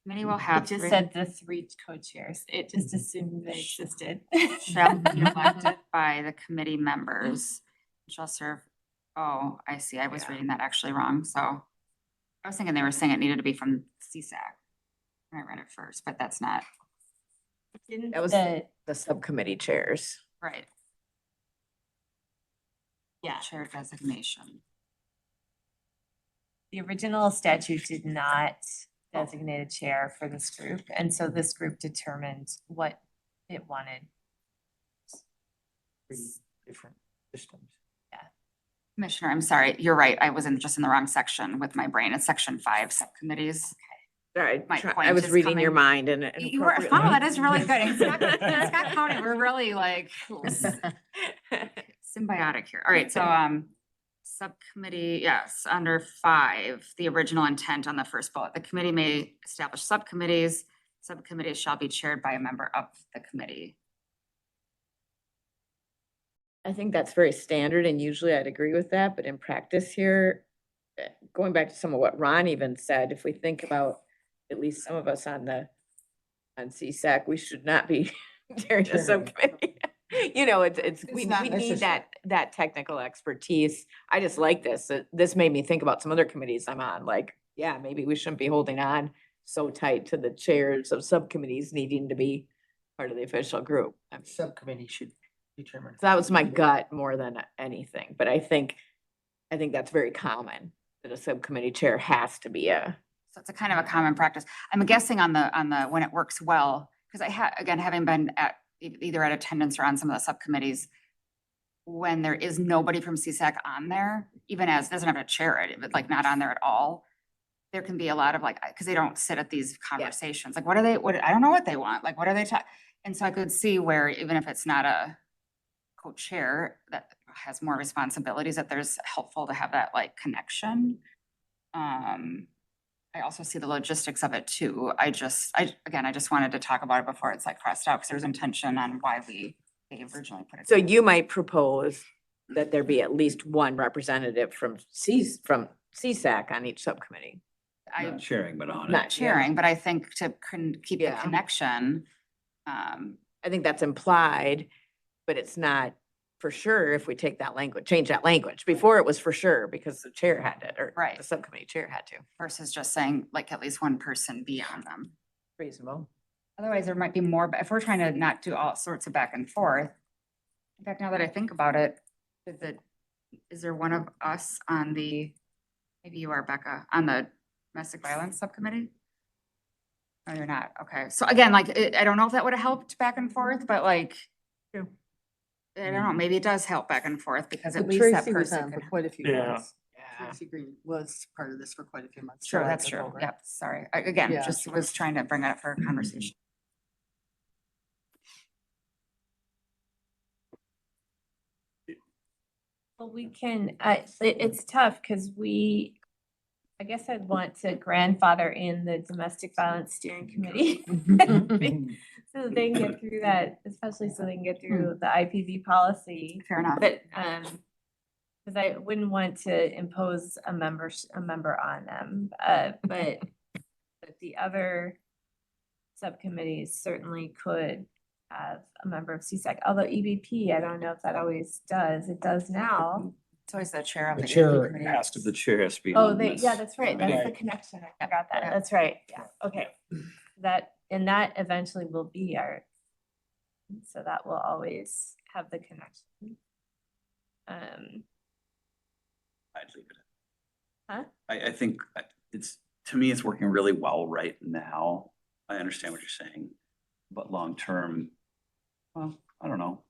Committee will have. It just said the 3 co-chairs. It just assumed they existed. Shall be elected by the committee members. Shall serve, oh, I see. I was reading that actually wrong. So I was thinking they were saying it needed to be from CSAC when I read it first, but that's not. That was the subcommittee chairs. Right. Yeah. Chair designation. The original statute did not designate a chair for this group, and so this group determined what it wanted. 3 different systems. Commissioner, I'm sorry, you're right. I was just in the wrong section with my brain. It's section 5 subcommittees. Sorry, My I point was is reading your coming. mind and You were, oh, that is really good. In Scott County, we're really like symbiotic here. All right, so subcommittee, yes, under 5, the original intent on the first bullet. The committee may establish subcommittees. Subcommittees shall be chaired by a member of the committee. I think that's very standard and usually I'd agree with that, but in practice here, going back to some of what Ron even said, if we think about at least some of us on CSAC, we should not be chairing the subcommittee. You know, we not need necessary. that technical expertise. I just like this. This made me think about some other committees I'm on, like, yeah, maybe we shouldn't be holding on so tight to the chairs of subcommittees needing to be part of the official group. Subcommittee should determine. So that was my gut more than anything, but I think that's very common that a subcommittee chair has to be So it's a kind of a common practice. I'm guessing on the when it works well, because again, having been either at attendance or on some of the subcommittees, when there is nobody from CSAC on there, even as doesn't have a chair, but like not on there at all, there can be a lot of like, because they don't sit at these conversations. Like, I don't know what they want. Like, what are they talking? And so I could see where even if it's not a co-chair that has more responsibilities, that there's helpful to have that like connection. I also see the logistics of it too. I just wanted to talk about it before it's like crossed out because there's intention on why they originally put it. So you might propose that there be at least one representative from CSAC on each subcommittee. Not sharing, but on it. Not sharing, but I think to keep the Yeah. connection. I think that's implied, but it's not for sure if we take that language, change that language. Before it was for sure because the chair had it, or Right. the subcommittee chair had to. Versus just saying like at least one person be on them. Reasonable. Otherwise, there might be more, but if we're trying to not do all sorts of back and forth. In fact, now that I think about it, is there one of us on maybe you are, Becca, on the domestic violence subcommittee? No, you're not. Okay. So again, like, I don't know if that would have helped back and forth, but like, I don't know, maybe it does help back and forth because at least that Tracy was person on for could. quite a few Yeah. months. Tracy Green was part of this for quite a few months. Sure, so I that's took true. over. Yep, sorry. Again, Yeah. just was trying to bring it up for a conversation. Well, we can, it's tough because I guess I'd want to grandfather in the domestic violence steering committee. So that they can get through that, especially so they can get through the IPV policy. Fair enough. But, because I wouldn't want to impose a member on them, but the other subcommittees certainly could have a member of CSAC, although EBP, I don't know if that always does. It does now. It's always the chair of The the. chair committee. has to The chair has to be. Oh, on they, this yeah, that's right. That's the committee. connection. I forgot that. That's right. Yeah, okay. That, and that eventually will be our, so that will always have the connection. I'd leave it. Huh? I think it's, to me, it's working really well right now. I understand what you're saying, but long-term, well, I don't know.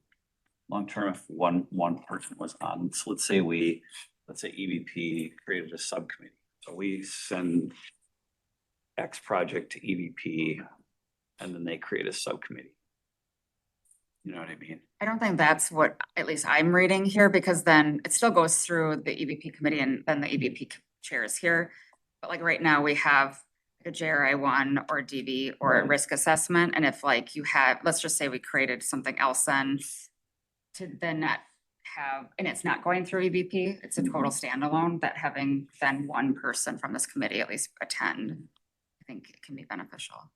Long-term, if one person was on, so let's say EVP created a subcommittee. So we send X project to EVP and then they create a subcommittee. You know what I mean? I don't think that's what, at least I'm reading here, because then it still goes through the EVP committee and then the EVP chair is here. But like right now we have a JRI 1 or DB or a Right. risk assessment. And if like you have, let's just say we created something else then to then not have, and it's not going through EVP, it's a total standalone, that having then one person from this committee at least attend, I think it can be beneficial.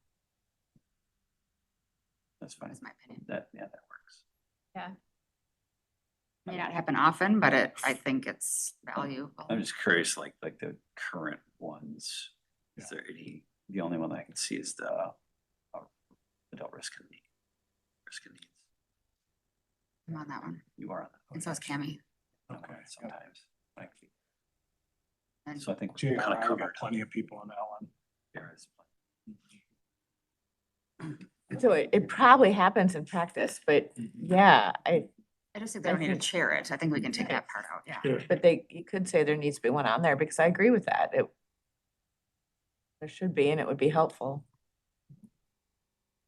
That's fine. That's my opinion. That works. Yeah. May not happen often, but I think it's valuable. I'm just curious, like the current ones, is there any, the only one that I can see is the adult risk and needs. I'm on that one. You are on that. And so is Cami. Okay, sometimes. Like, And so I think we JRI, kind of got covered. plenty of people on that one. There is. So it probably happens in practice, but yeah, I just think they I don't need to think- chair it. I think we can take that part out, yeah. but you could say there needs to be one on there because I agree with that. There should be, and it would be helpful.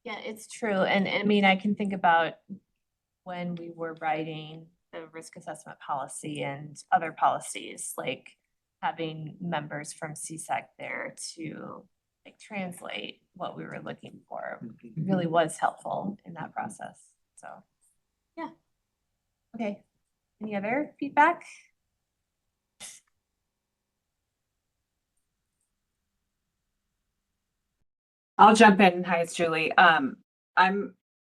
Yeah, it's true. And I mean, I can think about when we were writing the risk assessment policy and other policies, like having members from CSAC there to like translate what we were looking for really was helpful in that process. So, yeah. Okay. Any other feedback? I'll jump in. Hi, it's Julie.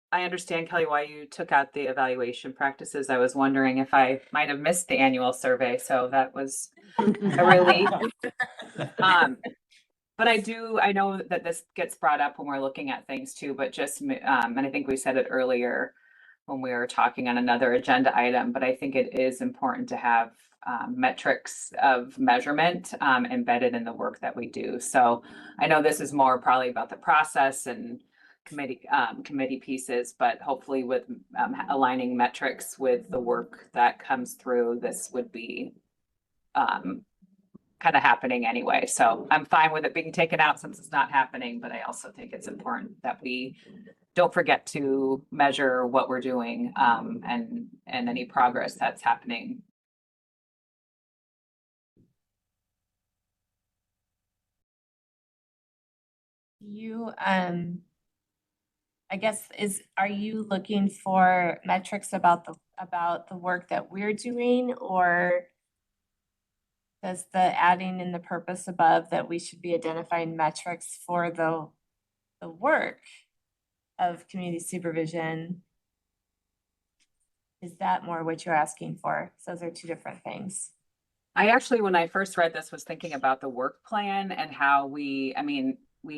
I understand, Kelly, why you took out the evaluation practices. I was wondering if I might have missed the annual survey, so that was a relief. But I know that this gets brought up when we're looking at things too, but just, and I think we said it earlier when we were talking on another agenda item, but I think it is important to have metrics of measurement embedded in the work that we do. So I know this is more probably about the process and committee pieces, but hopefully with aligning metrics with the work that comes through, this would be kind of happening anyway. So I'm fine with it being taken out since it's not happening, but I also think it's important that we don't forget to measure what we're doing and any progress that's happening. You, I guess are you looking for metrics about the work that we're doing, or does the adding in the purpose above that we should be identifying metrics for the work of community supervision? Is that more what you're asking for? So those are two different things. I actually, when I first read this, was thinking about the work plan and how we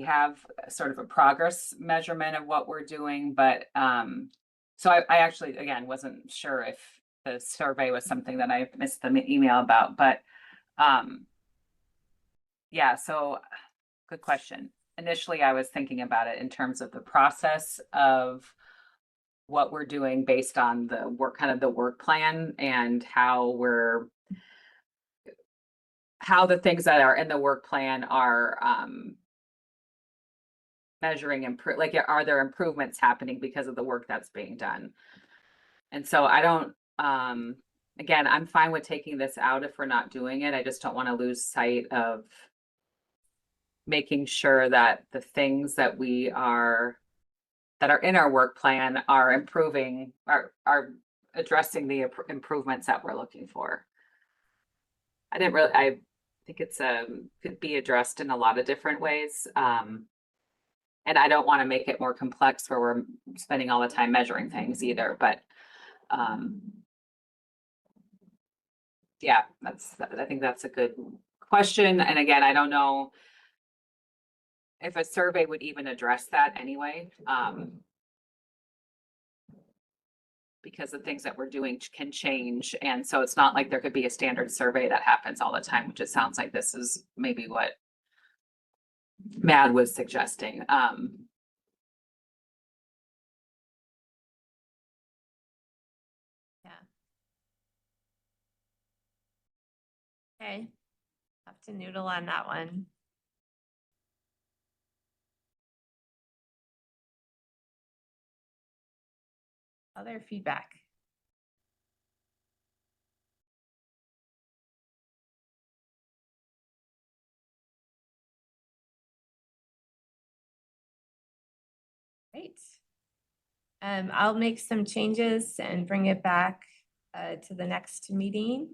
have sort of a progress measurement of what we're doing, but so I actually, again, wasn't sure if the survey was something that I missed the email about, but yeah, so good question. Initially, I was thinking about it in terms of the process of what we're doing based on the work, kind of the work plan, and how the things that are in the work plan are measuring like are there improvements happening because of the work that's being done. And so I don't again, I'm fine with taking this out if we're not doing it. I just don't want to lose sight of making sure that the things that are in our work plan are improving, are addressing the improvements that we're looking for. I think it's could be addressed in a lot of different ways. And I don't want to make it more complex where we're spending all the time measuring things either, but yeah, I think that's a good question. And again, I don't know if a survey would even address that anyway. Because the things that we're doing can change. And so it's not like there could be a standard survey that happens all the time, which it sounds like this is maybe what Mad was suggesting. Yeah. Okay. Have to noodle on that one. Other feedback. Great. I'll make some changes and bring it back to the next meeting.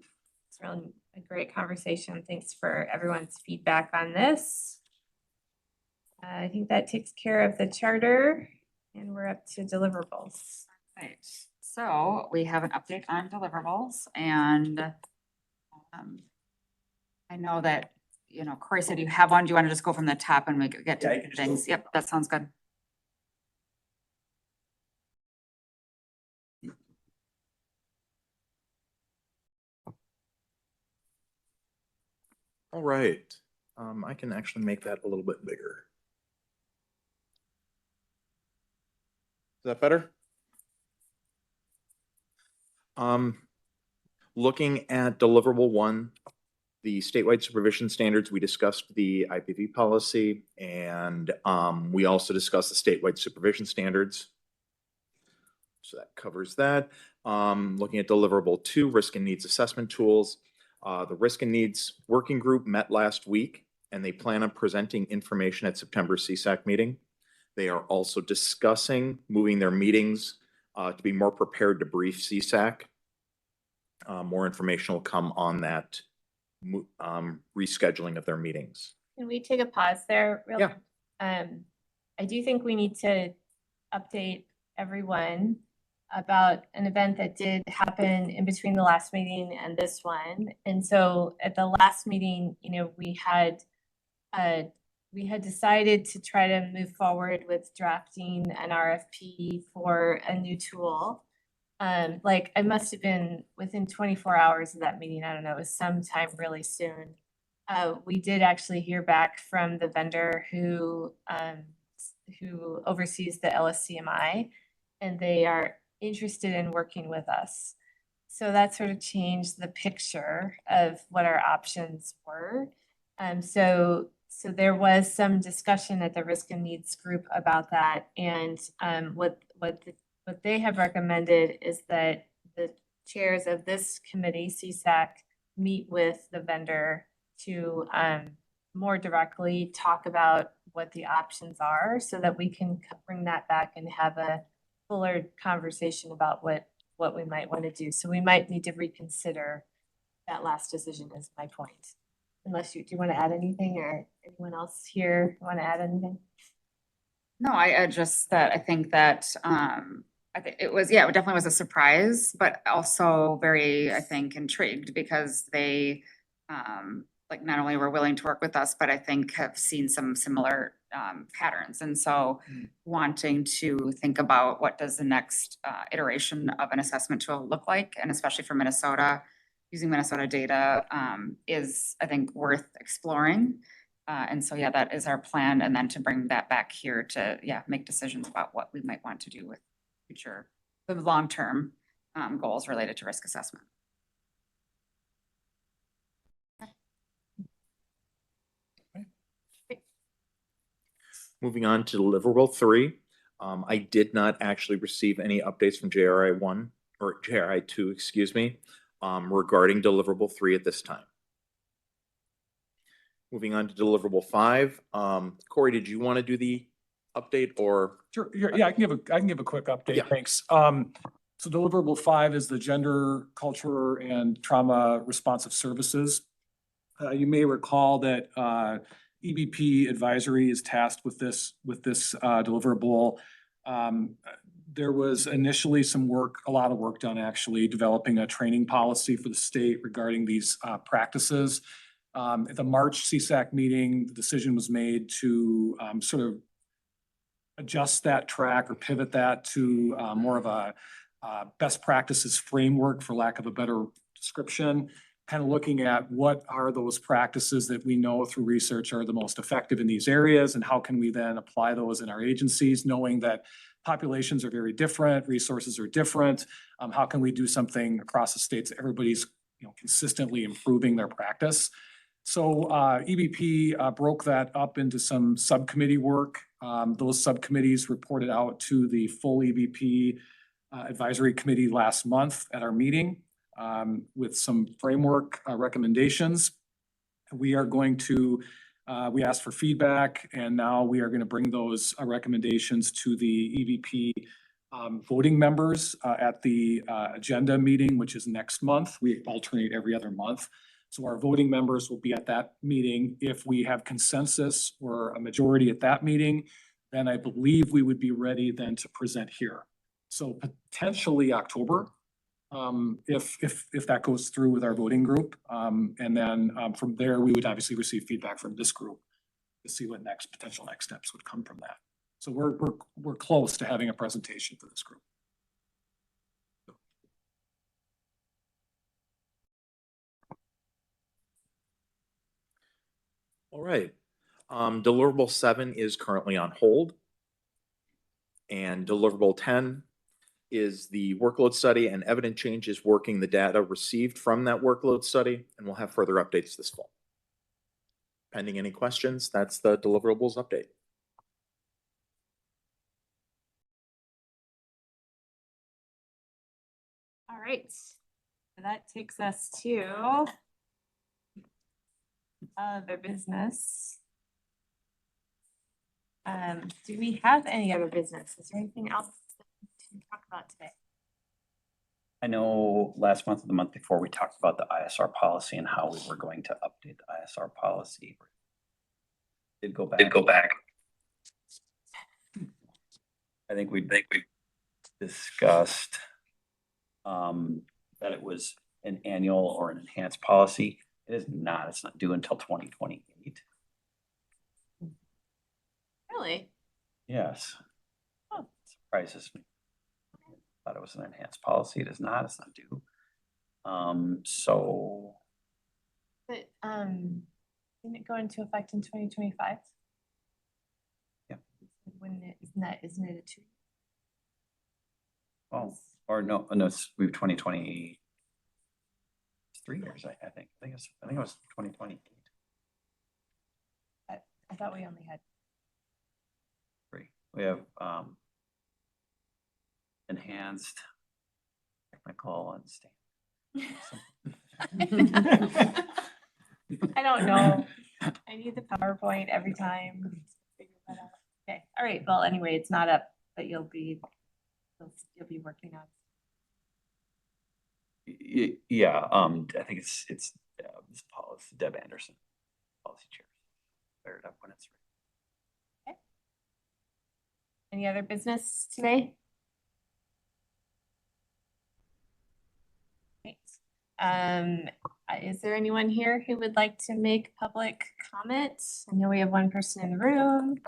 It's really a great conversation. Thanks for everyone's feedback on this. I think that takes care of the charter and we're up to deliverables. Right, so we have an update on deliverables and I know that, you know, Corey said you have one. Do you want to just go from the top and we get to things? Yep, that sounds good. All right, I can actually make that a little bit bigger. Is that better? Looking at deliverable 1, the statewide supervision standards, we discussed the IPV policy and we also discussed the statewide supervision standards. So that covers that. Looking at deliverable 2, risk and needs assessment tools. The risk and needs working group met last week and they plan on presenting information at September CSAC meeting. They are also discussing moving their meetings to be more prepared to brief CSAC. More information will come on that rescheduling of their meetings. Can we take a pause there? Yeah. I do think we need to update everyone about an event that did happen in between the last meeting and this one. And so at the last meeting, you know, we had decided to try to move forward with drafting an RFP for a new tool. Like I must have been within 24 hours of that meeting. I don't know, it was sometime really soon. We did actually hear back from the vendor who oversees the LSCMI, and they are interested in working with us. So that sort of changed the picture of what our options were. So there was some discussion at the risk and needs group about that. And what they have recommended is that the chairs of this committee, CSAC, meet with the vendor to more directly talk about what the options are so that we can bring that back and have a fuller conversation about what we might want to do. So we might need to reconsider that last decision is my point. Unless do you want to add anything or anyone else here want to add anything? No, I just that I think that I think it was, yeah, it definitely was a surprise, but also very, I think, intrigued because they like not only were willing to work with us, but I think have seen some similar patterns. And so wanting to think about what does the next iteration of an assessment tool look like, and especially for Minnesota, using Minnesota data is, I think, worth exploring. And so, yeah, that is our plan. And then to bring that back here to, yeah, make decisions about what we might want to do with future, the long-term goals related to risk assessment. Moving on to deliverable 3. I did not actually receive any updates from JRI 1 or JRI 2, excuse me, regarding deliverable 3 at this time. Moving on to deliverable 5. Corey, did you want to do the update or? Sure. Yeah, I can give a quick update. Yeah. Thanks. So deliverable 5 is the gender, culture, and trauma responsive services. You may recall that EBP advisory is tasked with this deliverable. There was initially a lot of work done actually developing a training policy for the state regarding these practices. At the March CSAC meeting, the decision was made to sort of adjust that track or pivot that to more of a best practices framework, for lack of a better description, kind of looking at what are those practices that we know through research are the most effective in these areas, and how can we then apply those in our agencies, knowing that populations are very different, resources are different. How can we do something across the states that everybody's consistently improving their practice? So EBP broke that up into some subcommittee work. Those subcommittees reported out to the full EBP advisory committee last month at our meeting with some framework recommendations. We are going to, we asked for feedback, and now we are going to bring those recommendations to the EBP voting members at the agenda meeting, which is next month. We alternate every other month. So our voting members will be at that meeting. If we have consensus or a majority at that meeting, then I believe we would be ready then to present here. So potentially October, if that goes through with our voting group. And then from there, we would obviously receive feedback from this group to see what potential next steps would come from that. So we're close to having a presentation for this group. All right. Deliverable 7 is currently on hold. And deliverable 10 is the workload study, and Evident Change is working the data received from that workload study, and we'll have further updates this fall. Pending any questions, that's the deliverables update. All right, so that takes us to other business. Do we have any other business? Is there anything else to talk about today? I know last month or the month before, we talked about the ISR policy and how we were going to update the ISR policy. Did go back. I think we discussed that it was an annual or an enhanced policy. It is not. It's not due until 2028. Really? Yes. Oh. Surprises me. Thought it was an enhanced policy. It is not. It's not due. So. But didn't it go into effect in 2025? Yeah. Wouldn't it? Isn't it a 2? Oh, or no, it's we've 2020. It's 3 years. I think it was 2028. I thought we only had 3. We have enhanced, technical, and standard. I don't know. I need the PowerPoint every time. Figure that out. Okay. All right. Well, anyway, it's not up, but you'll be working on. Yeah. I think it's this policy, Deb Anderson, policy chair. Fire it up when it's ready. Okay. Any other business today? Great. Is there anyone here who would like to make public comments? I know we have one person in the room.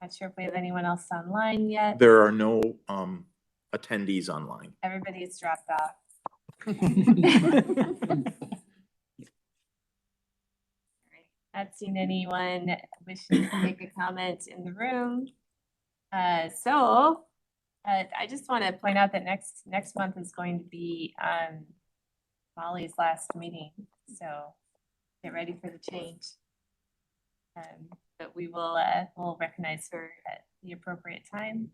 Not sure if we have anyone else online yet. There are no attendees online. Everybody's dropped off. Not seen anyone wishing to make a comment in the room. So I just want to point out that next month is going to be Molly's last meeting, so get ready for the change. But we will we'll recognize her at the appropriate time.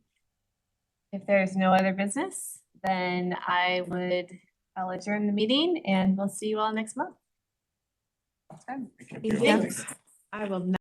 If there's no other business, then I'll adjourn the meeting, and we'll see you all next month. That's good. Thank you. I will not.